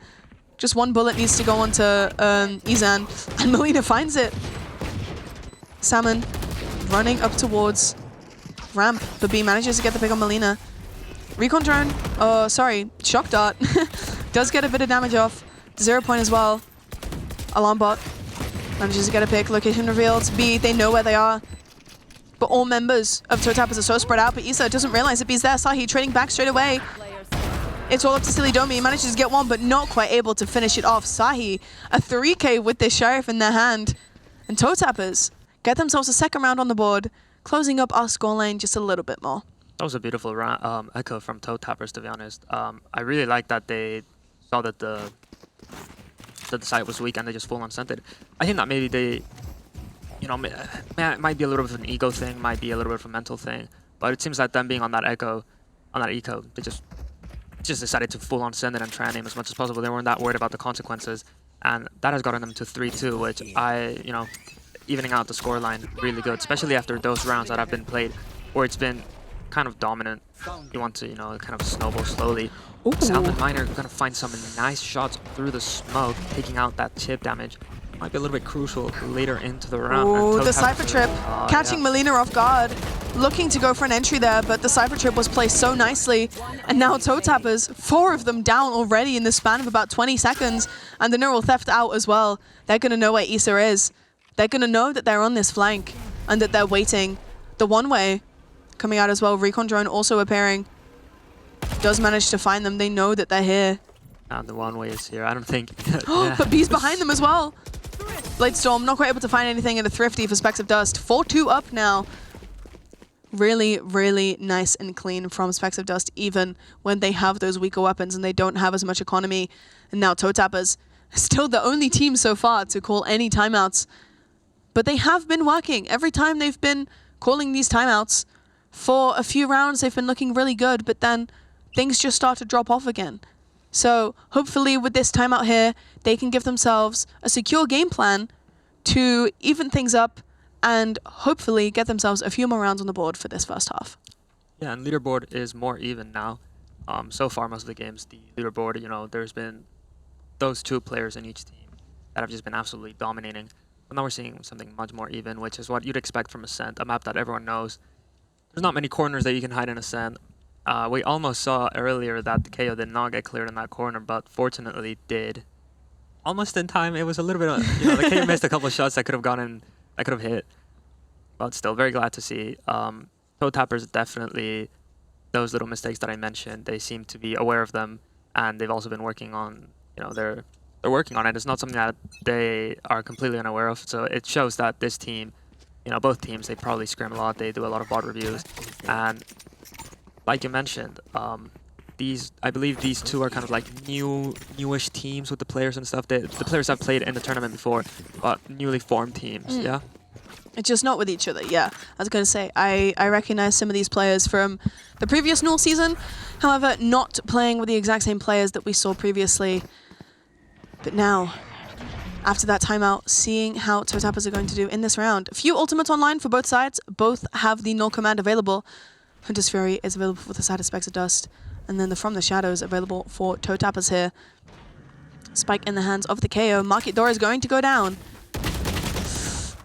Just one bullet needs to go onto Izan, and Melina finds it. Salmon running up towards ramp, but B manages to get the pick on Melina. Recon drone, oh sorry, shock dart. Does get a bit of damage off. 0 point as well. Alarm bot manages to get a pick. Location revealed. B, they know where they are. But all members of Toe Tappers are so spread out, but Issa doesn't realize that B's there. Sahi trading back straight away. It's all up to Silly Domi. He manages to get one, but not quite able to finish it off. Sahi, a 3K with this Sheriff in their hand. And Toe Tappers get themselves a second round on the board, closing up our scoreline just a little bit more. That was a beautiful echo from Toe Tappers, to be honest. I really like that they saw that the site was weak and they just full on sent it. I think that maybe they, you know, it might be a little bit of an ego thing, might be a little bit of a mental thing, but it seems like them being on that eco, they just decided to full on send it and try and aim as much as possible. They weren't that worried about the consequences, and that has gotten them to 3-2, which you know, evening out the scoreline really good, especially after those rounds that have been played where it's been kind of dominant. You want to, you know, kind of snowball slowly. Salmon Miner gonna find some nice shots through the smoke, taking out that chip damage. Might be a little bit crucial later into the round. Oh, the Cypher Trip catching Melina off guard. Looking to go for an entry there, but the Cypher Trip was placed so nicely. And now Toe Tappers, 4 of them down already in the span of about 20 seconds. And the Neural Theft out as well. They're going to know where Issa is. They're going to know that they're on this flank and that they're waiting. The one-way coming out as well. Recon drone also appearing. Does manage to find them. They know that they're here. And the one-way is here. I don't think... But B's behind them as well. Bladestorm not quite able to find anything in the Thrifty for Specks of Dust. 4-2 up now. Really, really nice and clean from Specks of Dust, even when they have those weaker weapons and they don't have as much economy. And now Toe Tappers, still the only team so far to call any timeouts. But they have been working. Every time they've been calling these timeouts, for a few rounds they've been looking really good, but then things just start to drop off again. So hopefully with this timeout here, they can give themselves a secure game plan to even things up and hopefully get themselves a few more rounds on the board for this first half. Yeah, and leaderboard is more even now. So far, most of the games, the leaderboard, you know, there's been those 2 players in each team that have just been absolutely dominating. But now we're seeing something much more even, which is what you'd expect from Ascent, a map that everyone knows. There's not many corners that you can hide in Ascent. We almost saw earlier that the KO did not get cleared in that corner, but fortunately did. Almost in time. It was a little bit, you know, the KO missed a couple of shots that could have gone in, that could have hit. But still, very glad to see. Toe Tappers definitely, those little mistakes that I mentioned, they seem to be aware of them, and they've also been working on, you know, they're working on it. It's not something that they are completely unaware of. So it shows that this team, you know, both teams, they probably scrim a lot. They do a lot of bot reviews, and like you mentioned, I believe these 2 are kind of like newish teams with the players and stuff. The players have played in the tournament before, but newly formed teams. Yeah. It's just not with each other, yeah. I was going to say, I recognize some of these players from the previous Null season, however, not playing with the exact same players that we saw previously. But now, after that timeout, seeing how Toe Tappers are going to do in this round. A few ultimates online for both sides. Both have the Null command available. Hunter's Fury is available for the side of Specks of Dust. And then the From the Shadows available for Toe Tappers here. Spike in the hands of the KO. Market Door is going to go down.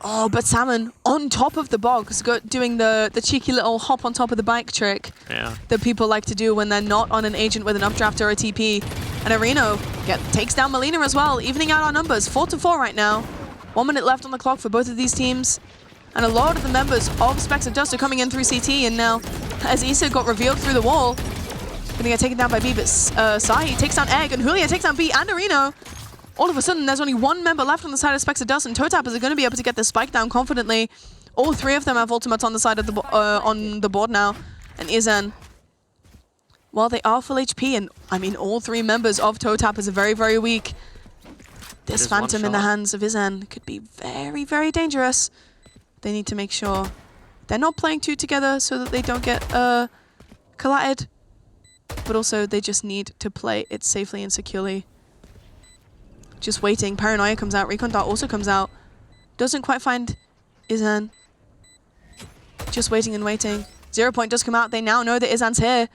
Oh, but Salmon on top of the box, doing the cheeky little hop on top of the bike trick that people like to do when they're not on an agent with an updraft or a TP. And Areno takes down Melina as well, evening out our numbers. 4-4 right now. 1 minute left on the clock for both of these teams. And a lot of the members of Specks of Dust are coming in through CT, and now, as Issa got revealed through the wall, gonna get taken down by B, but Sahi takes down Egg, and Julia takes down B and Areno. All of a sudden, there's only 1 member left on the side of Specks of Dust, and Toe Tappers are going to be able to get the spike down confidently. All 3 of them have ultimates on the side of the on the board now, and Izan, while they are full HP, and I mean all 3 members of Toe Tappers are very, very weak. This Phantom in the hands of Izan could be very, very dangerous. They need to make sure they're not playing 2 together so that they don't get collided, but also they just need to play it safely and securely. Just waiting. Paranoia comes out. Recon Dart also comes out. Doesn't quite find Izan. Just waiting and waiting. 0 Point does come out. They now know that Izan's here.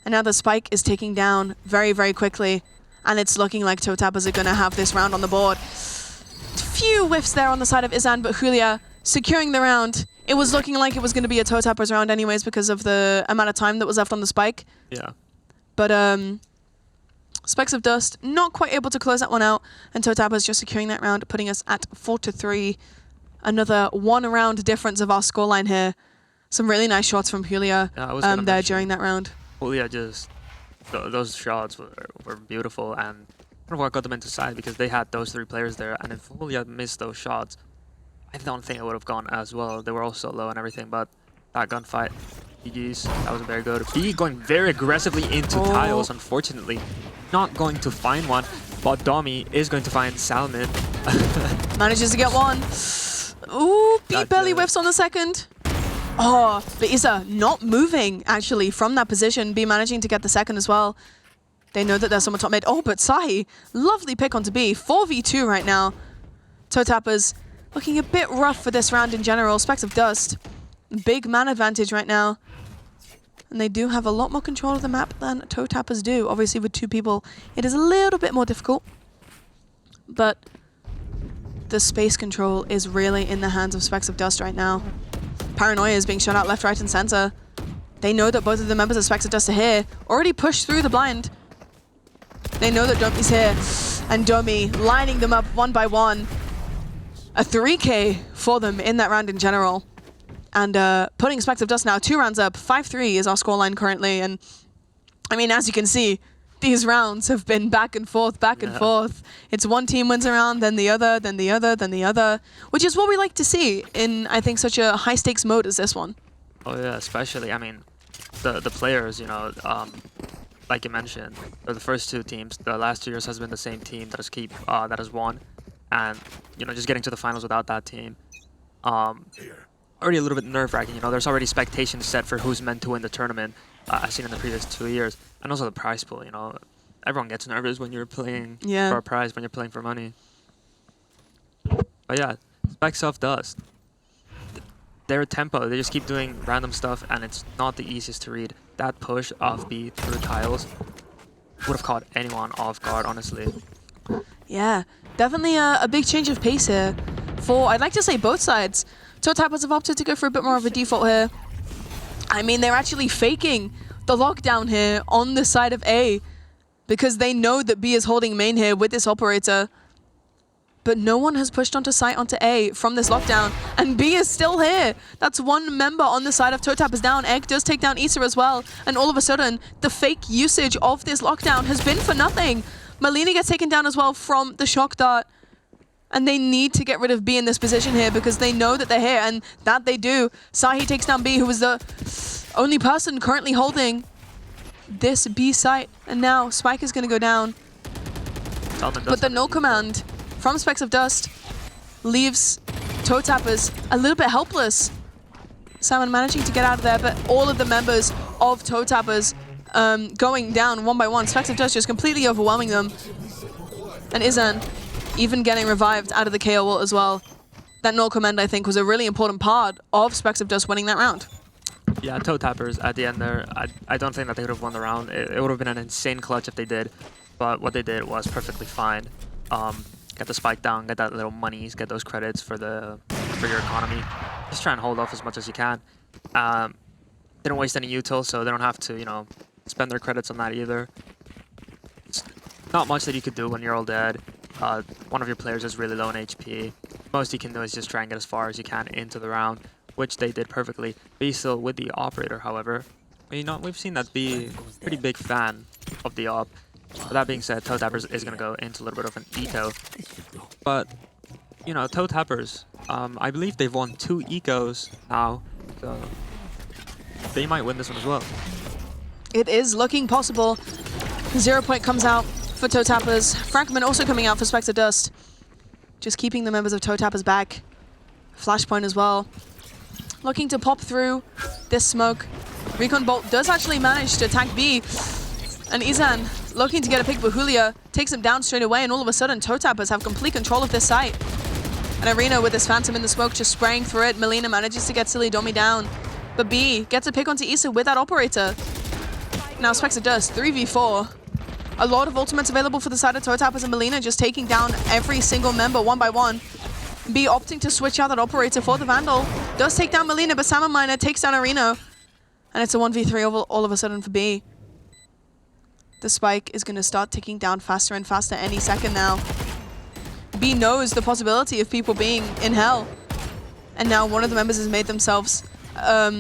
And now the spike is taking down very, very quickly. And it's looking like Toe Tappers are going to have this round on the board. Few whiffs there on the side of Izan, but Julia securing the round. It was looking like it was going to be a Toe Tappers round anyways because of the amount of time that was left on the spike. Yeah. But Specks of Dust not quite able to close that one out, and Toe Tappers just securing that round, putting us at 4-3. Another 1 round difference of our scoreline here. Some really nice shots from Julia there during that round. Julia just, those shots were beautiful, and kind of what got them into side because they had those 3 players there, and if Julia missed those shots, I don't think it would have gone as well. They were all so low and everything, but that gunfight, GG's, that was very good. B going very aggressively into tiles, unfortunately. Not going to find one, but Domi is going to find Salmon. Manages to get one. Ooh, B barely whiffs on the second. Oh, but Issa not moving, actually, from that position. B managing to get the second as well. They know that there's someone top mid. Oh, but Sahi, lovely pick onto B. 4v2 right now. Toe Tappers looking a bit rough for this round in general. Specks of Dust, big man advantage right now. And they do have a lot more control of the map than Toe Tappers do. Obviously, with 2 people, it is a little bit more difficult. But the space control is really in the hands of Specks of Dust right now. Paranoia is being shot out left, right, and center. They know that both of the members of Specks of Dust are here. Already pushed through the blind. They know that Domi's here. And Domi lining them up 1 by 1. A 3K for them in that round in general. And putting Specks of Dust now 2 rounds up. 5-3 is our scoreline currently. And I mean, as you can see, these rounds have been back and forth, back and forth. It's one team wins a round, then the other, then the other, then the other, which is what we like to see in, I think, such a high-stakes mode as this one. Oh yeah, especially, I mean, the players, you know, like you mentioned, the first two teams, the last 2 years has been the same team that has won, and you know, just getting to the finals without that team, already a little bit nerve-wracking. You know, there's already expectations set for who's meant to win the tournament. I've seen in the previous 2 years, and also the prize pool. You know, everyone gets nervous when you're playing for a prize, when you're playing for money. But yeah, Specs of Dust. Their tempo, they just keep doing random stuff, and it's not the easiest to read. That push off B through tiles would have caught anyone off guard, honestly. Yeah, definitely a big change of pace here for, I'd like to say, both sides. ToeTappers have opted to go for a bit more of a default here. I mean, they're actually faking the lockdown here on the side of A because they know that B is holding main here with this operator. But no one has pushed onto site onto A from this lockdown, and B is still here. That's one member on the side of ToeTappers down. Egg does take down Issa as well, and all of a sudden, the fake usage of this lockdown has been for nothing. Melina gets taken down as well from the shock dart, and they need to get rid of B in this position here because they know that they're here, and that they do. Sahi takes down B, who was the only person currently holding this B site, and now Spike is going to go down. But the no command from Specks of Dust leaves ToeTappers a little bit helpless. Salmon managing to get out of there, but all of the members of ToeTappers going down one by one. Specks of Dust just completely overwhelming them. And Izan even getting revived out of the KO ult as well. That no command, I think, was a really important part of Specks of Dust winning that round. Yeah, ToeTappers at the end there, I don't think that they would have won the round. It would have been an insane clutch if they did, but what they did was perfectly fine. Get the spike down, get that little monies, get those credits for your economy. Just try and hold off as much as you can. Didn't waste any util, so they don't have to, you know, spend their credits on that either. It's not much that you could do when you're all dead. One of your players is really low in HP. Most you can do is just try and get as far as you can into the round, which they did perfectly. B still with the operator, however. You know, we've seen that B pretty big fan of the op. But that being said, ToeTappers is going to go into a little bit of an eco. But, you know, ToeTappers, I believe they've won 2 ecos now, so they might win this one as well. It is looking possible. 0 point comes out for ToeTappers. Frankman also coming out for Specks of Dust. Just keeping the members of ToeTappers back. Flashpoint as well. Looking to pop through this smoke. Recon Bolt does actually manage to attack B. And Izan looking to get a pick, but Julia takes him down straight away, and all of a sudden ToeTappers have complete control of this site. And Arena with this Phantom in the smoke just spraying through it. Melina manages to get Silly Domi down. But B gets a pick onto Issa with that operator. Now Specks of Dust, 3v4. A lot of ultimates available for the side of ToeTappers, and Melina just taking down every single member one by one. B opting to switch out that operator for the Vandal. Does take down Melina, but Salmon Miner takes down Arena. And it's a 1v3 all of a sudden for B. The spike is going to start ticking down faster and faster any second now. B knows the possibility of people being in hell. And now one of the members has made themselves aware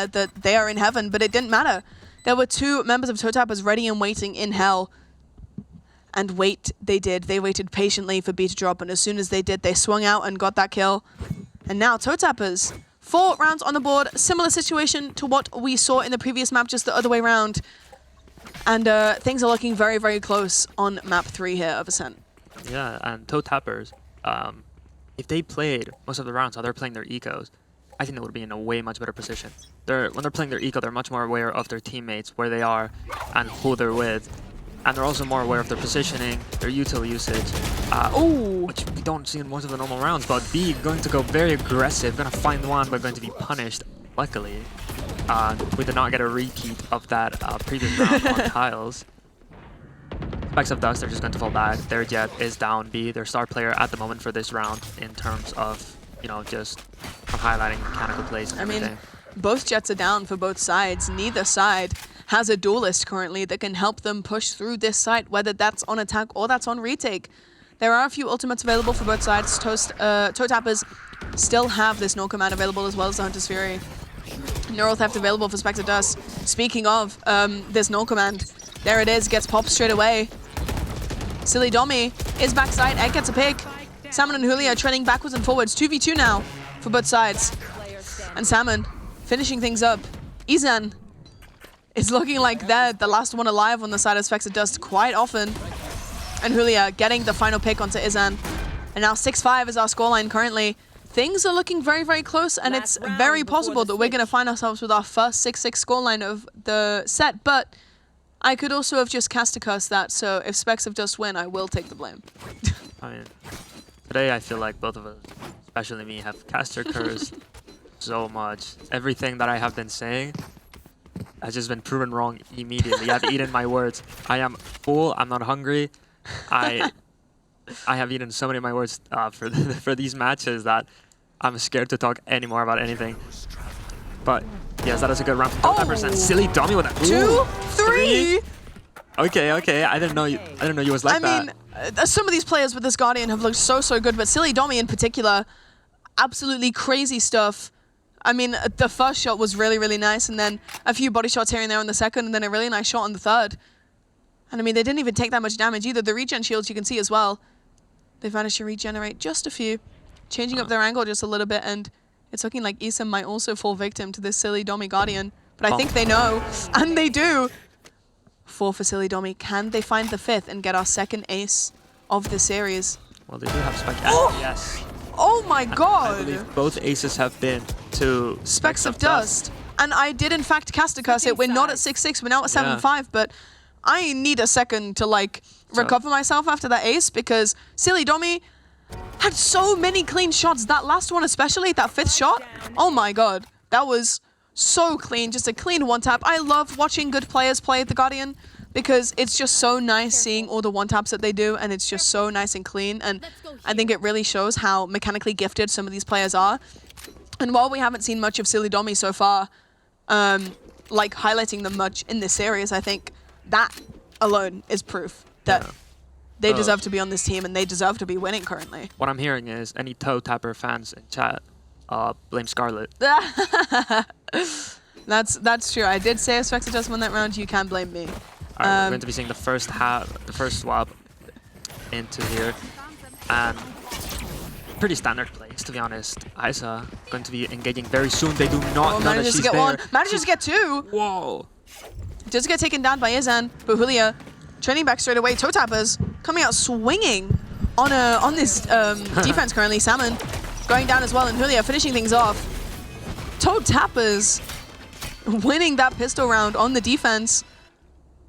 that they are in heaven, but it didn't matter. There were 2 members of ToeTappers ready and waiting in hell. And wait, they did. They waited patiently for B to drop, and as soon as they did, they swung out and got that kill. And now ToeTappers, 4 rounds on the board. Similar situation to what we saw in the previous map, just the other way around. And things are looking very, very close on map 3 here of Ascent. Yeah, and ToeTappers, if they played most of the rounds how they're playing their ecos, I think they would be in a way much better position. When they're playing their eco, they're much more aware of their teammates, where they are, and who they're with. And they're also more aware of their positioning, their util usage, which we don't see in most of the normal rounds. But B going to go very aggressive, going to find one, but going to be punished. Luckily, we did not get a repeat of that previous round on tiles. Specks of Dust are just going to fall back. Their Jet is down B, their star player at the moment for this round in terms of, you know, just highlighting mechanical plays and everything. I mean, both Jets are down for both sides. Neither side has a duelist currently that can help them push through this site, whether that's on attack or that's on retake. There are a few ultimates available for both sides. ToeTappers still have this no command available as well as the Hunter's Fury. Neural Theft available for Spectre Dust. Speaking of, this null command, there it is, gets popped straight away. Silly Dommy is backside, Egg gets a pick. Salmon and Julia trending backwards and forwards, 2v2 now for both sides. And Salmon finishing things up. Izan is looking like they're the last one alive on the side of Spectre Dust quite often. And Julia getting the final pick onto Izan. And now 6-5 is our scoreline currently. Things are looking very, very close, and it's very possible that we're going to find ourselves with our first 6-6 scoreline of the set, but I could also have just cast a curse that, so if Specs of Dust win, I will take the blame. I mean, today I feel like both of us, especially me, have caster cursed so much. Everything that I have been saying has just been proven wrong immediately. I've eaten my words. I am full, I'm not hungry. I have eaten so many of my words for these matches that I'm scared to talk anymore about anything. But yes, that is a good round from Top Silly Dommy with that. 2, 3. Okay. I didn't know you was like that. I mean, some of these players with this Guardian have looked so good, but Silly Dommy in particular, absolutely crazy stuff. I mean, the first shot was really, really nice, and then a few body shots here and there on the second, and then a really nice shot on the third. And I mean, they didn't even take that much damage either. The regen shields you can see as well. They've managed to regenerate just a few, changing up their angle just a little bit, and it's looking like Isam might also fall victim to this Silly Dommy Guardian. But I think they know, and they do. 4 for Silly Dommy. Can they find the 5th and get our second ace of the series? Well, they do have Spike. Yes. Oh my god! I believe both aces have been to Specks of Dust. And I did in fact cast a curse it. We're not at 6-6, we're now at 7-5, but I need a second to like recover myself after that ace, because Silly Dommy had so many clean shots. That last one especially, that 5th shot, oh my god. That was so clean, just a clean one-tap. I love watching good players play the Guardian because it's just so nice seeing all the one-taps that they do, and it's just so nice and clean, and I think it really shows how mechanically gifted some of these players are. And while we haven't seen much of Silly Dommy so far, like highlighting them much in this series, I think that alone is proof that they deserve to be on this team and they deserve to be winning currently. What I'm hearing is any toe tapper fans in chat blame Scarlet. That's true. I did say if Spectre does win that round, you can blame me. Alright, we're going to be seeing the first swap into here, and pretty standard plays, to be honest. Isa going to be engaging very soon. They do not know that she's there. Manages to get 2. Whoa. Does get taken down by Izan, but Julia training back straight away. Toe tappers coming out swinging on this defense currently. Salmon going down as well, and Julia finishing things off. Toe tappers winning that pistol round on the defense.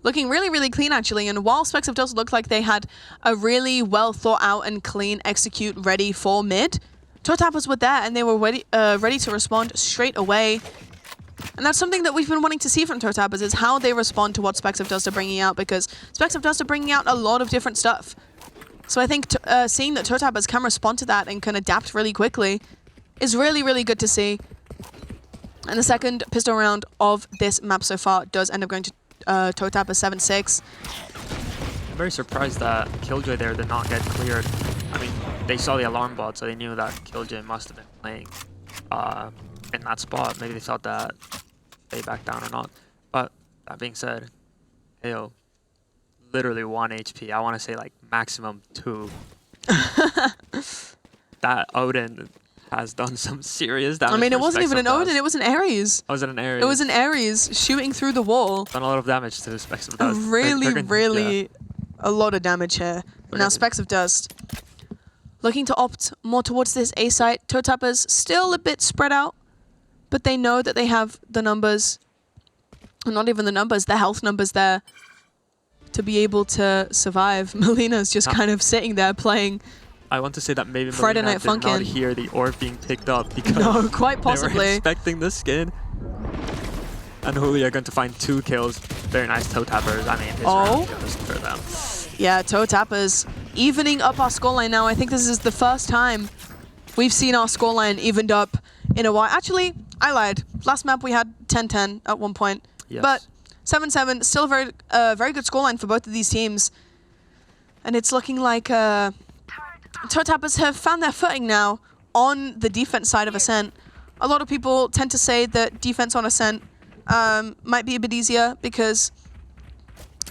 Looking really, really clean, actually. And while Specks of Dust looked like they had a really well thought out and clean execute ready for mid, Toe tappers were there and they were ready to respond straight away. And that's something that we've been wanting to see from Toe tappers, is how they respond to what Specks of Dust are bringing out, because Specks of Dust are bringing out a lot of different stuff. So I think seeing that Toe tappers can respond to that and can adapt really quickly is really, really good to see. And the second pistol round of this map so far does end up going to Toe tappers 7-6. I'm very surprised that Killjoy there did not get cleared. I mean, they saw the alarm bot, so they knew that Killjoy must have been playing in that spot. Maybe they thought that they backed down or not. But that being said, AO, literally 1 HP. I want to say like maximum 2. That Odin has done some serious damage. I mean, it wasn't even an Odin, it was an Ares. Oh, was it an Ares? It was an Ares shooting through the wall. Done a lot of damage to Specks of Dust. Really a lot of damage here. Now Specks of Dust looking to opt more towards this A site. Toe tappers still a bit spread out, but they know that they have the numbers, or not even the numbers, the health numbers there to be able to survive. Melina's just kind of sitting there playing. I want to say that maybe Friday Melina Night did Funkin'. not hear the orb being picked up because no, quite possibly. They were expecting the skin. And Julia are going to find 2 kills. Very nice Toe tappers. I mean, his round goes for them. Yeah, Toe tappers evening up our scoreline now. I think this is the first time we've seen our scoreline evened up in a while. Actually, I lied. Last map we had 10-10 at one point. Yes. But 7-7, still a very good scoreline for both of these teams. And it's looking like Toe tappers have found their footing now on the defense side of Ascent. a lot of people tend to say that defense on Ascent might be a bit easier because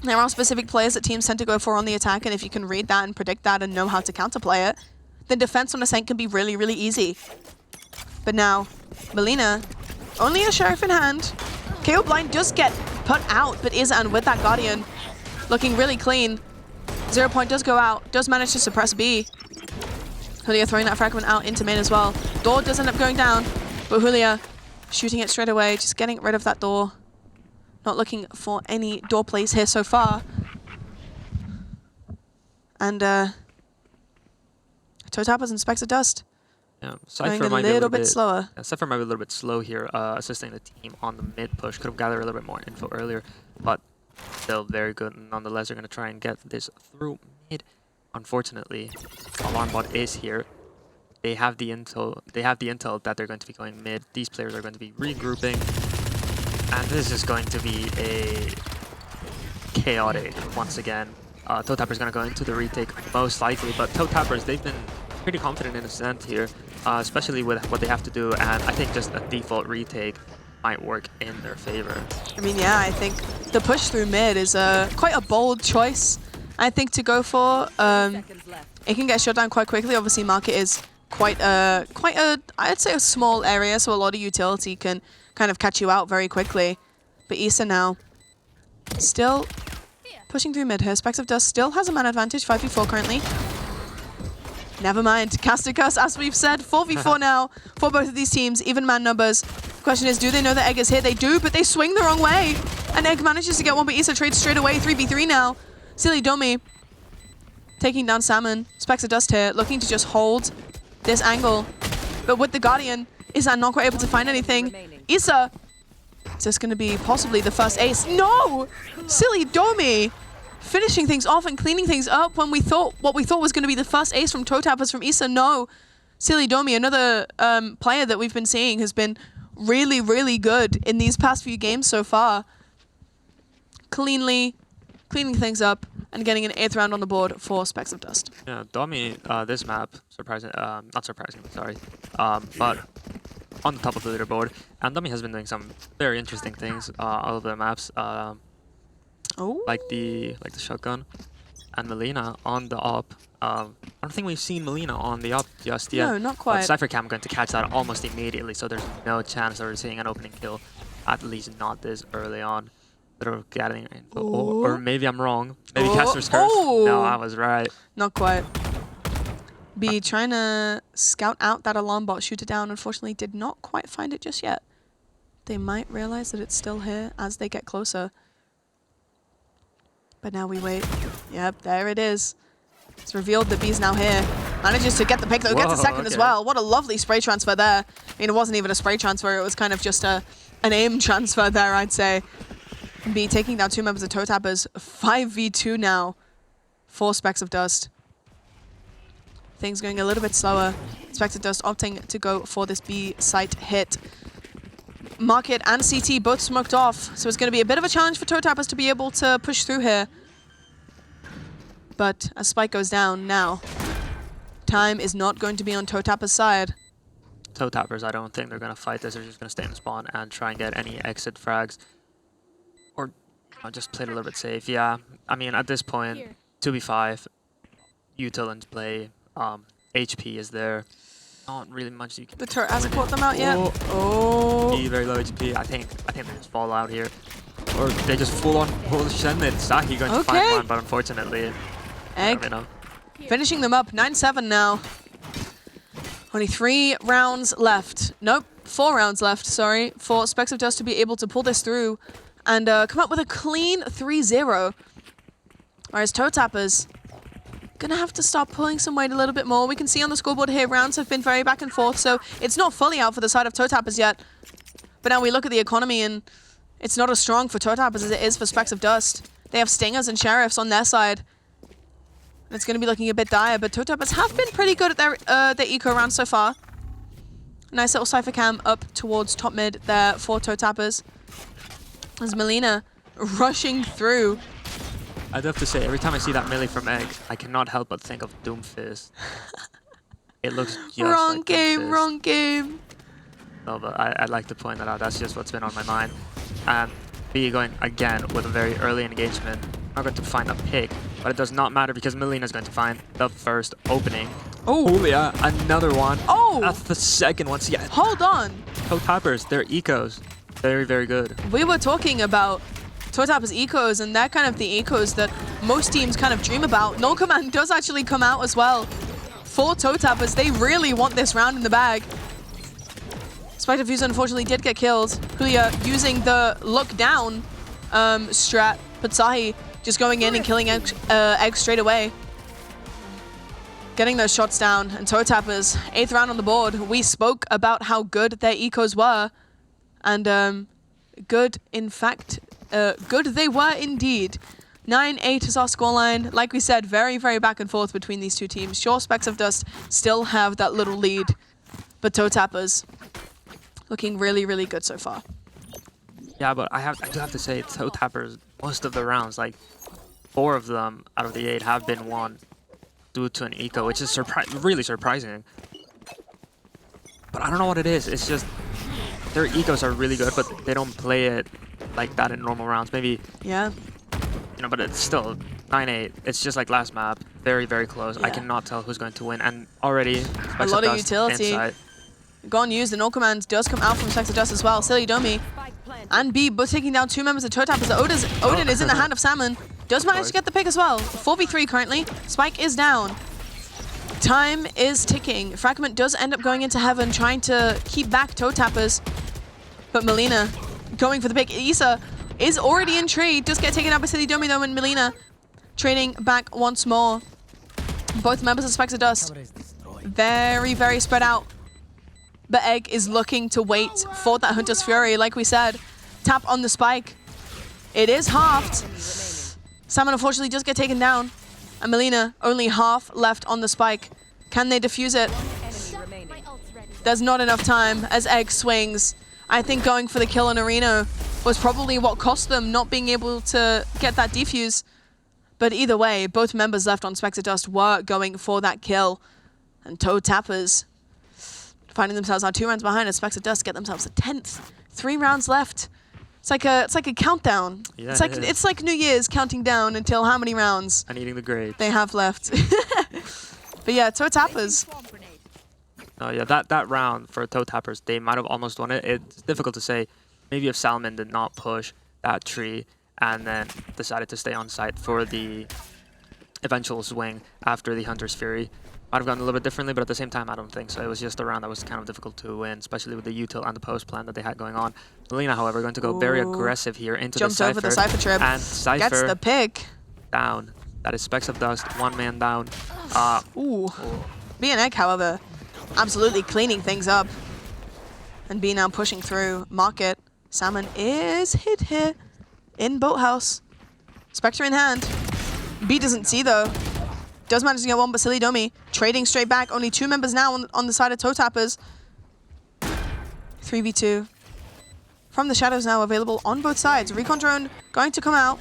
there are specific players that teams tend to go for on the attack, and if you can read that and predict that and know how to counterplay it, then defense on Ascent can be really, really easy. But now, Melina, only a Sheriff in hand. KO Blind does get put out, but Izan with that Guardian looking really clean. 0 point does go out, does manage to suppress B. Julia throwing that fragment out into main as well. Door does end up going down, but Julia shooting it straight away, just getting rid of that door. Not looking for any door plays here so far. And Toe Tappers and Specks of Dust Yeah, going Cypher a might be a little bit slower. Yeah, Cypher might be a little bit slow here, assisting the team on the mid push. Could have gathered a little bit more info earlier, but still very good. Nonetheless, they're going to try and get this through mid. Unfortunately, Alarm Bot is here. They have the intel. They have the intel that they're going to be going mid. These players are going to be regrouping, and this is going to be a chaotic once again. Toe Tapper's going to go into the retake most likely, but Toe Tappers, they've been pretty confident in Ascent here, especially with what they have to do, and I think just a default retake might work in their favor. I mean, yeah, I think the push through mid is quite a bold choice, I think, to go for. It can get shut down quite quickly. Obviously, market is quite a, I'd say a small area, so a lot of utility can kind of catch you out very quickly. But Issa now still pushing through mid here. Specks of Dust still has a man advantage, 5v4 currently. Never mind. Caster Curse, as we've said, 4v4 now for both of these teams, even man numbers. The question is, do they know that Egg is here? They do, but they swing the wrong way. And Egg manages to get one, but Issa trades straight away, 3v3 now. Silly Dummy taking down Salmon. Specks of Dust here, looking to just hold this angle. But with the Guardian, Issa not quite able to find anything. Issa, is this going to be possibly the first ace? No! Silly Dummy finishing things off and cleaning things up when we thought what we thought was going to be the first ace from Toe Tappers from Issa. No. Silly Domi, another player that we've been seeing, has been really, really good in these past few games so far. Cleanly cleaning things up and getting an 8th round on the board for Specks of Dust. Yeah, Domi, this map, not surprisingly, sorry, but on the top of the leaderboard. And Domi has been doing some very interesting things all of the maps. Like the shotgun, and Melina on the op. I don't think we've seen Melina on the op just yet. No, not quite. But Cypher Cam going to catch that almost immediately, so there's no chance that we're seeing an opening kill, at least not this early on. They're getting info. Or maybe I'm wrong. Maybe Caster's Curse. No, I was right. Not quite. B trying to scout out that alarm bot, shoot it down. Unfortunately, did not quite find it just yet. They might realize that it's still here as they get closer. But now we wait. Yep, there it is. It's revealed that B's now here. Manages to get the pick, though. Gets a second as well. What a lovely spray transfer there. I mean, it wasn't even a spray transfer. It was kind of just an aim transfer there, I'd say. B taking down 2 members of Toe Tappers. 5v2 now for Specks of Dust. Things going a little bit slower. Specks of Dust opting to go for this B site hit. Market and CT both smoked off, so it's going to be a bit of a challenge for Toe Tappers to be able to push through here. But as Spike goes down now, time is not going to be on Toe Tappers' side. Toe Tappers, I don't think they're going to fight this. They're just going to stay in the spawn and try and get any exit frags. Or just play it a little bit safe. Yeah, I mean, at this point, 2v5, util in play, HP is there. Not really much you can. The turret hasn't caught them out yet. Very low HP. I think they just fall out here, or they just full on pull Shen it. Saki going to find one, but unfortunately, Egg finishing them up. 9-7 now. Only 3 rounds left. Nope, 4 rounds left. Sorry, for Specks of Dust to be able to pull this through and come up with a clean 3-0. Whereas Toe Tappers gonna have to start pulling some weight a little bit more. We can see on the scoreboard here, rounds have been very back and forth, so it's not fully out for the side of Toe Tappers yet. But now we look at the economy and it's not as strong for Toe Tappers as it is for Specks of Dust. They have Stingers and Sheriffs on their side. And it's gonna be looking a bit dire, but Toe Tappers have been pretty good at their eco rounds so far. Nice little Cypher Cam up towards top mid there for Toe Tappers. As Melina rushing through. I'd have to say, every time I see that melee from Egg, I cannot help but think of Doomfist. It looks just wrong like game, Doomfist. wrong game. No, but I'd like to point that out. That's just what's been on my mind. And B going again with a very early engagement. Not going to find a pick, but it does not matter because Melina's going to find the first opening. Oh, yeah, another one. Oh! That's the second one. So yeah, Hold on. Toe Tappers, their ecos, very, very good. We were talking about Toe Tappers ecos, and they're kind of the ecos that most teams kind of dream about. No Command does actually come out as well for Toe Tappers. They really want this round in the bag. Spike Diffuser unfortunately did get killed. Julia using the look down strat, but Sahi just going in and killing Egg straight away. Getting those shots down, and Toe Tappers, 8th round on the board. We spoke about how good their ecos were, and good, in fact, good they were indeed. 9-8 is our scoreline. Like we said, very, very back and forth between these two teams. Sure, Specks of Dust still have that little lead, but Toe Tappers looking really, really good so far. Yeah, but I do have to say, Toe Tappers, most of the rounds, like 4 of them out of the 8 have been won due to an eco, which is really surprising. But I don't know what it is. It's just their ecos are really good, but they don't play it like that in normal rounds. Maybe, Yeah. you know, but it's still 9-8. It's just like last map. Very, very close. Yeah. I cannot tell who's going to win. And already, A lot of utility. Gone used, and all Command does come out from Specks of Dust as well. Silly Domi and B, but taking down 2 members of Toe Tappers. Odin is in the hand of Salmon. Does manage to get the pick as well. 4v3 currently. Spike is down. Time is ticking. Fragment does end up going into heaven, trying to keep back Toe Tappers. But Melina going for the pick. Issa is already in trade. Does get taken out by Silly Domi though, and Melina trading back once more. Both members of Specks of Dust. Very, very spread out. But Egg is looking to wait for that Hunter's Fury, like we said. Tap on the spike. It is halved. Salmon unfortunately does get taken down. And Melina only half left on the spike. Can they defuse it? There's not enough time as Egg swings. I think going for the kill on Arena was probably what cost them not being able to get that defuse. But either way, both members left on Specks of Dust were going for that kill. And Toe Tappers finding themselves now 2 rounds behind as Specks of Dust get themselves a 10th. 3 rounds left. It's like a countdown. Yeah, it's like New Year's counting down until how many rounds And eating the grapes. they have left. But yeah, Toe Tappers. Oh yeah, that round for Toe Tappers, they might have almost won it. It's difficult to say. Maybe if Salmon did not push that tree and then decided to stay on site for the eventual swing after the Hunter's Fury, might have gone a little bit differently, but at the same time, I don't think so. It was just a round that was kind of difficult to win, especially with the util and the post plan that they had going on. Melina, however, going to go very aggressive here into the Cypher. Jumped over the Cypher trip. And Cypher Gets the pick. down. That is Specks of Dust, 1 man down. Ooh. B and Egg, however, absolutely cleaning things up. And B now pushing through Market. Salmon is hit here in Boathouse. Spectre in hand. B doesn't see though. Does manage to get one, but Silly Domi trading straight back. Only 2 members now on the side of Toe Tappers. 3v2. From the shadows now available on both sides. Recon drone going to come out.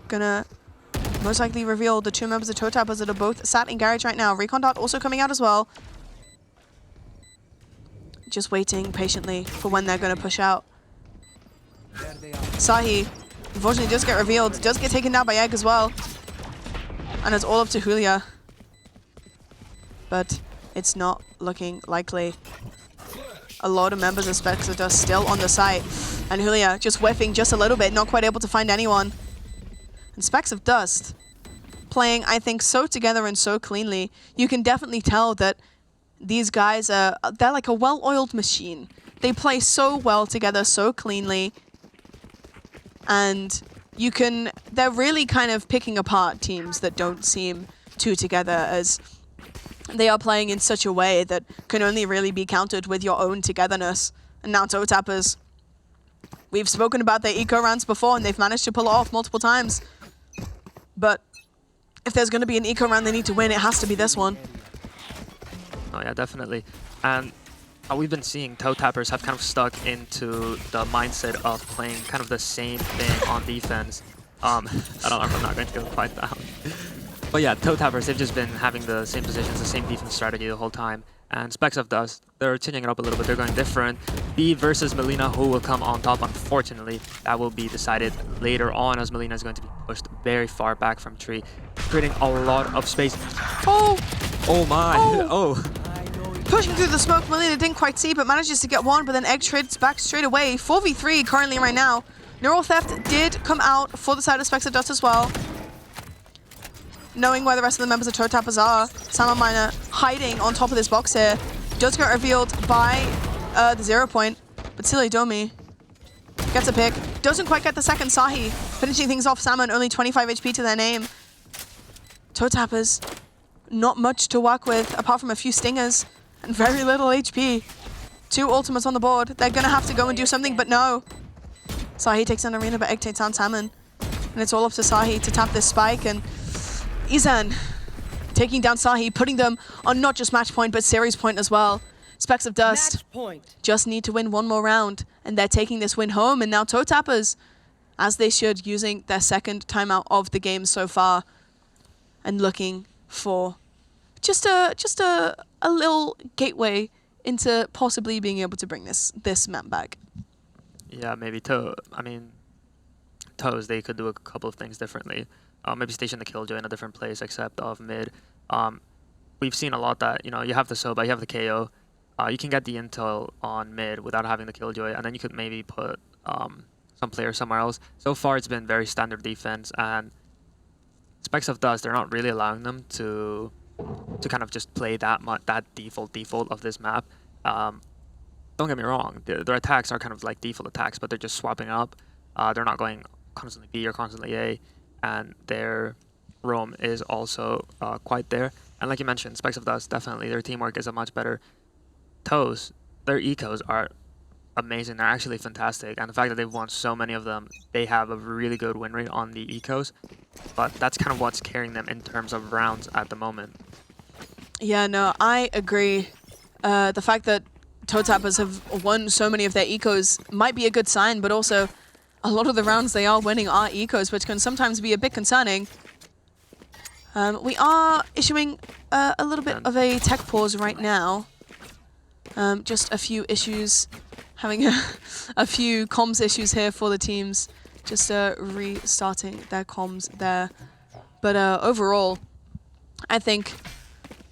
Gonna most likely reveal the 2 members of Toe Tappers that are both sat in garage right now. Recon dart also coming out as well. Just waiting patiently for when they're gonna push out. Sahi, unfortunately, does get revealed. Does get taken down by Egg as well. And it's all up to Julia. But it's not looking likely. A lot of members of Specks of Dust still on the site. And Julia just whiffing just a little bit, not quite able to find anyone. And Specks of Dust playing, I think, so together and so cleanly. You can definitely tell that these guys they're like a well-oiled machine. They play so well together, so cleanly. And they're really kind of picking apart teams that don't seem too together, as they are playing in such a way that can only really be countered with your own togetherness. And now Toe Tappers. We've spoken about their eco rounds before, and they've managed to pull it off multiple times. But if there's going to be an eco round they need to win, it has to be this one. Oh yeah, definitely. And we've been seeing Toe Tappers have kind of stuck into the mindset of playing kind of the same thing on defense. I'm not going to go quite down. But yeah, Toe Tappers, they've just been having the same positions, the same defense strategy the whole time. And Specks of Dust, they're changing it up a little bit. They're going different. B versus Melina, who will come on top, unfortunately. That will be decided later on, as Melina is going to be pushed very far back from tree, creating a lot of space. Oh! Oh my! Oh. Oh! Pushing through the smoke, Melina didn't quite see, but manages to get one, but then Egg trades back straight away. 4v3 currently right now. Neural Theft did come out for the side of Specks of Dust as well. Knowing where the rest of the members of Toe Tappers are, Salmon Miner hiding on top of this box here. Does get revealed by the 0 point, but Silly Domi gets a pick. Doesn't quite get the second. Sahi finishing things off. Salmon, only 25 HP to their name. Toe Tappers, not much to work with apart from a few stingers and very little HP. 2 ultimates on the board. They're gonna have to go and do something, but no. Sahi takes down Arena, but Egg takes down Salmon. And it's all up to Sahi to tap this spike, and Izan taking down Sahi, putting them on not just match point, but series point as well. Specks of Dust just need to win one more round, and they're taking this win home. And now Toe Tappers, as they should, using their second timeout of the game so far, and looking for just a little gateway into possibly being able to bring this map back. Yeah, maybe Toes, they could do a couple of things differently. Maybe station the Killjoy in a different place except off mid. We've seen a lot that, you have the Soba, you have the KO. You can get the intel on mid without having the Killjoy, and then you could maybe put some players somewhere else. So far, it's been very standard defense, and Specks of Dust, they're not really allowing them to kind of just play that default of this map. Don't get me wrong, their attacks are kind of like default attacks, but they're just swapping up. They're not going constantly B or constantly A. And their roam is also quite there. And like you mentioned, Specks of Dust, definitely, their teamwork is a much better. Toes, their ecos are amazing. They're actually fantastic. And the fact that they've won so many of them, they have a really good win rate on the ecos. But that's kind of what's carrying them in terms of rounds at the moment. Yeah, no, I agree. The fact that Toe Tappers have won so many of their ecos might be a good sign, but also a lot of the rounds they are winning are ecos, which can sometimes be a bit concerning. We are issuing a little bit of a tech pause right now. Just a few issues, having a few comms issues here for the teams. Just restarting their comms there. But overall, I think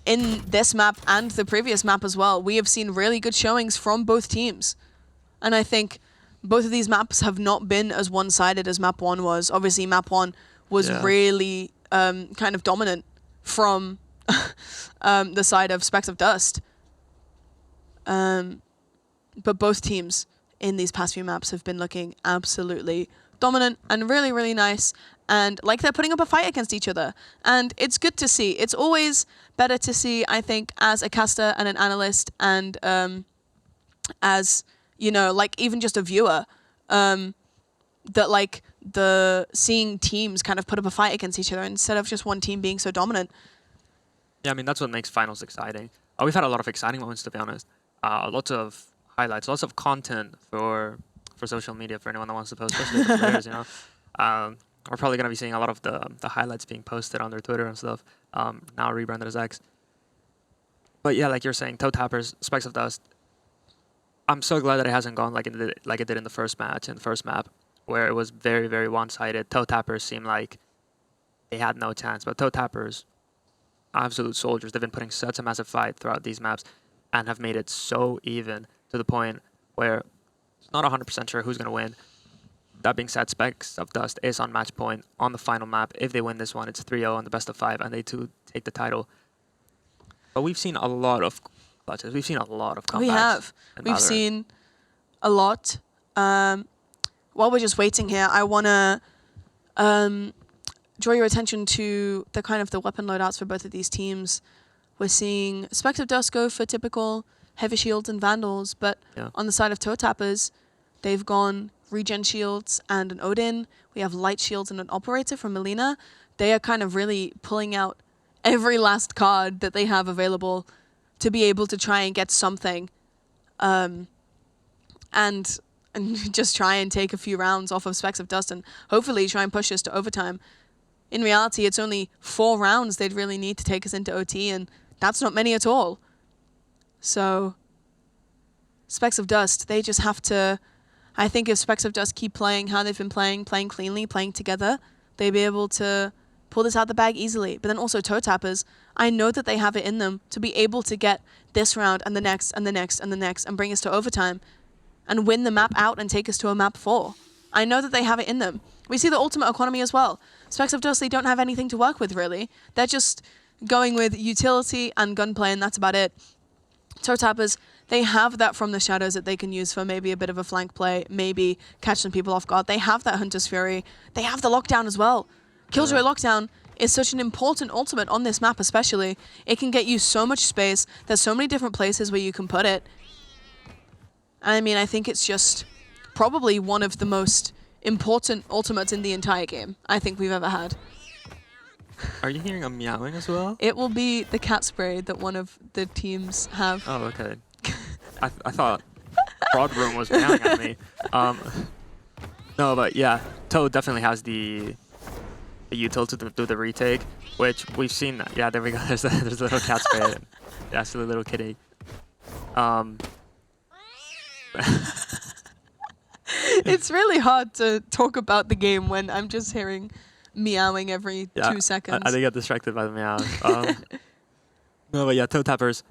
in this map and the previous map as well, we have seen really good showings from both teams. And I think both of these maps have not been as one-sided as map 1 was. Obviously, map 1 was really kind of dominant from the side of Specks of Dust. But both teams in these past few maps have been looking absolutely dominant and really, really nice. And like they're putting up a fight against each other. And it's good to see. It's always better to see, I think, as a caster and an analyst and as, like even just a viewer, that like seeing teams kind of put up a fight against each other instead of just one team being so dominant. Yeah, I mean, that's what makes finals exciting. We've had a lot of exciting moments, to be honest. Lots of highlights, lots of content for social media for anyone that wants to post, especially the players, We're probably going to be seeing a lot of the highlights being posted on their Twitter and stuff, now rebranded as X. But yeah, like you're saying, Toe Tappers, Specks of Dust, I'm so glad that it hasn't gone like it did in the first match, in the first map, where it was very, very one-sided. Toe Tappers seemed like they had no chance, but Toe Tappers, absolute soldiers. They've been putting such a massive fight throughout these maps and have made it so even to the point where it's not 100% sure who's going to win. That being said, Specks of Dust is on match point on the final map. If they win this one, it's 3-0 on the best of 5, and they too take the title. But we've seen a lot of clutches. We've seen a lot of comebacks. We have. We've seen a lot. While we're just waiting here, I want to draw your attention to the kind of the weapon loadouts for both of these teams. We're seeing Specks of Dust go for typical heavy shields and vandals, but on the side of Toe Tappers, they've gone regen shields and an Odin. We have light shields and an operator from Melina. They are kind of really pulling out every last card that they have available to be able to try and get something, and just try and take a few rounds off of Specks of Dust and hopefully try and push us to overtime. In reality, it's only 4 rounds they'd really need to take us into OT, and that's not many at all. So Specks of Dust, they just have to... I think if Specks of Dust keep playing how they've been playing cleanly, playing together, they'll be able to pull this out the bag easily. But then also Toe Tappers, I know that they have it in them to be able to get this round and the next and the next and the next and bring us to overtime and win the map out and take us to a map 4. I know that they have it in them. We see the ultimate economy as well. Specks of Dust, they don't have anything to work with, really. They're just going with utility and gunplay, and that's about it. Toe Tappers, they have that from the shadows that they can use for maybe a bit of a flank play, maybe catch some people off guard. They have that Hunter's Fury. They have the lockdown as well. Killjoy lockdown is such an important ultimate on this map especially. It can get you so much space. There's so many different places where you can put it. And I mean, I think it's just probably one of the most important ultimates in the entire game I think we've ever had. Are you hearing a meowing as well? It will be the cat spray that one of the teams have. Oh, okay. I thought Broad Room was meowing at me. No, but yeah, Toad definitely has the utility to do the retake, which we've seen that. Yeah, there we go. There's a little cat spray. That's the little kitty. It's really hard to talk about the game when I'm just hearing meowing every 2 seconds. I get distracted by the meow. No, but yeah, Toe Tappers,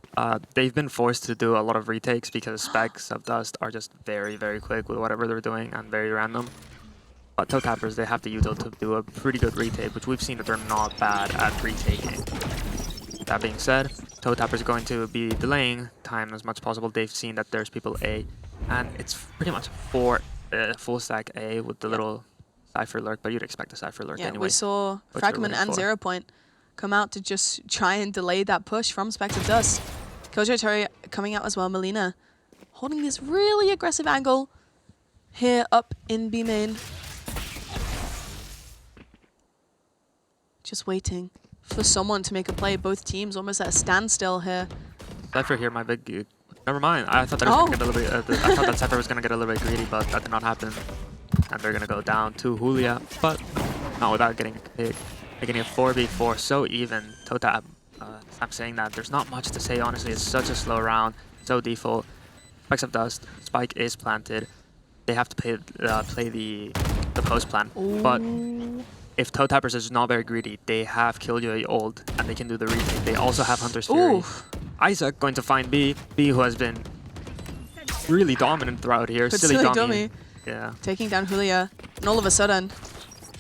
they've been forced to do a lot of retakes because Specks of Dust are just very, very quick with whatever they're doing and very random. But Toe Tappers, they have the utility to do a pretty good retake, which we've seen that they're not bad at retaking. That being said, Toe Tappers are going to be delaying time as much as possible. They've seen that there's people A, and it's pretty much full stack A with the little Cypher lurk, but you'd expect a Cypher lurk anyway. Yeah, we saw Fragment and 0 Point come out to just try and delay that push from Specks of Dust. Killjoy Tori coming out as well. Melina holding this really aggressive angle here up in B main. Just waiting for someone to make a play. Both teams almost at a standstill here. Cypher here, my big... Never mind. I thought that was gonna get a little bit. I thought that Cypher was gonna get a little bit greedy, but that did not happen. And they're gonna go down to Julia, but not without getting a pick. They're getting a 4v4, so even. Totap, I'm saying that. There's not much to say, honestly. It's such a slow round, so default. Specks of Dust, Spike is planted. They have to play the post plan. Ooh. But if Toe Tappers is not very greedy, they have Killjoy ult, and they can do the retake. They also have Hunter's Fury. Ooh. Isaac going to find B. B, who has been really dominant throughout here. But Silly Silly Dummy. Yeah. Taking down Julia, and all of a sudden,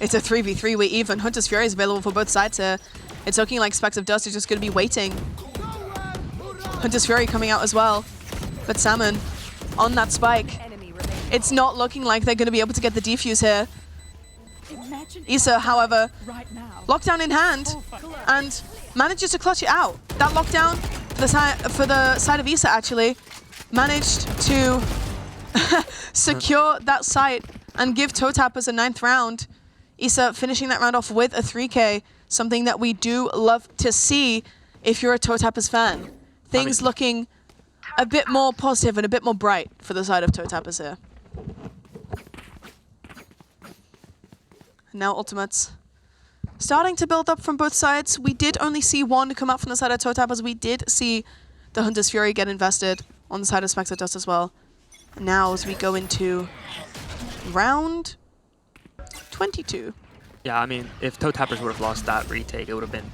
it's a 3v3 we're even. Hunter's Fury is available for both sides here. It's looking like Specks of Dust are just going to be waiting. Hunter's Fury coming out as well. But Salmon on that spike. It's not looking like they're going to be able to get the defuse here. Issa, however, lockdown in hand and manages to clutch it out. That lockdown for the side of Issa actually managed to secure that site and give Toe Tappers a 9th round. Issa finishing that round off with a 3K, something that we do love to see if you're a Toe Tappers fan. Things looking a bit more positive and a bit more bright for the side of Toe Tappers here. Now ultimates starting to build up from both sides. We did only see one come out from the side of Toe Tappers. We did see the Hunter's Fury get invested on the side of Specks of Dust as well. And now as we go into round 22. Yeah, I mean, if Toe Tappers would have lost that retake, it would have been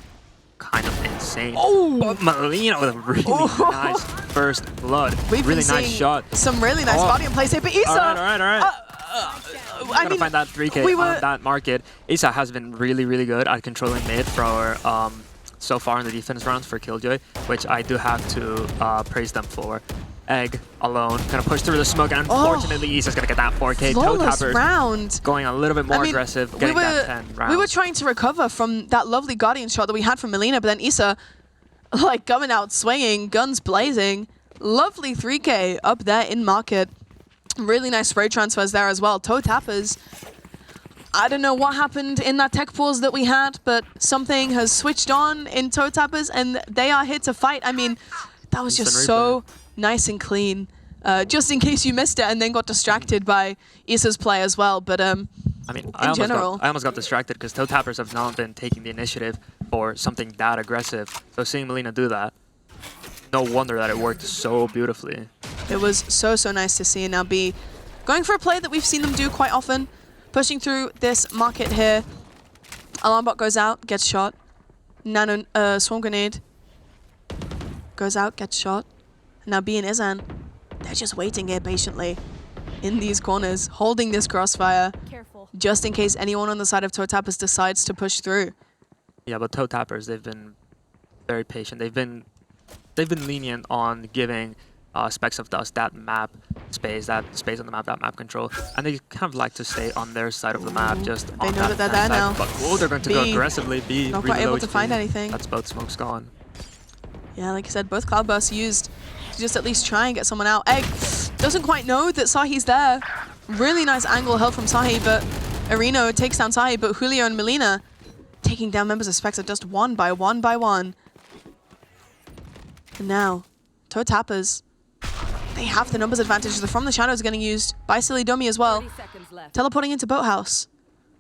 kind of insane. Oh! But Melina with a really nice first blood. We've really been nice seeing shot. some really nice body and play. But Issa, all right. I Gotta mean, find that 3K on that market. Issa has been really good at controlling mid for so far in the defense rounds for Killjoy, which I do have to praise them for. Egg alone, gonna push through the smoke, and unfortunately Issa's gonna get that 4K. Toe Tappers round. going a little bit more aggressive, getting that 10 round. We were trying to recover from that lovely Guardian shot that we had from Melina, but then Issa, like, coming out swinging, guns blazing. Lovely 3K up there in market. Really nice spray transfers there as well. Toe Tappers, I don't know what happened in that tech pause that we had, but something has switched on in Toe Tappers, and they are here to fight. I mean, that was just so nice and clean. Just in case you missed it and then got distracted by Issa's play as well. But I mean, I almost got distracted because Toe Tappers have not been taking the initiative for something that aggressive. So seeing Melina do that, no wonder that it worked so beautifully. It was so, so nice to see. And now B going for a play that we've seen them do quite often, pushing through this market here. Alarm bot goes out, gets shot. Nano swarm grenade goes out, gets shot. And now B and Izan, they're just waiting here patiently in these corners, holding this crossfire, just in case anyone on the side of Toe Tappers decides to push through. Yeah, but Toe Tappers, they've been very patient. They've been lenient on giving Specks of Dust that map space, on the map, that map control, and they kind of like to stay on their side of the map, just They on know that they're there side. now. But they're going to go aggressively. B Not really quite able low to HP. find anything. That's both smokes gone. Yeah, like I said, both cloud bursts used to just at least try and get someone out. Egg doesn't quite know that Sahi's there. Really nice angle held from Sahi, but Areno takes down Sahi, but Julio and Melina taking down members of Specks of Dust one by one by one. And now, Toe Tappers, they have the numbers advantage. The From the Shadows getting used by Silly Dummy as well. 30 seconds left. Teleporting into Boathouse.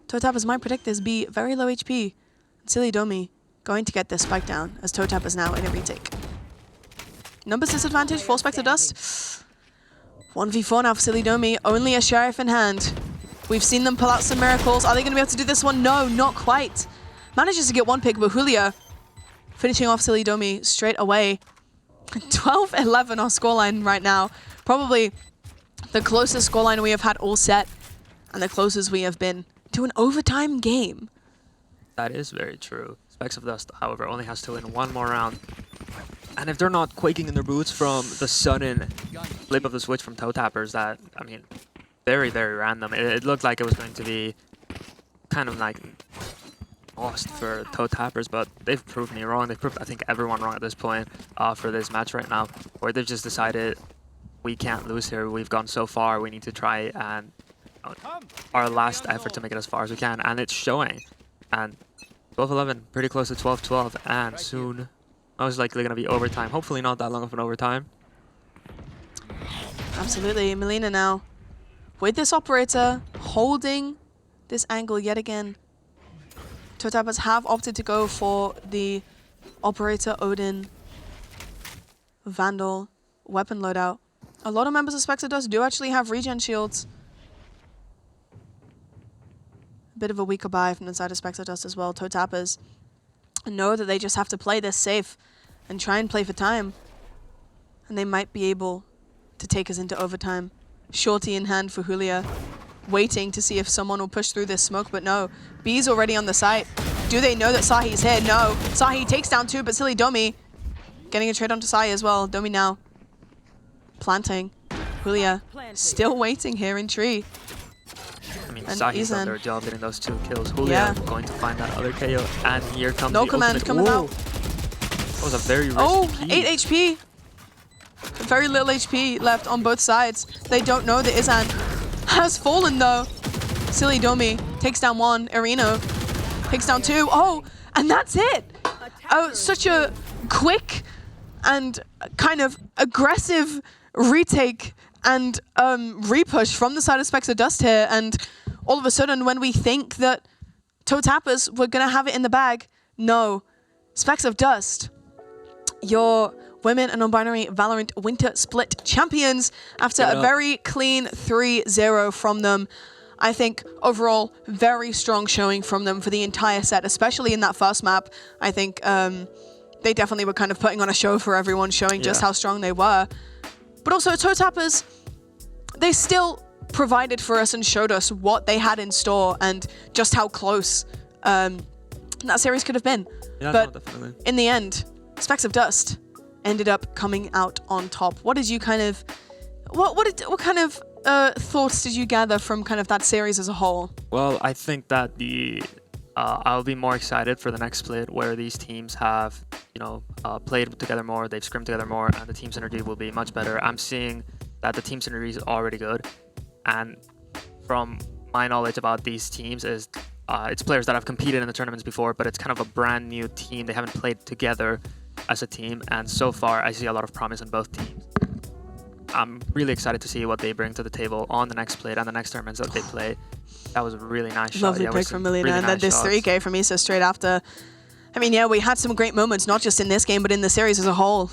Toe Tappers might predict this be very low HP. And Silly Dummy going to get this spike down as Toe Tappers now in a retake. Numbers disadvantage for Specks of Dust. 1v4 now for Silly Dummy. Only a Sheriff in hand. We've seen them pull out some miracles. Are they going to be able to do this one? No, not quite. Manages to get one pick, but Julio finishing off Silly Dummy straight away. 12-11 our scoreline right now. Probably the closest scoreline we have had all set, and the closest we have been to an overtime game. That is very true. Specks of Dust, however, only has to win one more round. And if they're not quaking in their boots from the sudden flip of the switch from Toe Tappers, that, I mean, very, very random. It looked like it was going to be kind of like lost for Toe Tappers, but they've proved me wrong. They've proved, I think, everyone wrong at this point for this match right now, where they've just decided we can't lose here. We've gone so far. We need to try and our last effort to make it as far as we can, and it's showing. And 12-11, pretty close to 12-12, and soon most likely going to be overtime. Hopefully not that long of an overtime. Absolutely. Melina now with this operator, holding this angle yet again. Toe Tappers have opted to go for the Operator, Odin, Vandal, weapon loadout. A lot of members of Spectre Dust do actually have regen shields. A bit of a weaker buy from the side of Spectre Dust as well. Toe Tappers know that they just have to play this safe and try and play for time. And they might be able to take us into overtime. Shorty in hand for Julia, waiting to see if someone will push through this smoke, but no. B's already on the site. Do they know that Sahi's here? No. Sahi takes down two, but Silly Domi getting a trade onto Sahi as well. Domi now planting. Julia still waiting here in tree. I mean, And Sahi's Izan. done their job getting those 2 kills. Julia going to find that other KO, and here comes No the command ultimate. coming Whoa. out. That was a very risky Oh, key. 8 HP. Very little HP left on both sides. They don't know that Izan has fallen though. Silly Domi takes down one. Areno takes down two. Oh, and that's it. Oh, such a quick and kind of aggressive retake and repush from the side of Specks of Dust here. And all of a sudden, when we think that Toe Tappers were going to have it in the bag, no. Specks of Dust, your women and non-binary Valorant Winter Split champions after a very clean 3-0 from them. I think overall, very strong showing from them for the entire set, especially in that first map. I think they definitely were kind of putting on a show for everyone, showing just how strong they were. But also, Toe Tappers, they still provided for us and showed us what they had in store and just how close that series could have been. Yeah, but no, definitely. in the end, Specks of Dust ended up coming out on top. What did you kind of, what kind of thoughts did you gather from kind of that series as a whole? Well, I think that I'll be more excited for the next split where these teams have, played together more, they've scrimmed together more, and the team synergy will be much better. I'm seeing that the team synergy is already good, and from my knowledge about these teams is it's players that have competed in the tournaments before, but it's kind of a brand new team. They haven't played together as a team, and so far I see a lot of promise in both teams. I'm really excited to see what they bring to the table on the next split and the next tournaments that they play. That was a really nice shot. Lovely pick from Melina, really and then nice this shots. 3K from Issa straight after. I mean, yeah, we had some great moments, not just in this game, but in the series as a whole.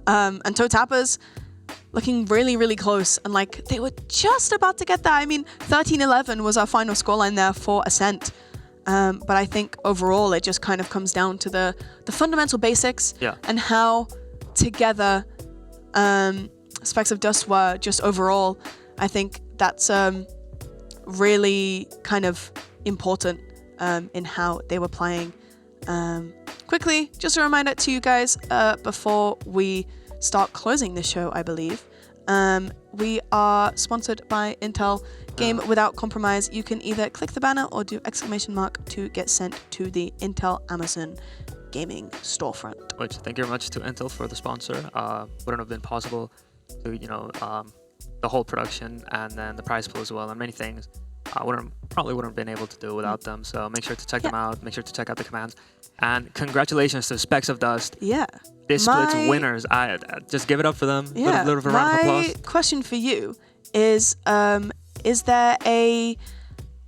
And Toe Tappers looking really, really close. And like they were just about to get there. I mean, 13-11 was our final scoreline there for Ascent. But I think overall it just kind of comes down to the fundamental basics and how together Specks of Dust were just overall. I think that's really kind of important in how they were playing. Quickly, just a reminder to you guys before we start closing this show, I believe. We are sponsored by Intel. Game without compromise. You can either click the banner or do ! To get sent to the Intel Amazon gaming storefront. Which thank you very much to Intel for the sponsor. Wouldn't have been possible to, the whole production and then the prize pool as well and many things. Probably wouldn't have been able to do without them. So make sure to check them out. Make sure to check out the commands. And congratulations to Specks of Dust. Yeah. This split's winners. I just give it up for them. Yeah. Little round of applause. My question for you is there a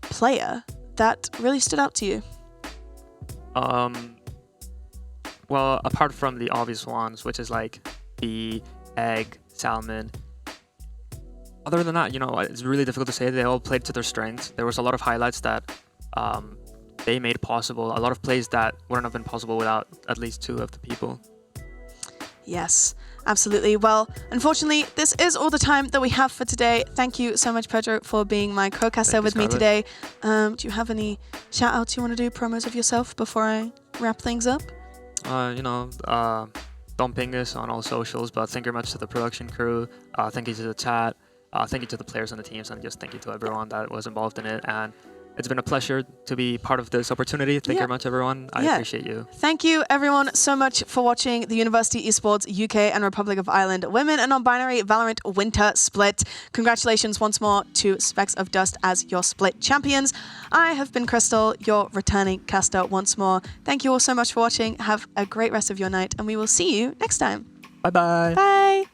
player that really stood out to you? Well, apart from the obvious ones, which is like the egg, salmon. Other than that, it's really difficult to say. They all played to their strengths. There was a lot of highlights that they made possible. A lot of plays that wouldn't have been possible without at least two of the people. Yes, absolutely. Well, unfortunately, this is all the time that we have for today. Thank you so much, Pedro, for being my co-caster with me today. Do you have any shout-outs you want to do, promos of yourself before I wrap things up? Don't ping us on all socials, but thank you very much to the production crew. Thank you to the chat. Thank you to the players on the teams, and just thank you to everyone that was involved in it. And it's been a pleasure to be part of this opportunity. Thank you very much, everyone. I appreciate you. Thank you, everyone, so much for watching the University Esports UK and Republic of Ireland Women and Non-Binary Valorant Winter Split. Congratulations once more to Specks of Dust as your split champions. I have been Crystal, your returning caster once more. Thank you all so much for watching. Have a great rest of your night, and we will see you next time. Bye-bye. Bye.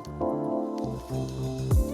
Bye.